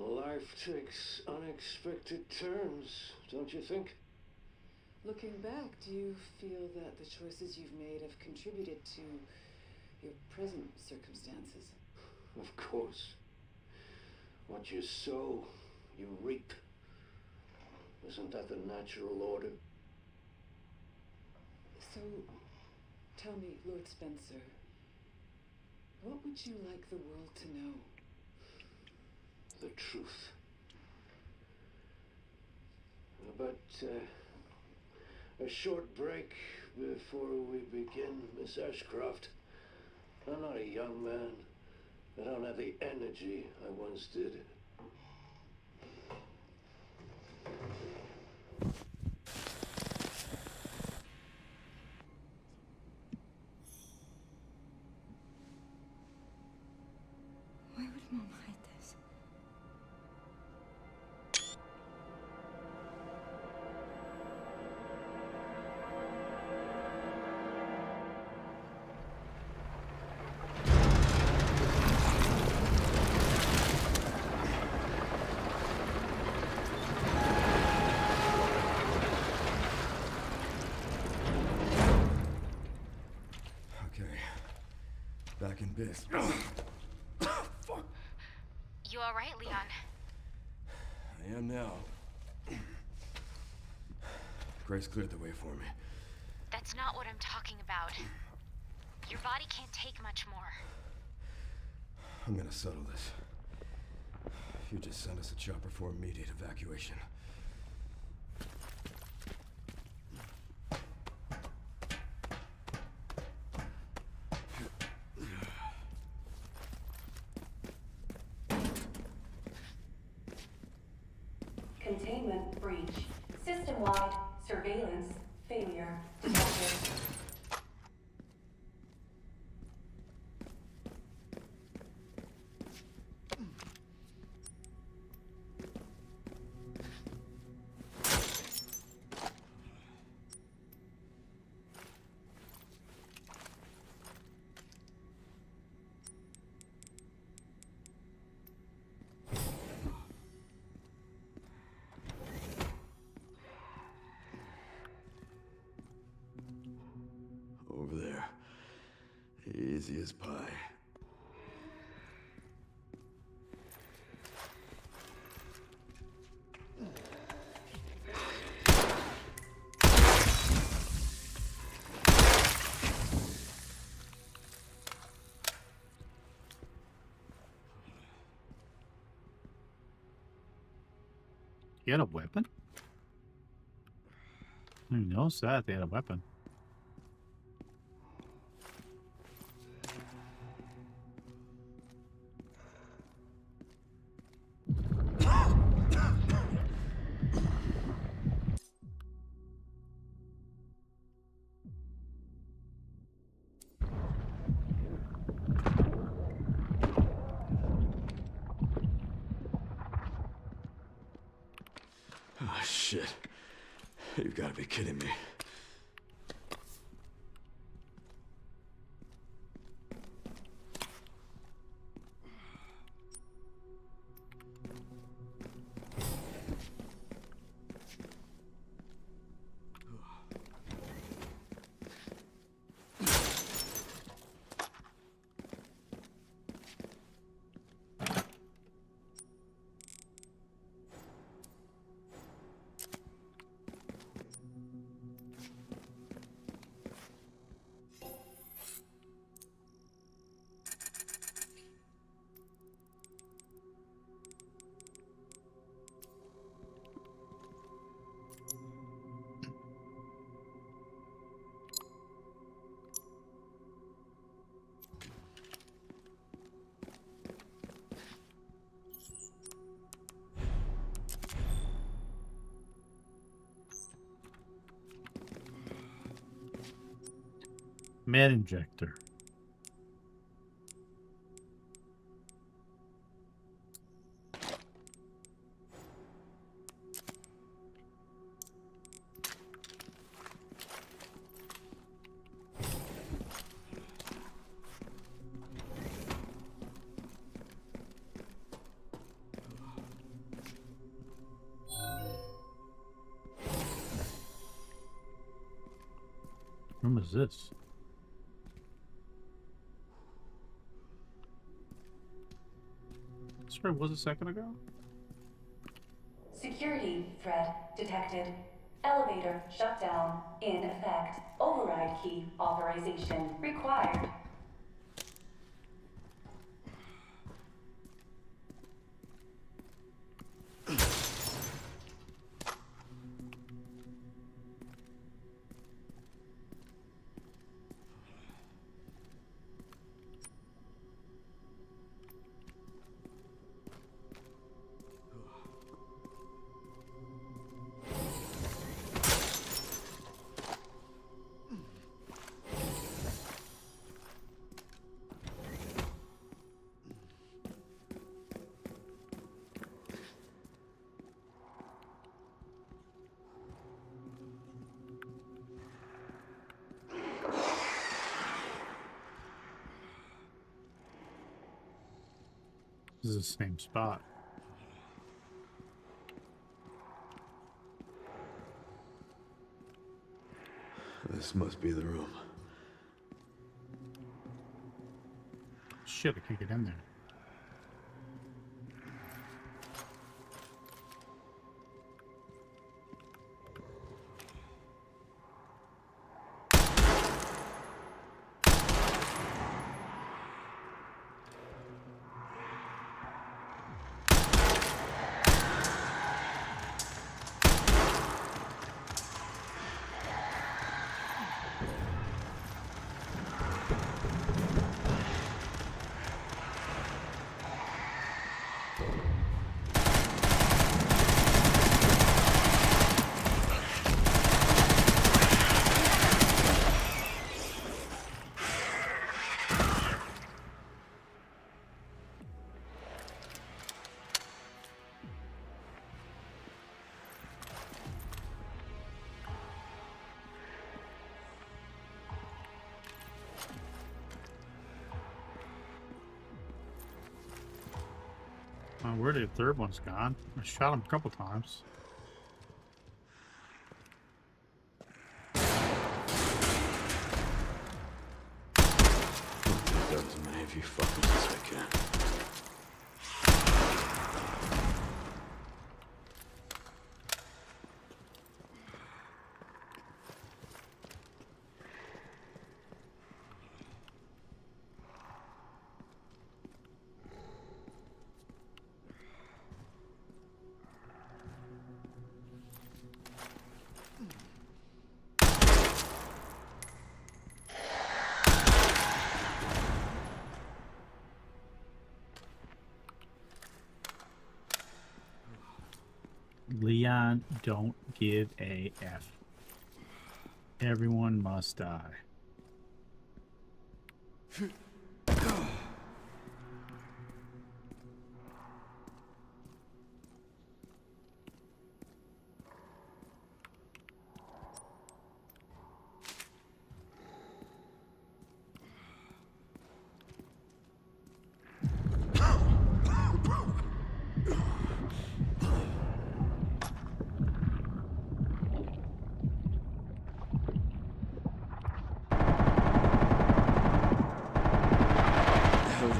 Life takes unexpected turns, don't you think? Looking back, do you feel that the choices you've made have contributed to your present circumstances? Of course. What you sow, you reap. Isn't that the natural order? So, tell me, Lord Spencer, what would you like the world to know? The truth. But, a short break before we begin, Miss Ashcroft. I'm not a young man. I don't have the energy I once did. Why would Mom hide this? Okay. Back in biz. Fuck. You alright, Leon? I am now. Grace cleared the way for me. That's not what I'm talking about. Your body can't take much more. I'm gonna settle this. You just send us a chopper for immediate evacuation. Containment breach. System-wide surveillance failure detected. Over there. Easy as pie. He had a weapon? Who knows that they had a weapon? You've got to be kidding me. Med injector. What is this? That's where it was a second ago? Security threat detected. Elevator shutdown in effect. Override key authorization required. This is the same spot. This must be the room. Shit, I can't get in there. Where did the third one's gone? I shot him a couple times. I've done as many of you fuckers as I can. Leon, don't give a F. Everyone must die.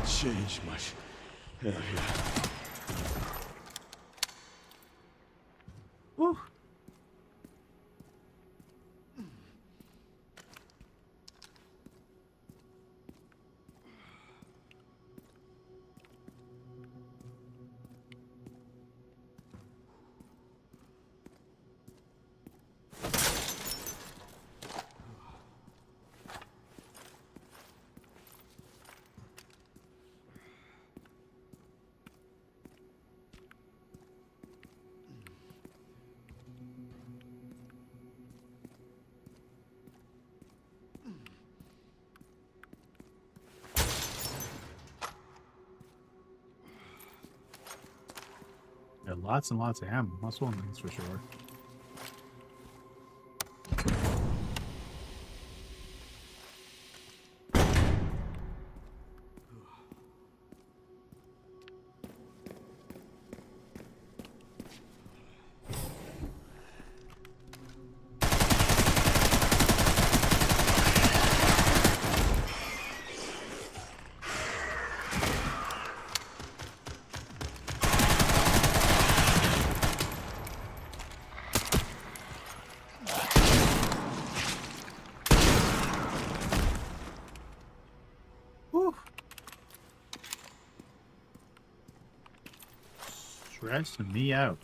changed much. Yeah. Whew. Yeah, lots and lots of ammo. That's one thing's for sure. Whew. Stressing me out.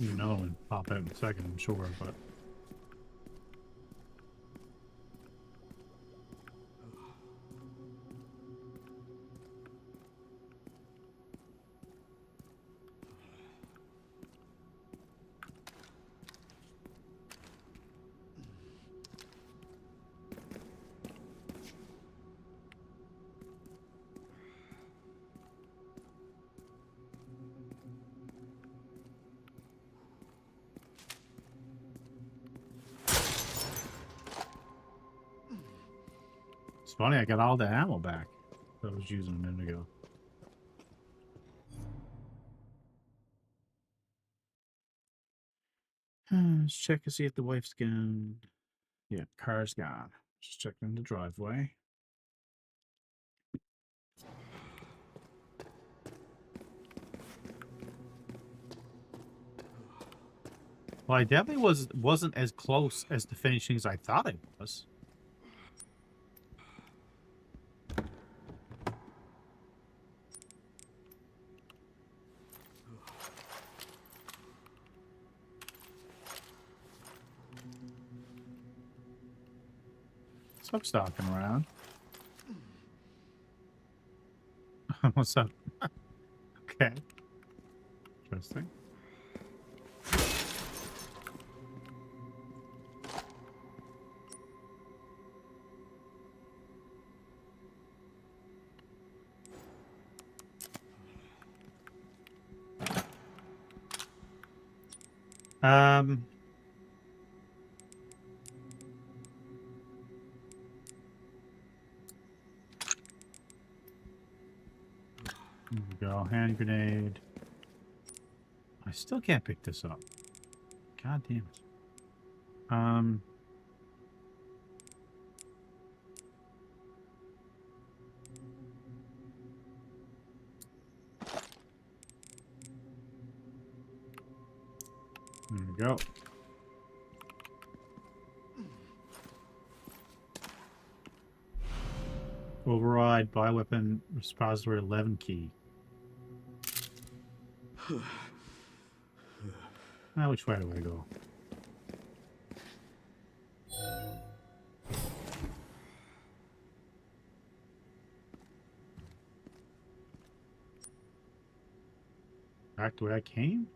Another one pop out in a second, I'm sure, but it's funny, I got all the ammo back that I was using a minute ago. Let's check to see if the wife's gone. Yeah, car's gone. Just checking the driveway. Well, I definitely wasn't as close as the finishing as I thought I was. Stop stalking around. What's up? Okay. Interesting. There we go. Hand grenade. I still can't pick this up. God damn it. There we go. Override bioweapon repository 11 key. Now which way do I go? Back to where I came?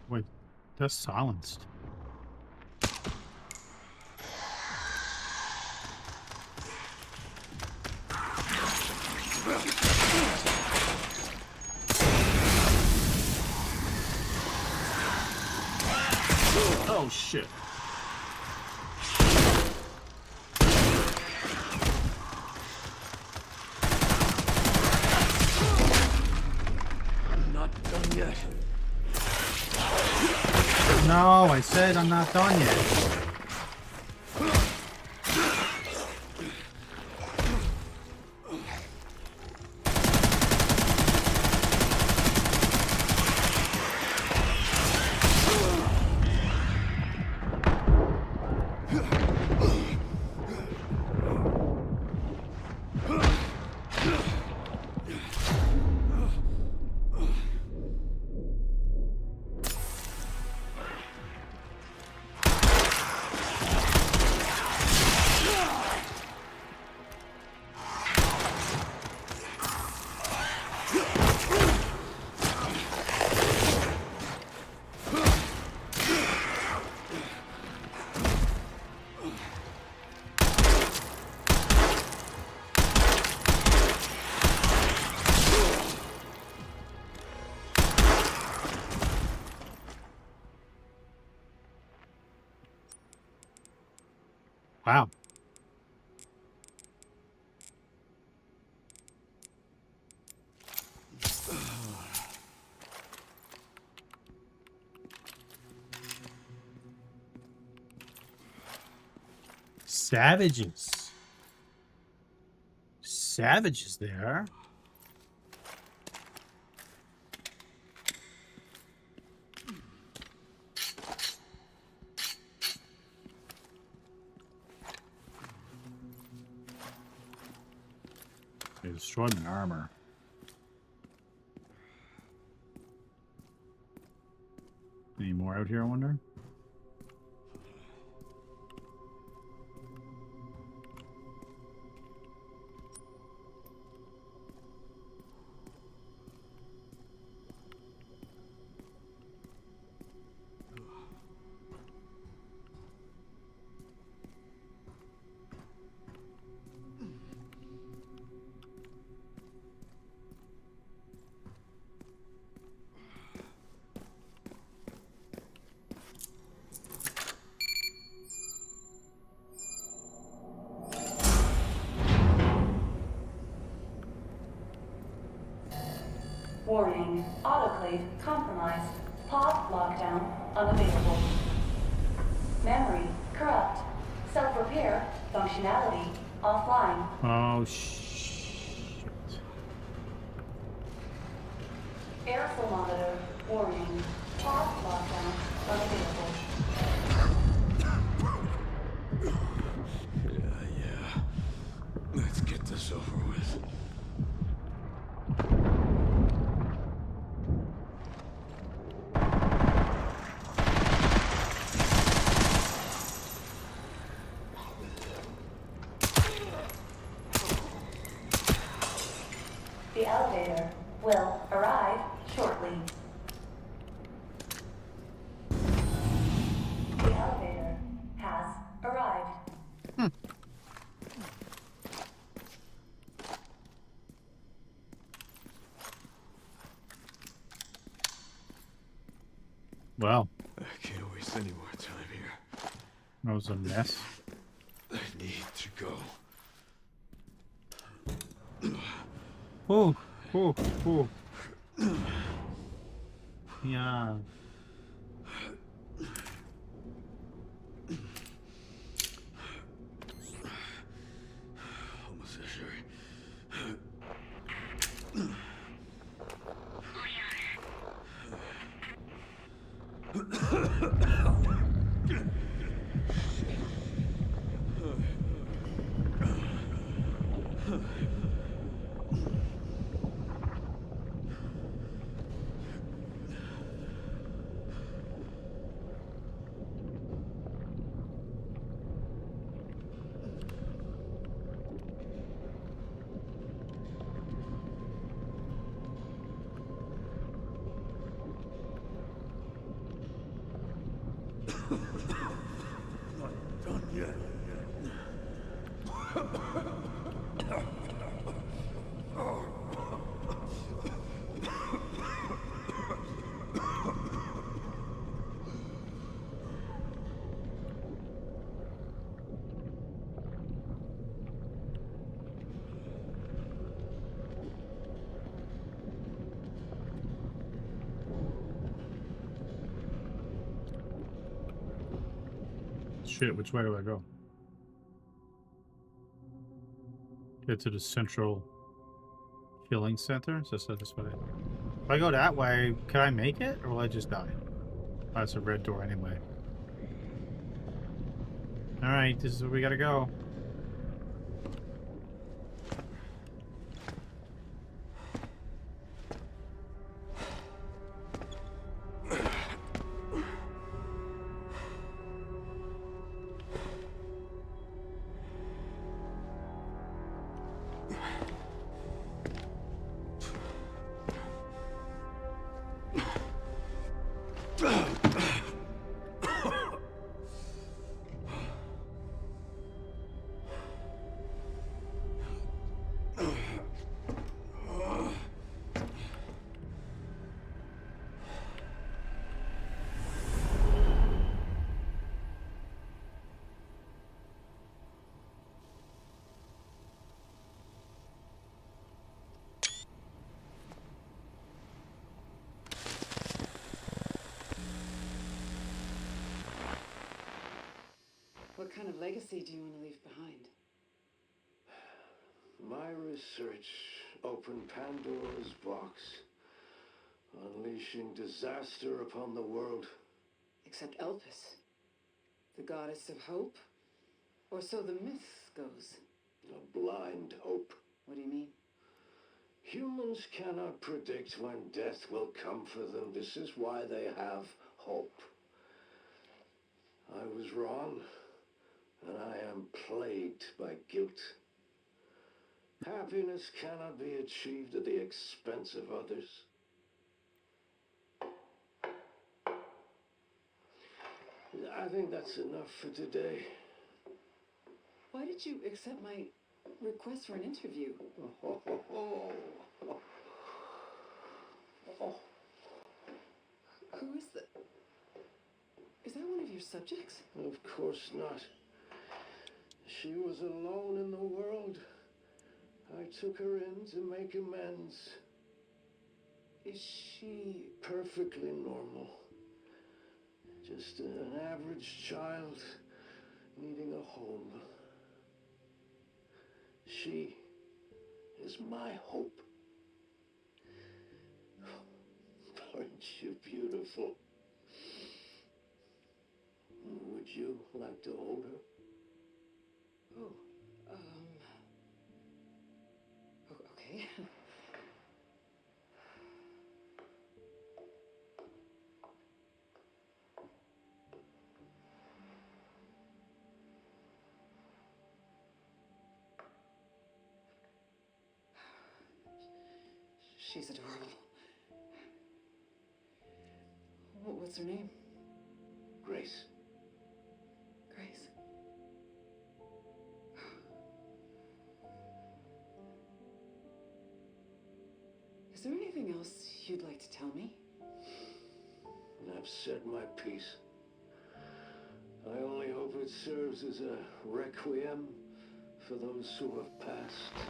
Wait, that's silenced. Oh shit. I'm not done yet. No, I said I'm not done yet. Wow. Savages. Savages there. They destroyed my armor. Any more out here, I wonder? Warning, autoclave compromised. Pod lockdown unavailable. Memory corrupt. Self-repair functionality offline. Oh, shit. Airflow monitor warning. Pod lockdown unavailable. Yeah. Let's get this over with. The elevator will arrive shortly. The elevator has arrived. Well, I can't waste any more time here. that was a mess. I need to go. Oh, oh, oh. Yeah. Not done yet. Shit, which way do I go? Get to the central healing center? So this way. If I go that way, can I make it? Or will I just die? Oh, that's a red door anyway. Alright, this is where we gotta go. What kind of legacy do you want to leave behind? My research opened Pandora's box, unleashing disaster upon the world. Except Elpis, the goddess of hope? Or so the myth goes. A blind hope. What do you mean? Humans cannot predict when death will come for them. This is why they have hope. I was wrong, and I am plagued by guilt. Happiness cannot be achieved at the expense of others. I think that's enough for today. Why did you accept my request for an interview? Who is that? Is that one of your subjects? Of course not. She was alone in the world. I took her in to make amends. Is she Perfectly normal. Just an average child needing a home. She is my hope. Aren't you beautiful? Would you like to hold her? Oh, okay. She's adorable. What's her name? Grace. Grace. Is there anything else you'd like to tell me? I've said my piece. I only hope it serves as a requiem for those who have passed.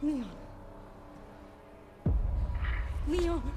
Leon. Leon.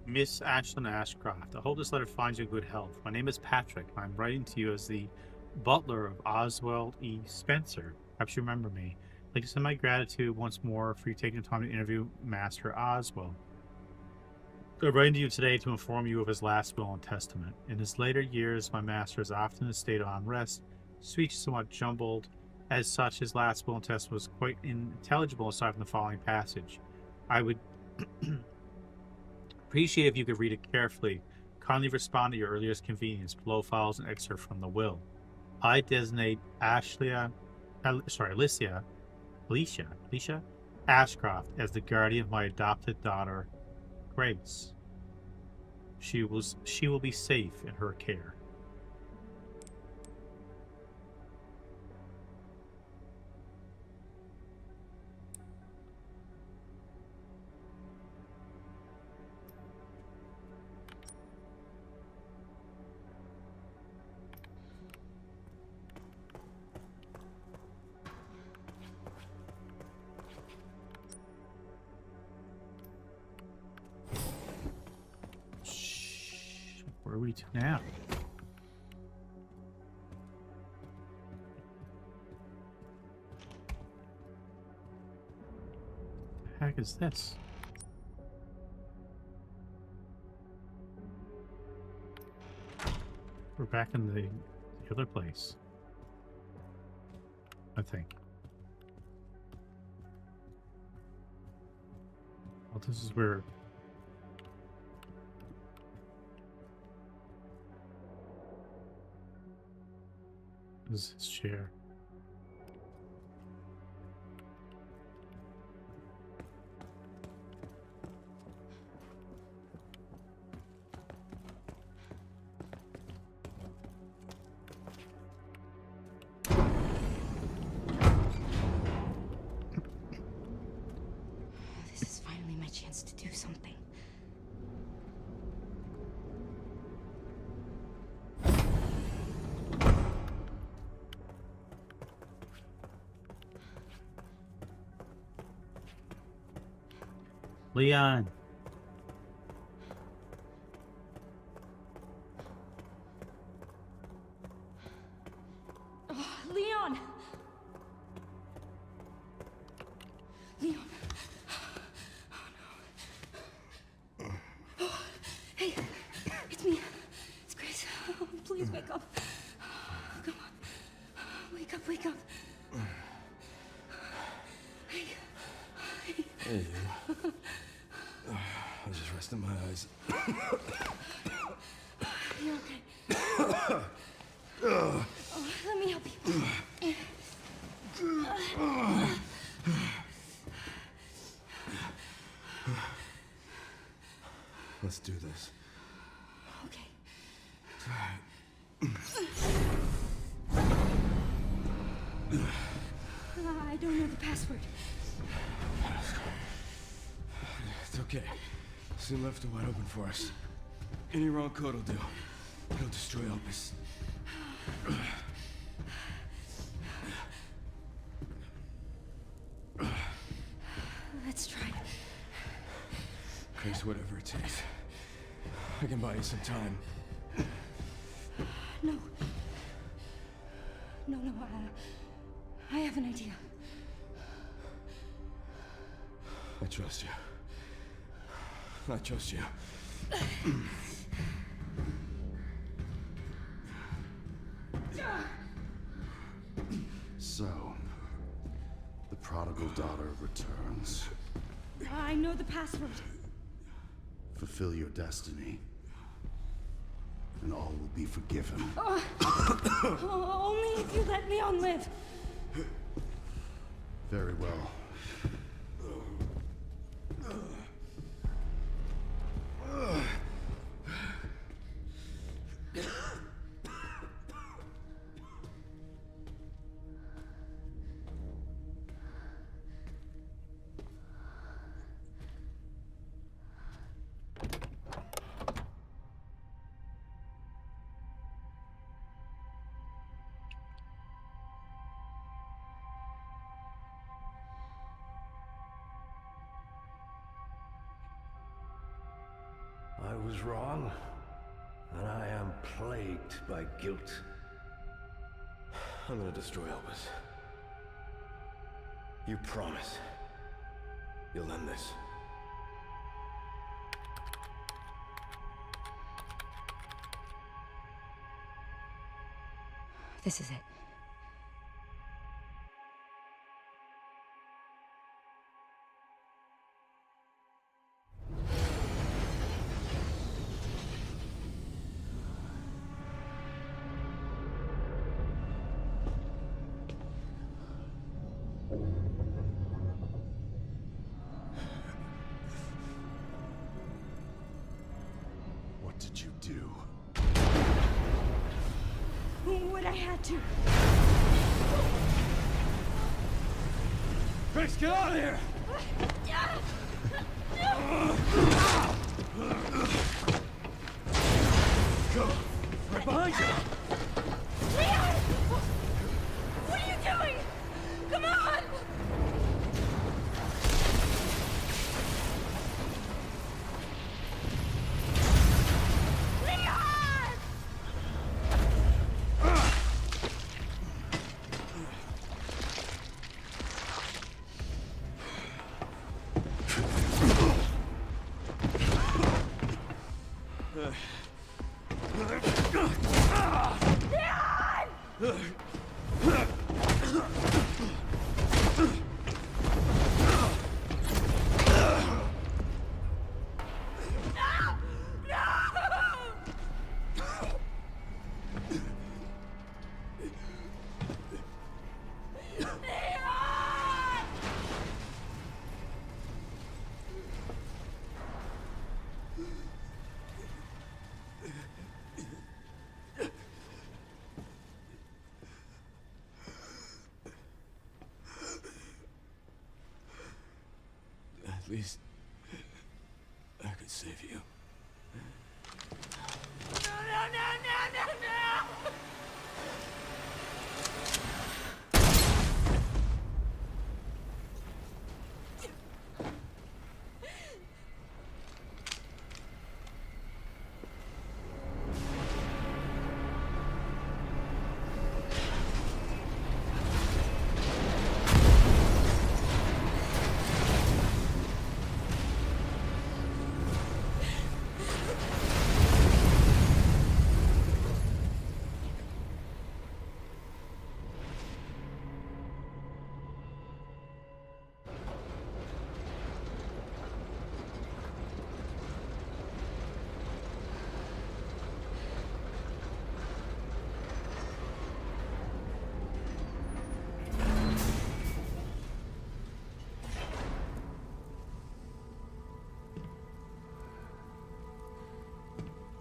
Miss Ashlyn Ashcroft, I hope this letter finds you in good health. My name is Patrick. I'm writing to you as the butler of Oswald E. Spencer. Perhaps you remember me. I'd like to send my gratitude once more for you taking the time to interview Master Oswald. I'm writing to you today to inform you of his last will and testament. In his later years, my master is often in a state of unrest, speech somewhat jumbled. As such, his last will and testament was quite unintelligible aside from the following passage. I would appreciate if you could read it carefully. Kindly respond at your earliest convenience. Below follows an excerpt from the will. I designate Alicia Ashcroft as the guardian of my adopted daughter, Grace. She will be safe in her care. Where are we to now? The heck is this? We're back in the other place, I think. Well, this is where... This is his chair. This is finally my chance to do something. Leon. Oh, Leon! Leon. Oh, no. Oh, hey, it's me. It's Grace. Oh, please wake up. Come on. Wake up, wake up. Hey. Hey, you. I was just resting my eyes. You're okay. Oh, let me help you. Let's do this. Okay. I don't know the password. It's okay. Soon left are wide open for us. Any wrong code will do. It'll destroy Opus. Let's try. Grace, whatever it takes. I can buy you some time. No. No, I have an idea. I trust you. I trust you. So, the prodigal daughter returns. I know the password. Fulfill your destiny, and all will be forgiven. Only if you let Leon live. Very well. I was wrong, and I am plagued by guilt. I'm gonna destroy Elvis. You promise you'll end this. This is it. What did you do? What I had to. Grace, get out of here! Go! Right behind you! Leon! What are you doing? Come on! Leon! At least I could save you. No!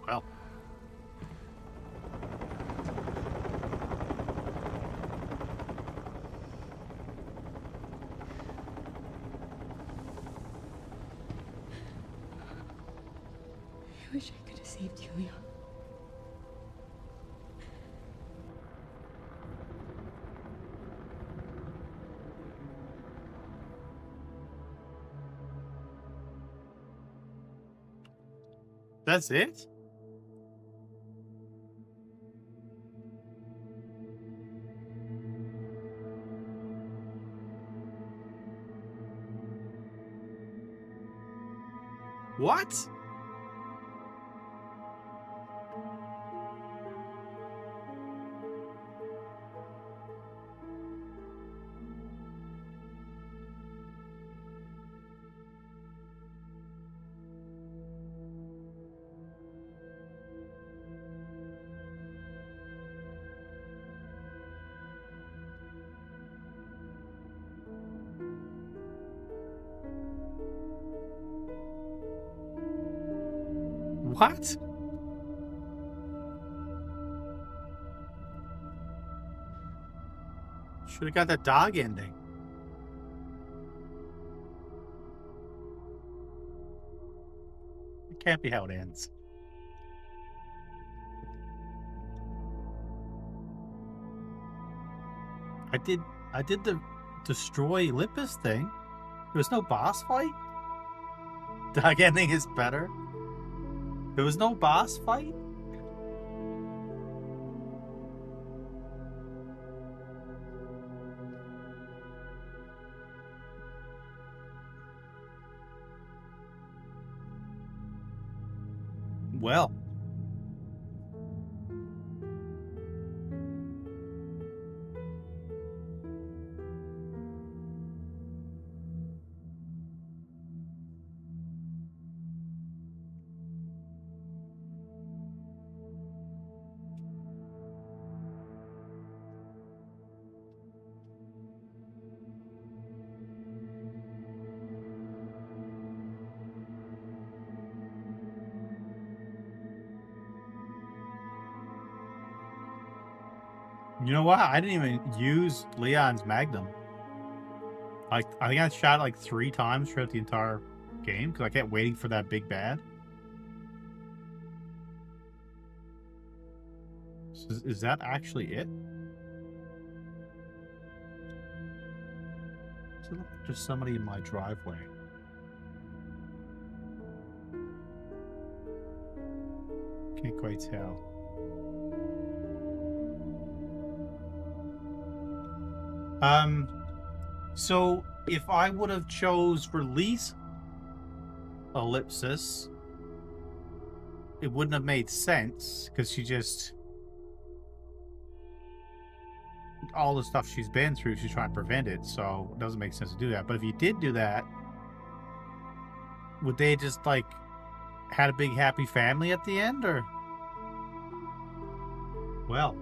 Well, I wish I could have saved you, Leon. that's it? What? What? Should have got that dog ending. It can't be how it ends. I did the destroy Olympus thing. There was no boss fight. Dog ending is better. There was no boss fight? Well. You know what? I didn't even use Leon's Magnum. Like, I think I shot it like 3 times throughout the entire game because I kept waiting for that big bad. So is that actually it? Does it look like there's somebody in my driveway? Can't quite tell. So if I would have chose release ellipsis, it wouldn't have made sense because she just, all the stuff she's been through, she's trying to prevent it, so it doesn't make sense to do that. But if you did do that, would they just like had a big happy family at the end, or? Well.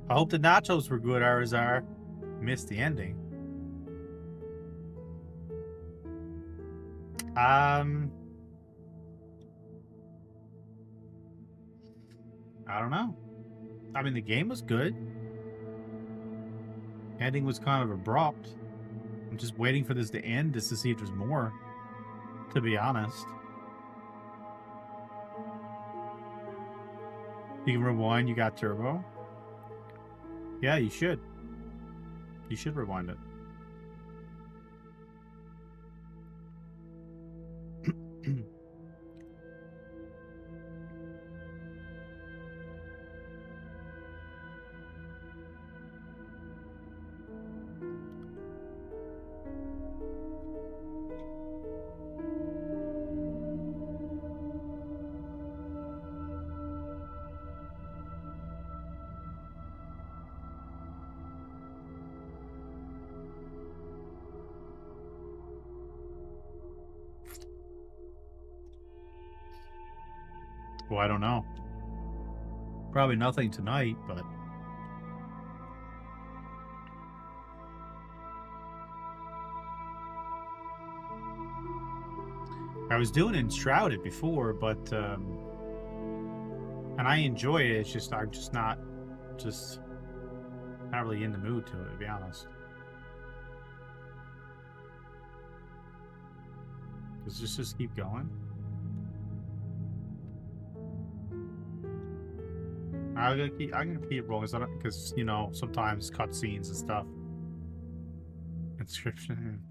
I hope the nachos were good, Arizar. Missed the ending. I don't know. I mean, the game was good. Ending was kind of abrupt. I'm just waiting for this to end just to see if there's more, to be honest. You can rewind, you got turbo. Yeah, you should. You should rewind it. Well, I don't know. Probably nothing tonight, but... I was doing Enshrouded before, but... and I enjoy it, it's just, I'm just not really in the mood to it, to be honest. Does this just keep going? I'm gonna keep rolling because you know sometimes cutscenes and stuff. Inscription.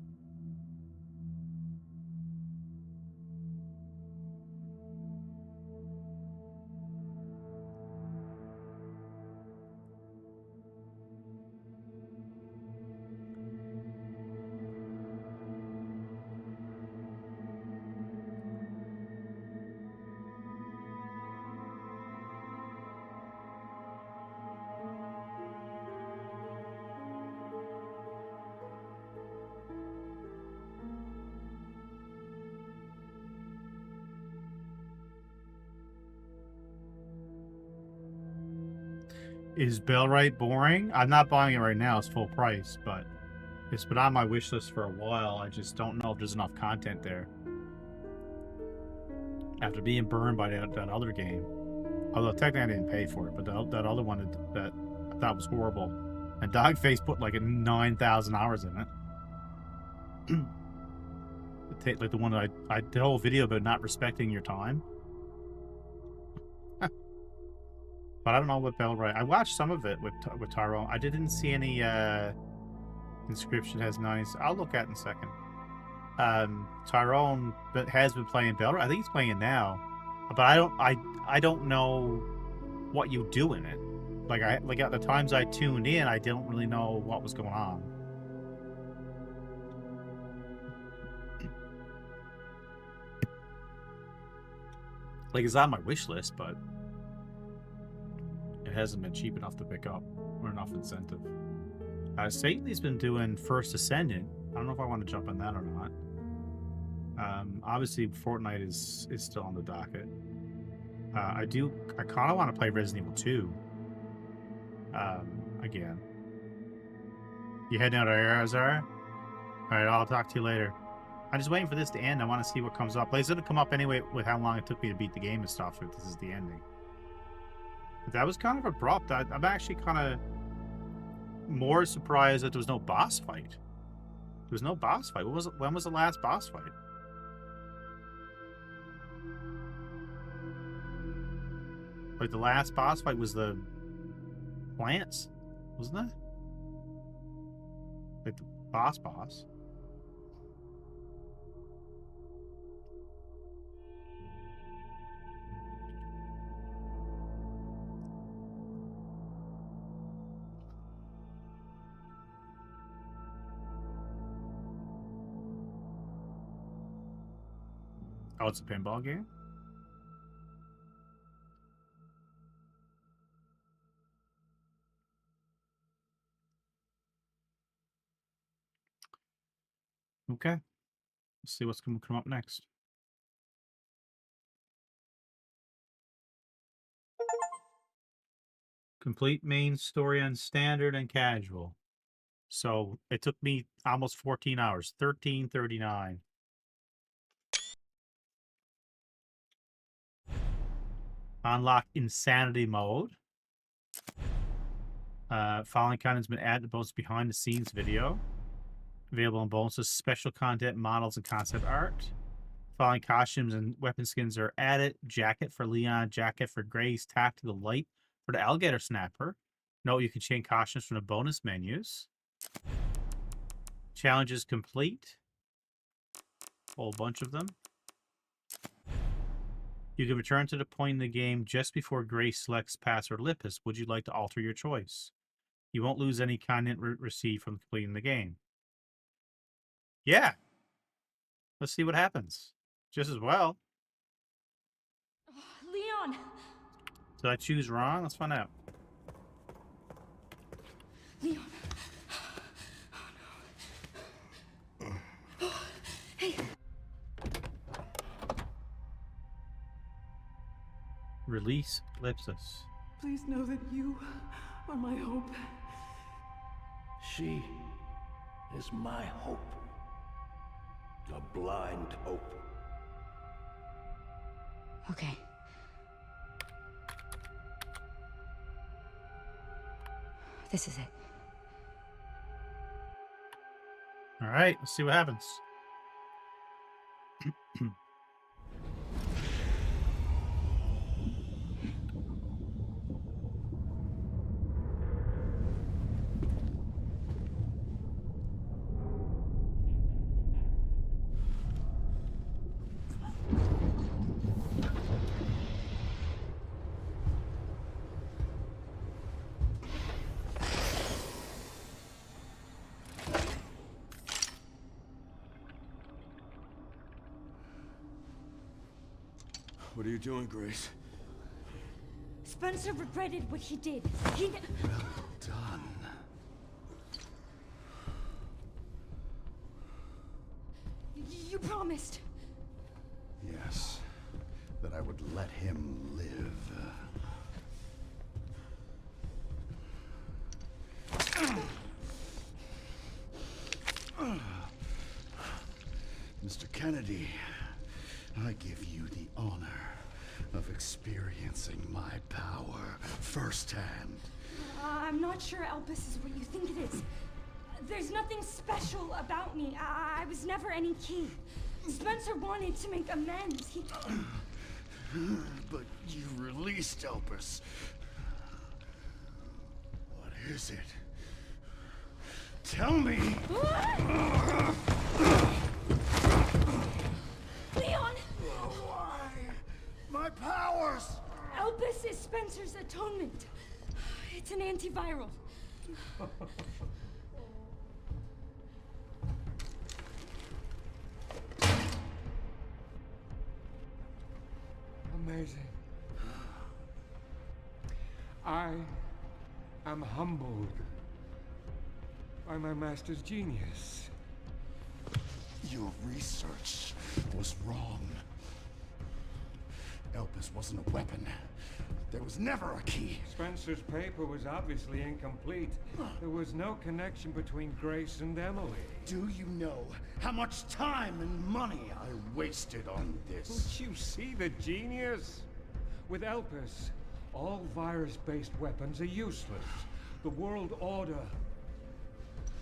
Is Bellwright boring? I'm not buying it right now. It's full price, but it's been on my wish list for a while. I just don't know if there's enough content there. After being burned by that other game. Although technically I didn't pay for it, but that other one that I thought was horrible. And Dogface put like 9,000 hours in it. Like the one that I did a whole video about not respecting your time. But I don't know what Bellwright. I watched some of it with Tyrone. I didn't see any inscription has 90s. I'll look at it in a second. Tyrone has been playing Bellwright. I think he's playing it now, but I don't know what you do in it. Like at the times I tuned in, I didn't really know what was going on. Like, it's on my wish list, but it hasn't been cheap enough to pick up or enough incentive. Satan's been doing First Ascendant. I don't know if I want to jump on that or not. Obviously, Fortnite is still on the docket. I kind of want to play Resident Evil 2. Again. You heading out of Arizona? Alright, I'll talk to you later. I'm just waiting for this to end. I want to see what comes up. Like, it's going to come up anyway with how long it took me to beat the game and stuff if this is the ending. But that was kind of abrupt. I'm actually kind of more surprised that there was no boss fight. There was no boss fight. When was the last boss fight? Like, the last boss fight was the plants, wasn't it? Like the boss. Oh, it's a pinball game? Okay. Let's see what's going to come up next. Complete main story on standard and casual. So it took me almost 14 hours. 13:39. Unlock insanity mode. Following content has been added to bonus behind the scenes video. Available in bonuses, special content, models, and concept art. Following costumes and weapon skins are added. Jacket for Leon, jacket for Grace, tactical light for the alligator snapper. Note you can change costumes from the bonus menus. Challenges complete. Whole bunch of them. You can return to the point in the game just before Grace selects Pass or Lippis. Would you like to alter your choice? You won't lose any content received from completing the game. Yeah. Let's see what happens. Just as well. Leon! Did I choose wrong? Let's find out. Leon. Oh, no. Hey. Release Lipsis. Please know that you are my hope. She is my hope. A blind hope. Okay. This is it. All right, let's see what happens. What are you doing, Grace? Spencer regretted what he did. Well done. You promised. Yes, that I would let him live. Mr. Kennedy, I give you the honor of experiencing my power firsthand. I'm not sure Elpis is what you think it is. There's nothing special about me. I was never any key. Spencer wanted to make amends. But you released Elpis. is it? Tell me! Leon! Why? My powers! Elpis is Spencer's atonement. It's an antiviral. Amazing. I am humbled by my master's genius. Your research was wrong. Elpis wasn't a weapon. There was never a key. Spencer's paper was obviously incomplete. There was no connection between Grace and Emily. Do you know how much time and money I wasted on this? Don't you see the genius? With Elpis, all virus-based weapons are useless. The world order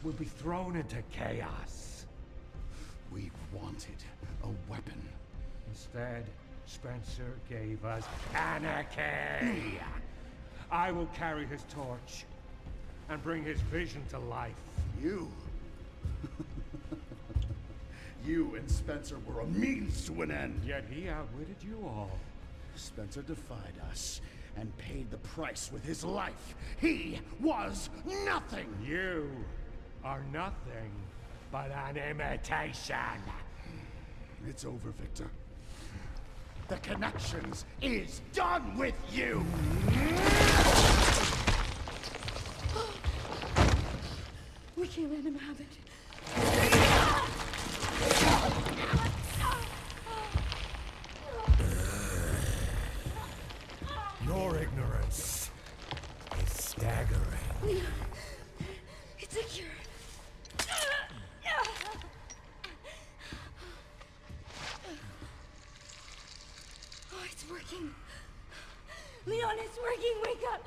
will be thrown into chaos. We wanted a weapon. Instead, Spencer gave us anarchy. I will carry his torch and bring his vision to life. You? You and Spencer were a means to an end. Yet he outwitted you all. Spencer defied us and paid the price with his life. He was nothing. You are nothing but an imitation. It's over, Victor. The Connections is done with you! We can't let him have it. Your ignorance is staggering. Leon, it's a cure. Oh, it's working. Leon, it's working. Wake up.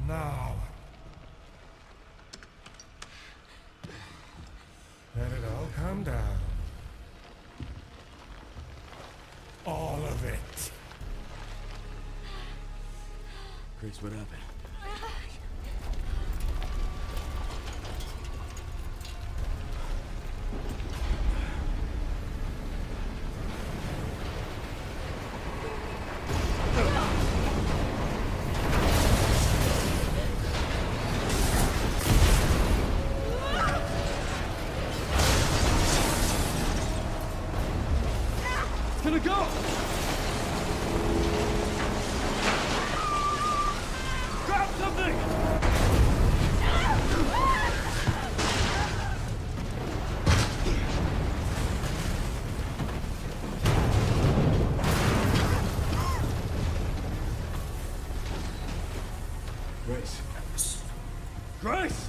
Now, let it all come down. All of it. Grace, what happened? Gonna go! Grab something! Grace. Grace!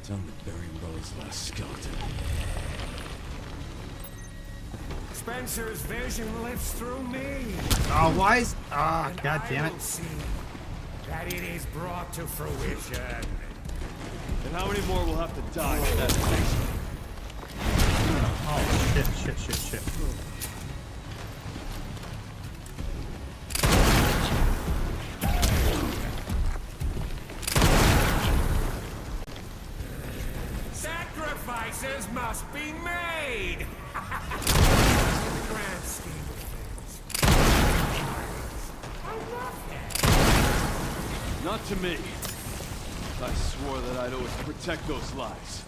Tell him to bury Umbrella's last skeleton. Spencer's vision lives through me. Oh, why is... Ah, And god damn I will it. see that it is brought to fruition. And how many more will have to die for that thing? Oh, shit. Sacrifices must be made. In the grand scheme of things, I love that. Not to me. I swore that I'd always protect those lives.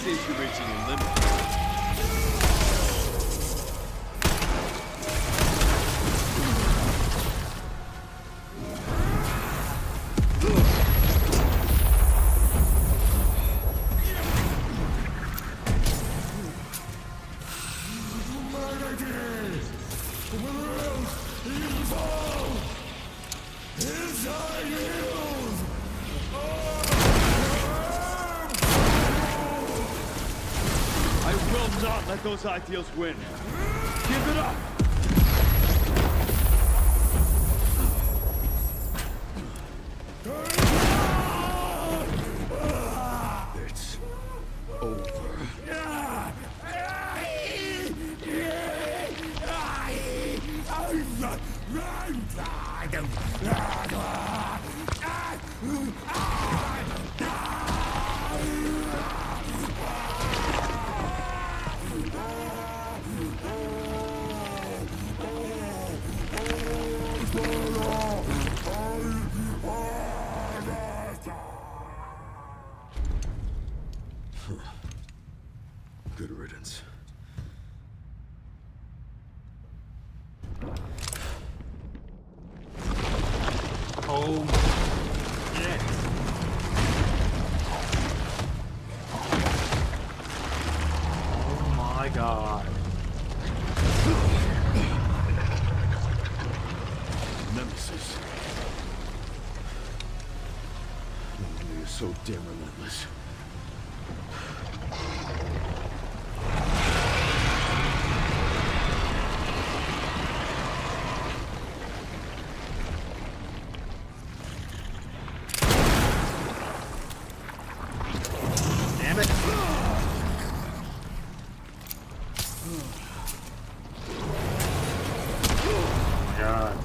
Seems you're reaching your limit. will not let those ideals win. Give it up! It's over. Good riddance. Oh, shit. Oh my god. Nemesis. No wonder you're so damn relentless. Damn it. Oh my god.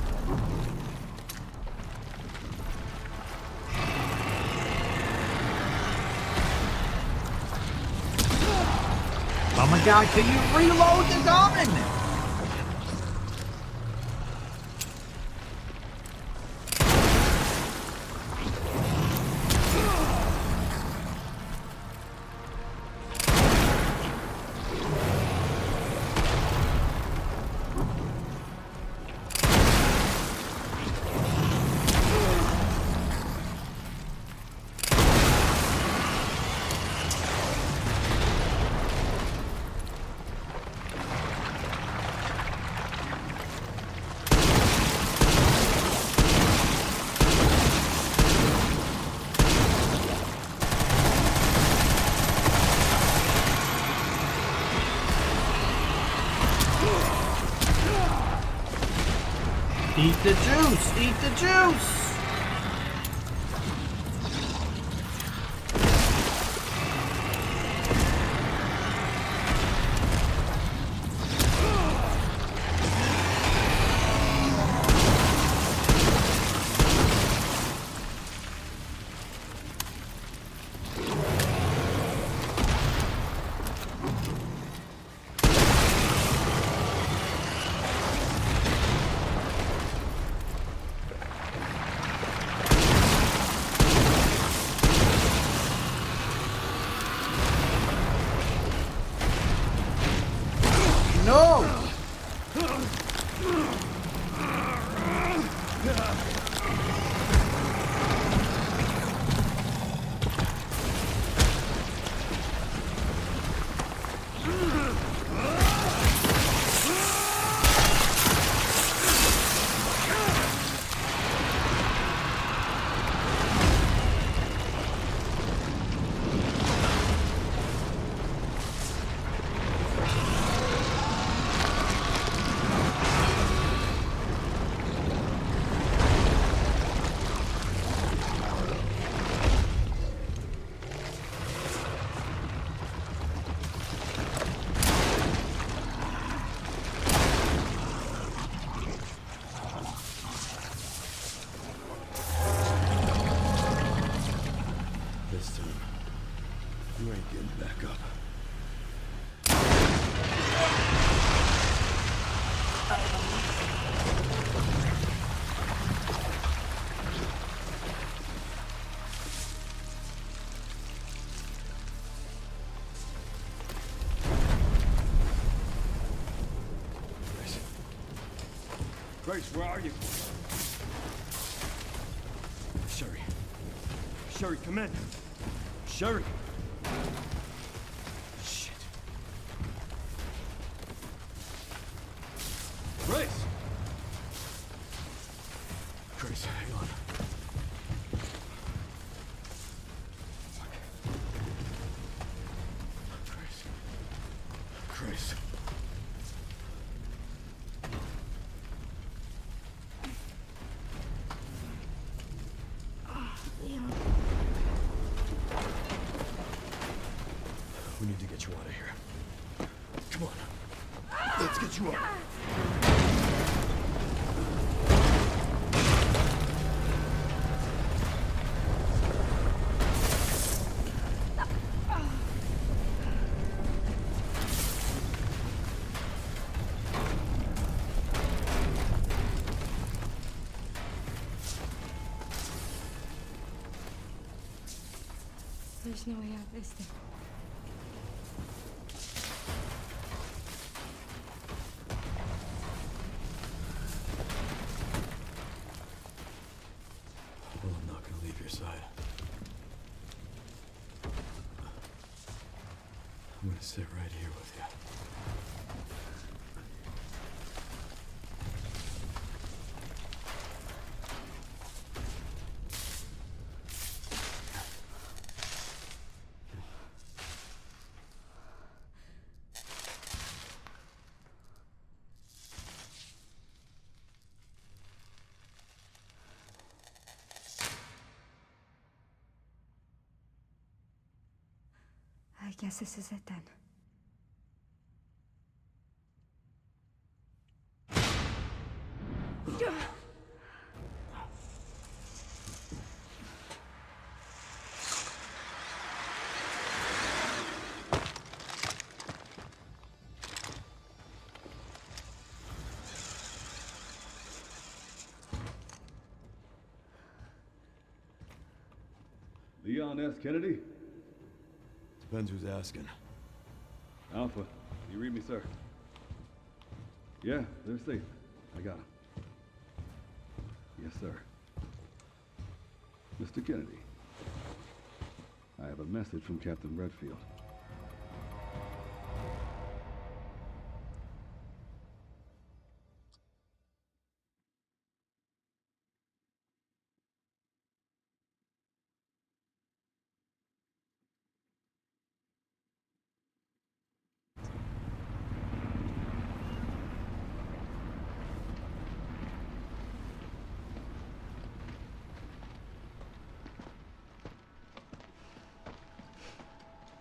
Oh my god, can you reload the gun? Eat the juice! Eat the juice! No! This time, you ain't getting back up. Grace, where are you? Sherry. Sherry, come in. Sherry. Shit. Grace! Grace, hang on. Grace. We need to get you out of here. Come on. Let's get you out. There's no way out, is there? Well, I'm not gonna leave your side. I'm gonna sit right here with you. I guess this is it then. Leon S. Kennedy? Depends who's asking. Alpha, you read me, sir? Yeah, they're safe. I got them. Yes, sir. Mr. Kennedy, I have a message from Captain Redfield.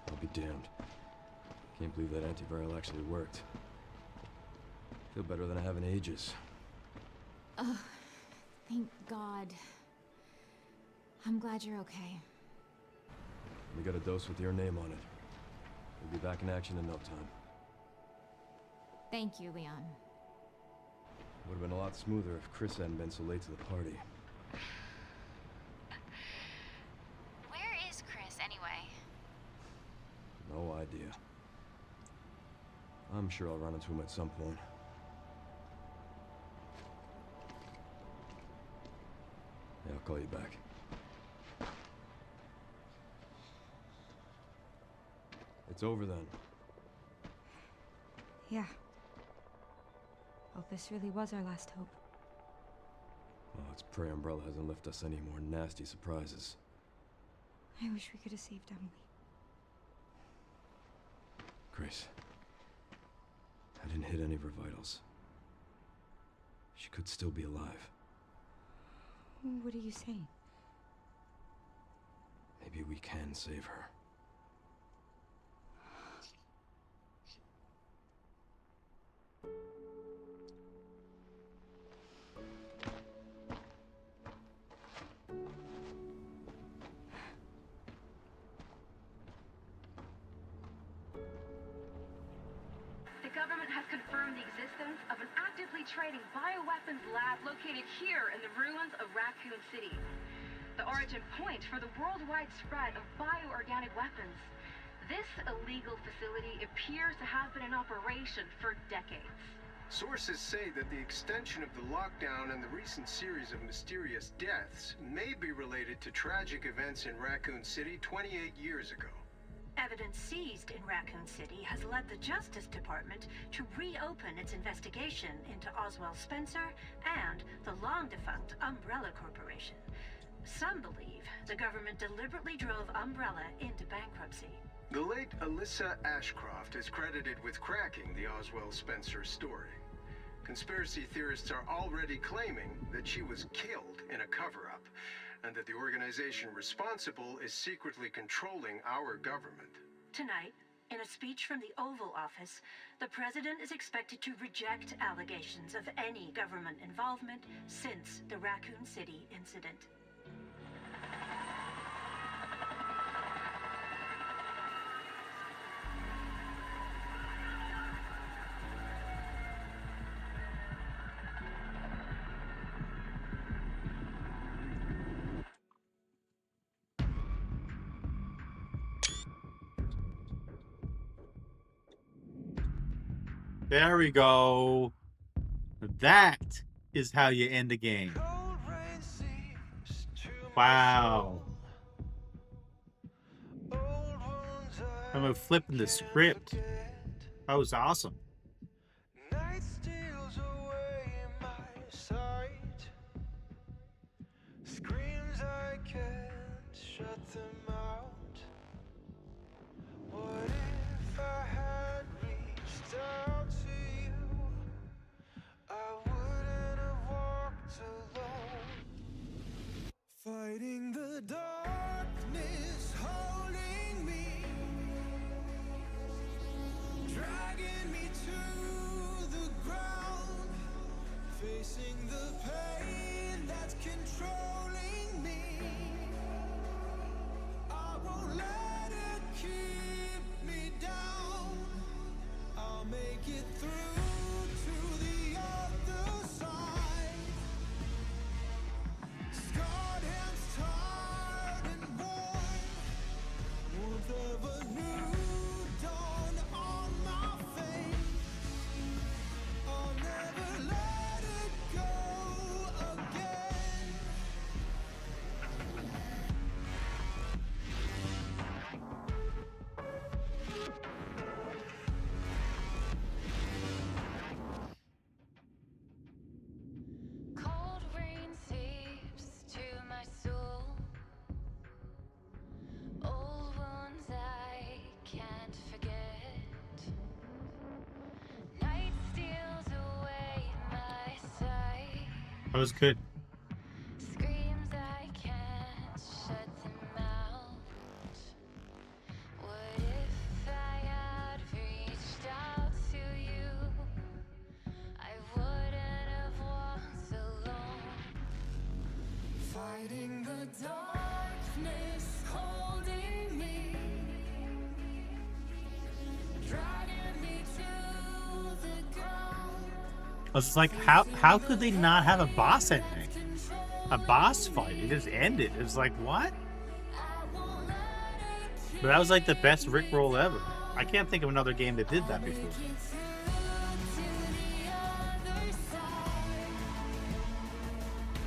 I'll be damned. Can't believe that antiviral actually worked. Feel better than I have in ages. Oh, thank God. I'm glad you're okay. We got a dose with your name on it. We'll be back in action in no time. Thank you, Leon. Would have been a lot smoother if Chris hadn't been so late to the party. Where is Chris, anyway? No idea. I'm sure I'll run into him at some point. Yeah, I'll call you back. It's over then. Yeah. Well, this really was our last hope. Oh, let's pray Umbrella hasn't left us any more nasty surprises. I wish we could have saved Emily. Grace. I didn't hit any of her vitals. She could still be alive. What are you saying? Maybe we can save her. The government has confirmed the existence of an actively trading bioweapons lab located here in the ruins of Raccoon City. The origin point for the worldwide spread of bioorganic weapons. This illegal facility appears to have been in operation for decades. Sources say that the extension of the lockdown and the recent series of mysterious deaths may be related to tragic events in Raccoon City 28 years ago. Evidence seized in Raccoon City has led the Justice Department to reopen its investigation into Oswald Spencer and the long-defunct Umbrella Corporation. Some believe the government deliberately drove Umbrella into bankruptcy. The late Alyssa Ashcroft is credited with cracking the Oswald Spencer story. Conspiracy theorists are already claiming that she was killed in a cover-up, and that the organization responsible is secretly controlling our government. Tonight, In a speech from the Oval Office, the president is expected to reject allegations of any government involvement since the Raccoon City incident. There we go. That is how you end a game. Wow. I'm flipping the script. That was awesome. Night steals away my sight. Screams I can't shut them out. What if I had reached out to you? I wouldn't have walked alone. Fighting the darkness, holding me, dragging me to the ground, facing the pain that's controlling me. I won't let it keep me down. I'll make it through to the other side. Scarred hands, tired and worn, warmth of a new dawn on my face. I'll never let it go again. Cold rain seeps to my soul. Old wounds I can't forget. Night steals away my sight. That was good. Screams I can't shut them out. What if I had reached out to you? I wouldn't have walked alone. Fighting the darkness, holding me, dragging me to the ground. I was just like, how could they not have a boss ending? A boss fight. It just ended. It was like, what? But that was like the best Rickroll ever. I can't think of another game that did that before.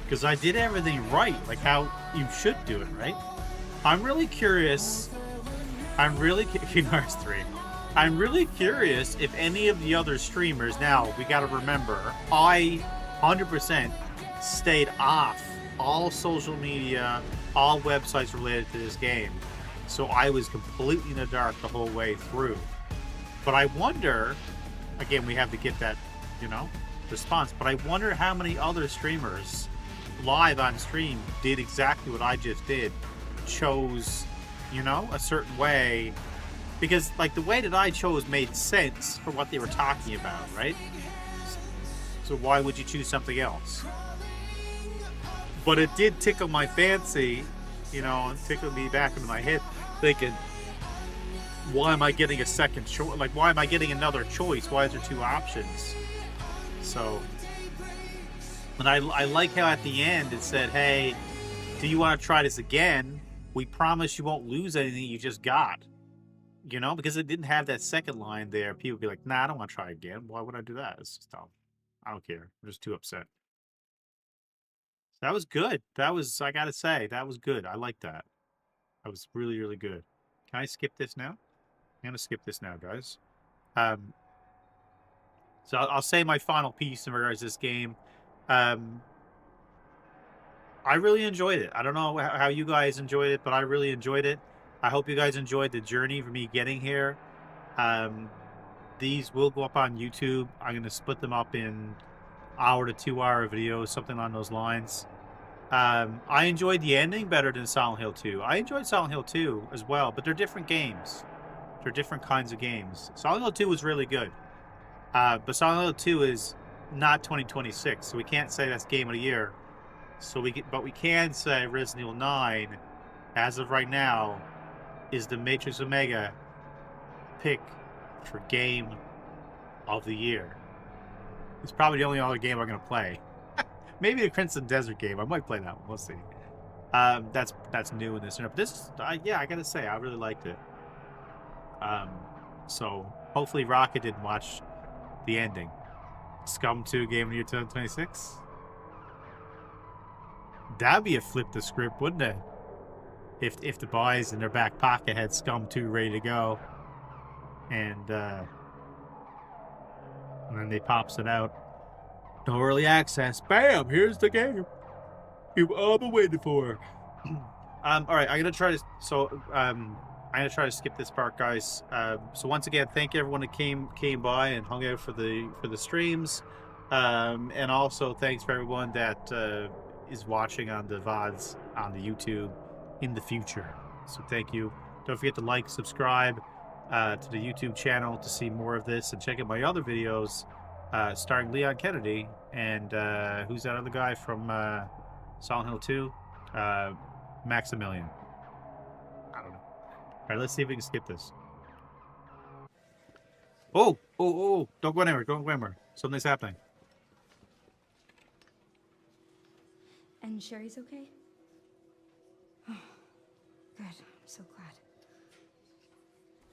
Because I did everything right, like how you should do it, right? I'm really curious. Kingars 3. I'm really curious if any of the other streamers. Now we got to remember, I 100% stayed off all social media, all websites related to this game, so I was completely in the dark the whole way through. But I wonder, again, we have to get that, response. But I wonder how many other streamers live on stream did exactly what I just did, chose, a certain way, because like the way that I chose made sense for what they were talking about, right? So why would you choose something else? But it did tickle my fancy, and tickle me back into my head, thinking, why am I getting a second choice? Like, why am I getting another choice? Why is there two options? So, and I like how at the end it said, hey, do you want to try this again? We promise you won't lose anything you just got. Because it didn't have that second line there. People would be like, nah, I don't want to try again. Why would I do that? It's just dumb. I don't care. I'm just too upset. That was good. I gotta say, that was good. I like that. That was really, really good. Can I skip this now? I'm gonna skip this now, guys. So I'll say my final piece in regards to this game. I really enjoyed it. I don't know how you guys enjoyed it, but I really enjoyed it. I hope you guys enjoyed the journey for me getting here. These will go up on YouTube. I'm going to split them up in hour to 2 hour videos, something along those lines. I enjoyed the ending better than Silent Hill 2. I enjoyed Silent Hill 2 as well, but they're different games. They're different kinds of games. Silent Hill 2 was really good. But Silent Hill 2 is not 2026, so we can't say that's game of the year. But we can say Resident Evil 9, as of right now, is the MatrixOmega pick for game of the year. It's probably the only other game I'm going to play. Maybe the Crimson Desert game. I might play that one. We'll see. That's new in this. But this, yeah, I gotta say, I really liked it. So hopefully Rocket didn't watch the ending. Scum 2 Game of the Year 2026. That'd be a flip the script, wouldn't it? If the boys in their back pocket had Scum 2 ready to go, and then they pops it out. No early access. Bam! Here's the game you've all been waiting for. All right, I'm gonna try to. I'm gonna try to skip this part, guys. So once again, thank you everyone that came by and hung out for the streams, and also thanks for everyone that is watching on the VODs on the YouTube in the future. So thank you. Don't forget to like, subscribe to the YouTube channel to see more of this, and check out my other videos starring Leon Kennedy and who's that other guy from Silent Hill 2? Maximilian. I don't know. Alright, let's see if we can skip this. Oh! Don't go anywhere, don't go anywhere. Something's happening. And Sherry's okay? Oh, good. I'm so glad.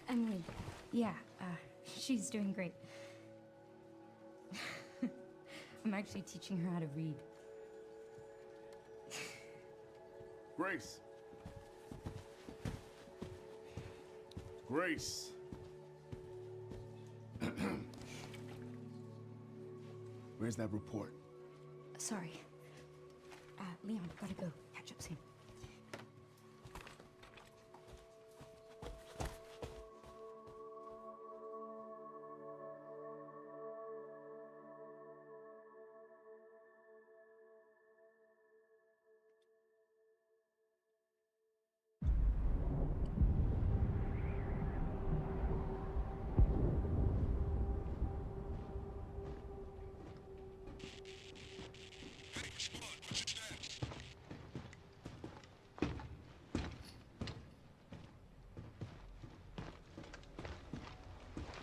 Emily, yeah, she's doing great. I'm actually teaching her how to read. Grace. Grace. Where's that report? Sorry. Leon, gotta go. Catch up soon.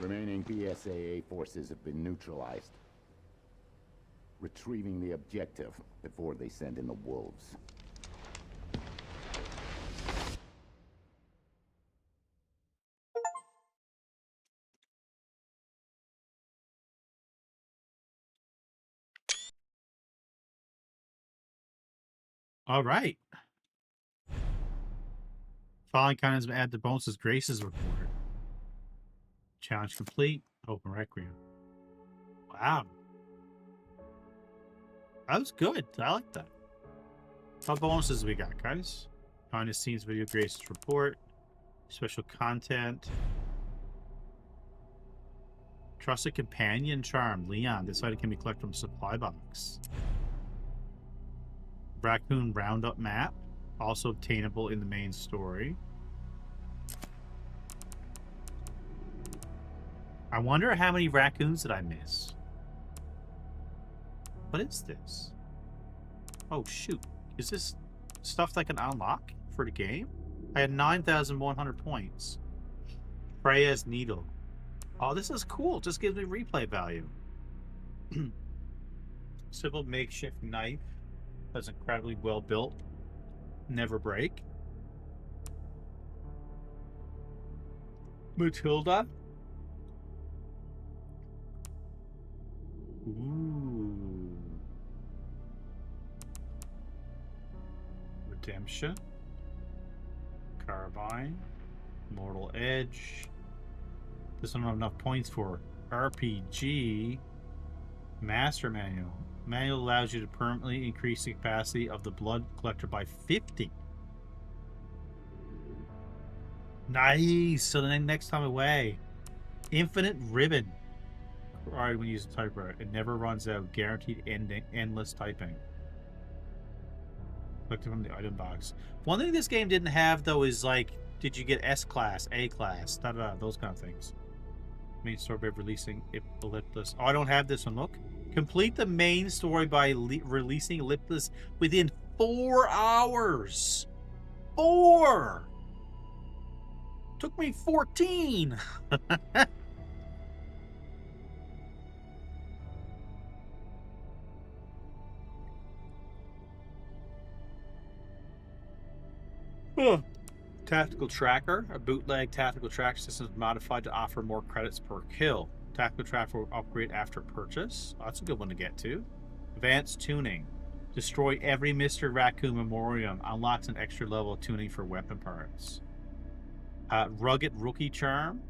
Remaining BSAA forces have been neutralized. Retrieving the objective before they send in the wolves. All right. Following kindness add the bonuses Grace's report. Challenge complete. Open Requiem. Wow. That was good. I like that. What bonuses we got, guys? Behind the scenes video Grace's report. Special content. Trusted companion charm. Leon. This item can be collected from a supply box. Raccoon roundup map. Also obtainable in the main story. I wonder how many raccoons did I miss? What is this? Oh shoot. Is this stuff that I can unlock for the game? I had 9,100 points. Freya's needle. Oh, this is cool. It just gives me replay value. Simple makeshift knife. That's incredibly well built. Never break. Matilda. Ooh. Redemption. Carbine. Mortal Edge. This one I don't have enough points for. RPG. Master Manual. Manual allows you to permanently increase the capacity of the blood collector by 50. Nice! So the next time away. Infinite Ribbon. Alright, when you use a typewriter. It never runs out. Guaranteed endless typing. Collected from the item box. One thing this game didn't have, though, is like did you get S class, A class, those kind of things. Main story by releasing Elliptus. Oh, I don't have this one. Look. Complete the main story by releasing Elliptus within 4 hours. 4! Took me 14. Tactical tracker. A bootleg tactical tracker system is modified to offer more credits per kill. Tactical tracker will upgrade after purchase. Oh, that's a good one to get to. Advanced tuning. Destroy every Mr. Raccoon Memoriam. Unlocks an extra level of tuning for weapon parts. Rugged Rookie Charm.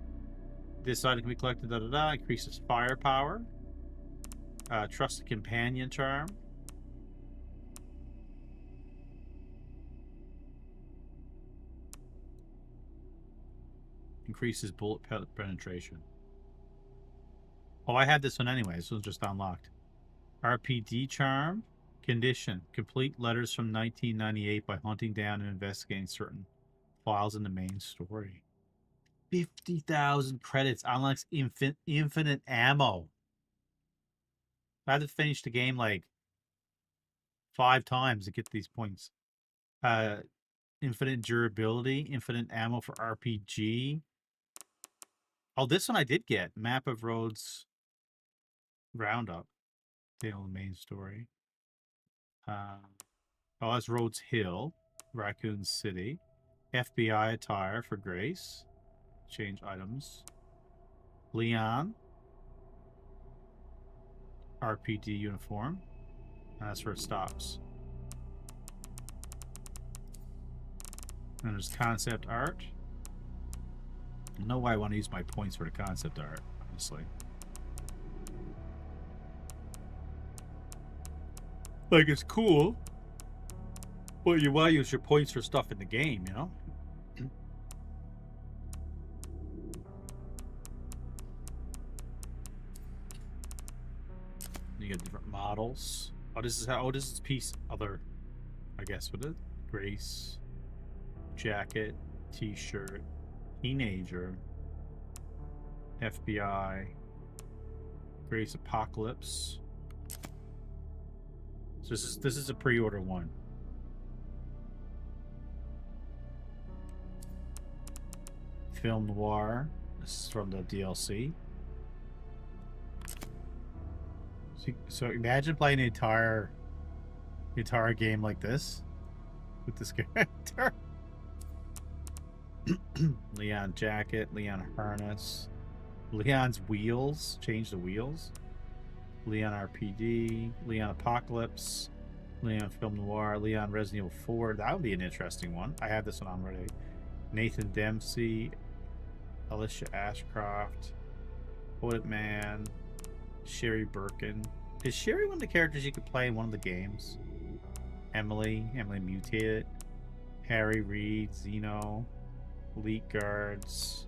This item can be collected. Increases firepower. Trusted Companion Charm. Increases bullet penetration. Oh, I had this one anyway. This was just unlocked. RPD Charm. Condition. Complete letters from 1998 by hunting down and investigating certain files in the main story. 50,000 credits. Unlocks infinite ammo. I had to finish the game like 5 times to get these points. Infinite durability. Infinite ammo for RPG. Oh, this one I did get. Map of Roads Roundup. The main story. Oh, that's Rhodes Hill. Raccoon City. FBI attire for Grace. Change items. Leon. RPD uniform. And that's where it stops. And there's concept art. I don't know why I want to use my points for the concept art, honestly. Like, it's cool, but you want to use your points for stuff in the game, you know? You get different models. Oh, this is how. Oh, this is piece other. I guess what it? Grace. Jacket. T-shirt. Teenager. FBI. Grace Apocalypse. So this is a pre-order one. Film Noir. This is from the DLC. So imagine playing an entire game like this with this character. Leon jacket, Leon harness, Leon's wheels. Change the wheels. Leon RPD, Leon Apocalypse, Leon Film Noir, Leon Resident Evil 4. That would be an interesting one. I have this one on already. Nathan Dempsey, Alicia Ashcroft, Bullet Man, Sherry Birkin. Is Sherry one of the characters you could play in one of the games? Emily Mutated, Harry Reid, Zeno, Elite Guards.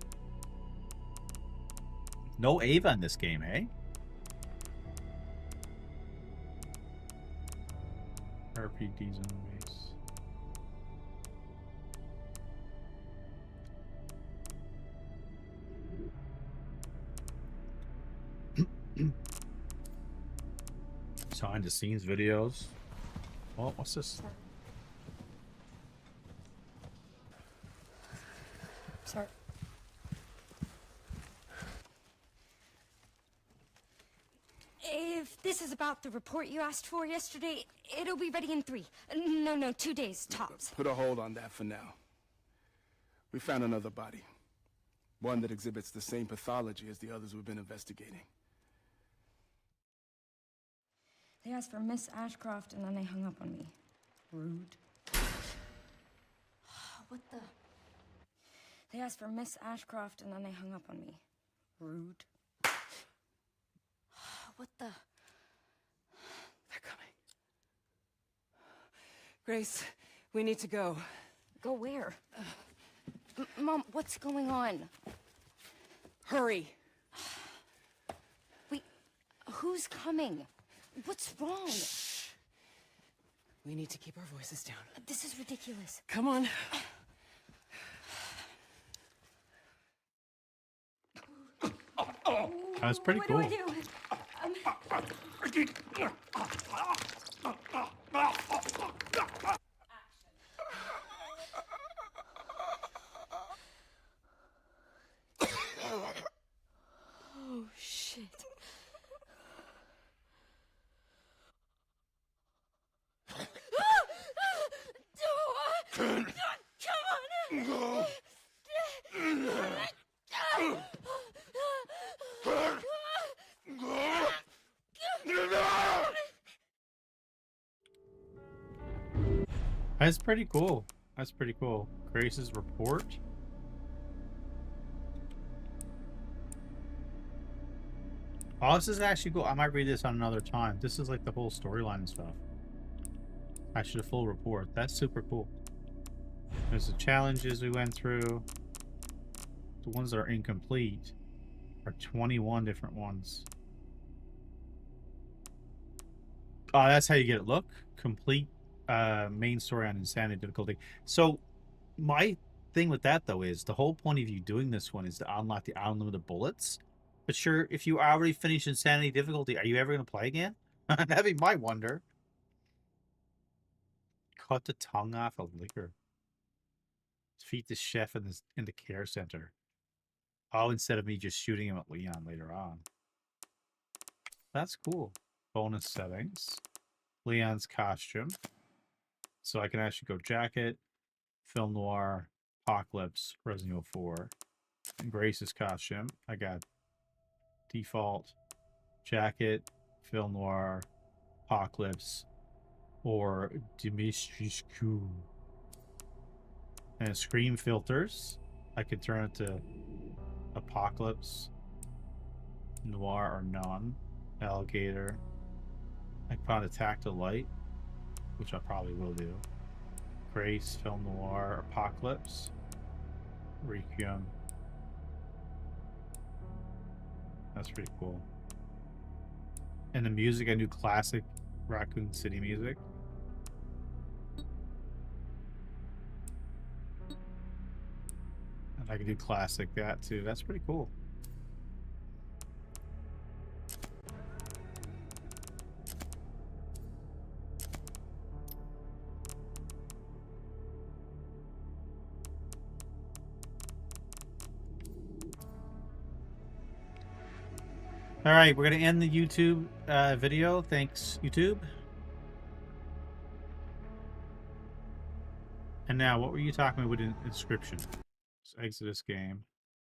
No Ava in this game, eh? RPG zone base. Behind the scenes videos. Oh, what's this? Sir. If this is about the report you asked for yesterday, it'll be ready in 3. No, 2 days, tops. Put a hold on that for now. We found another body. One that exhibits the same pathology as the others we've been investigating. They asked for Miss Ashcroft and then they hung up on me. Rude. What the? They asked for Miss Ashcroft and then they hung up on me. Rude. What the? They're coming. Grace, we need to go. Go where? Mom, what's going on? Hurry. Wait, who's coming? What's wrong? Shh. We need to keep our voices down. This is ridiculous. Come on. That was pretty cool. What do I do? Oh, shit. Come on! That's pretty cool. That's pretty cool. Grace's report. Oh, this is actually cool. I might read this on another time. This is like the whole storyline and stuff. Actually, the full report. That's super cool. There's the challenges we went through. The ones that are incomplete are 21 different ones. Oh, that's how you get it. Look, complete main story on insanity difficulty. So my thing with that though is the whole point of you doing this one is to unlock the unlimited bullets. But sure, if you already finished insanity difficulty, are you ever going to play again? That'd be my wonder. Cut the tongue off a liquor. Defeat the chef in the care center. Oh, instead of me just shooting him at Leon later on. That's cool. Bonus settings. Leon's costume. So I can actually go jacket, film noir, apocalypse, Resident Evil 4. And Grace's costume. I got default, jacket, film noir, apocalypse, or Dimitrescu. And screen filters. I could turn it to apocalypse, noir, or none. Alligator. I can put on a tactile light, which I probably will do. Grace, film noir, apocalypse, Requiem. That's pretty cool. And the music, I do classic Raccoon City music. And I can do classic that too. That's pretty cool. All right, we're going to end the YouTube video. Thanks, YouTube. And now, what were you talking about with inscription? Let's exit this game.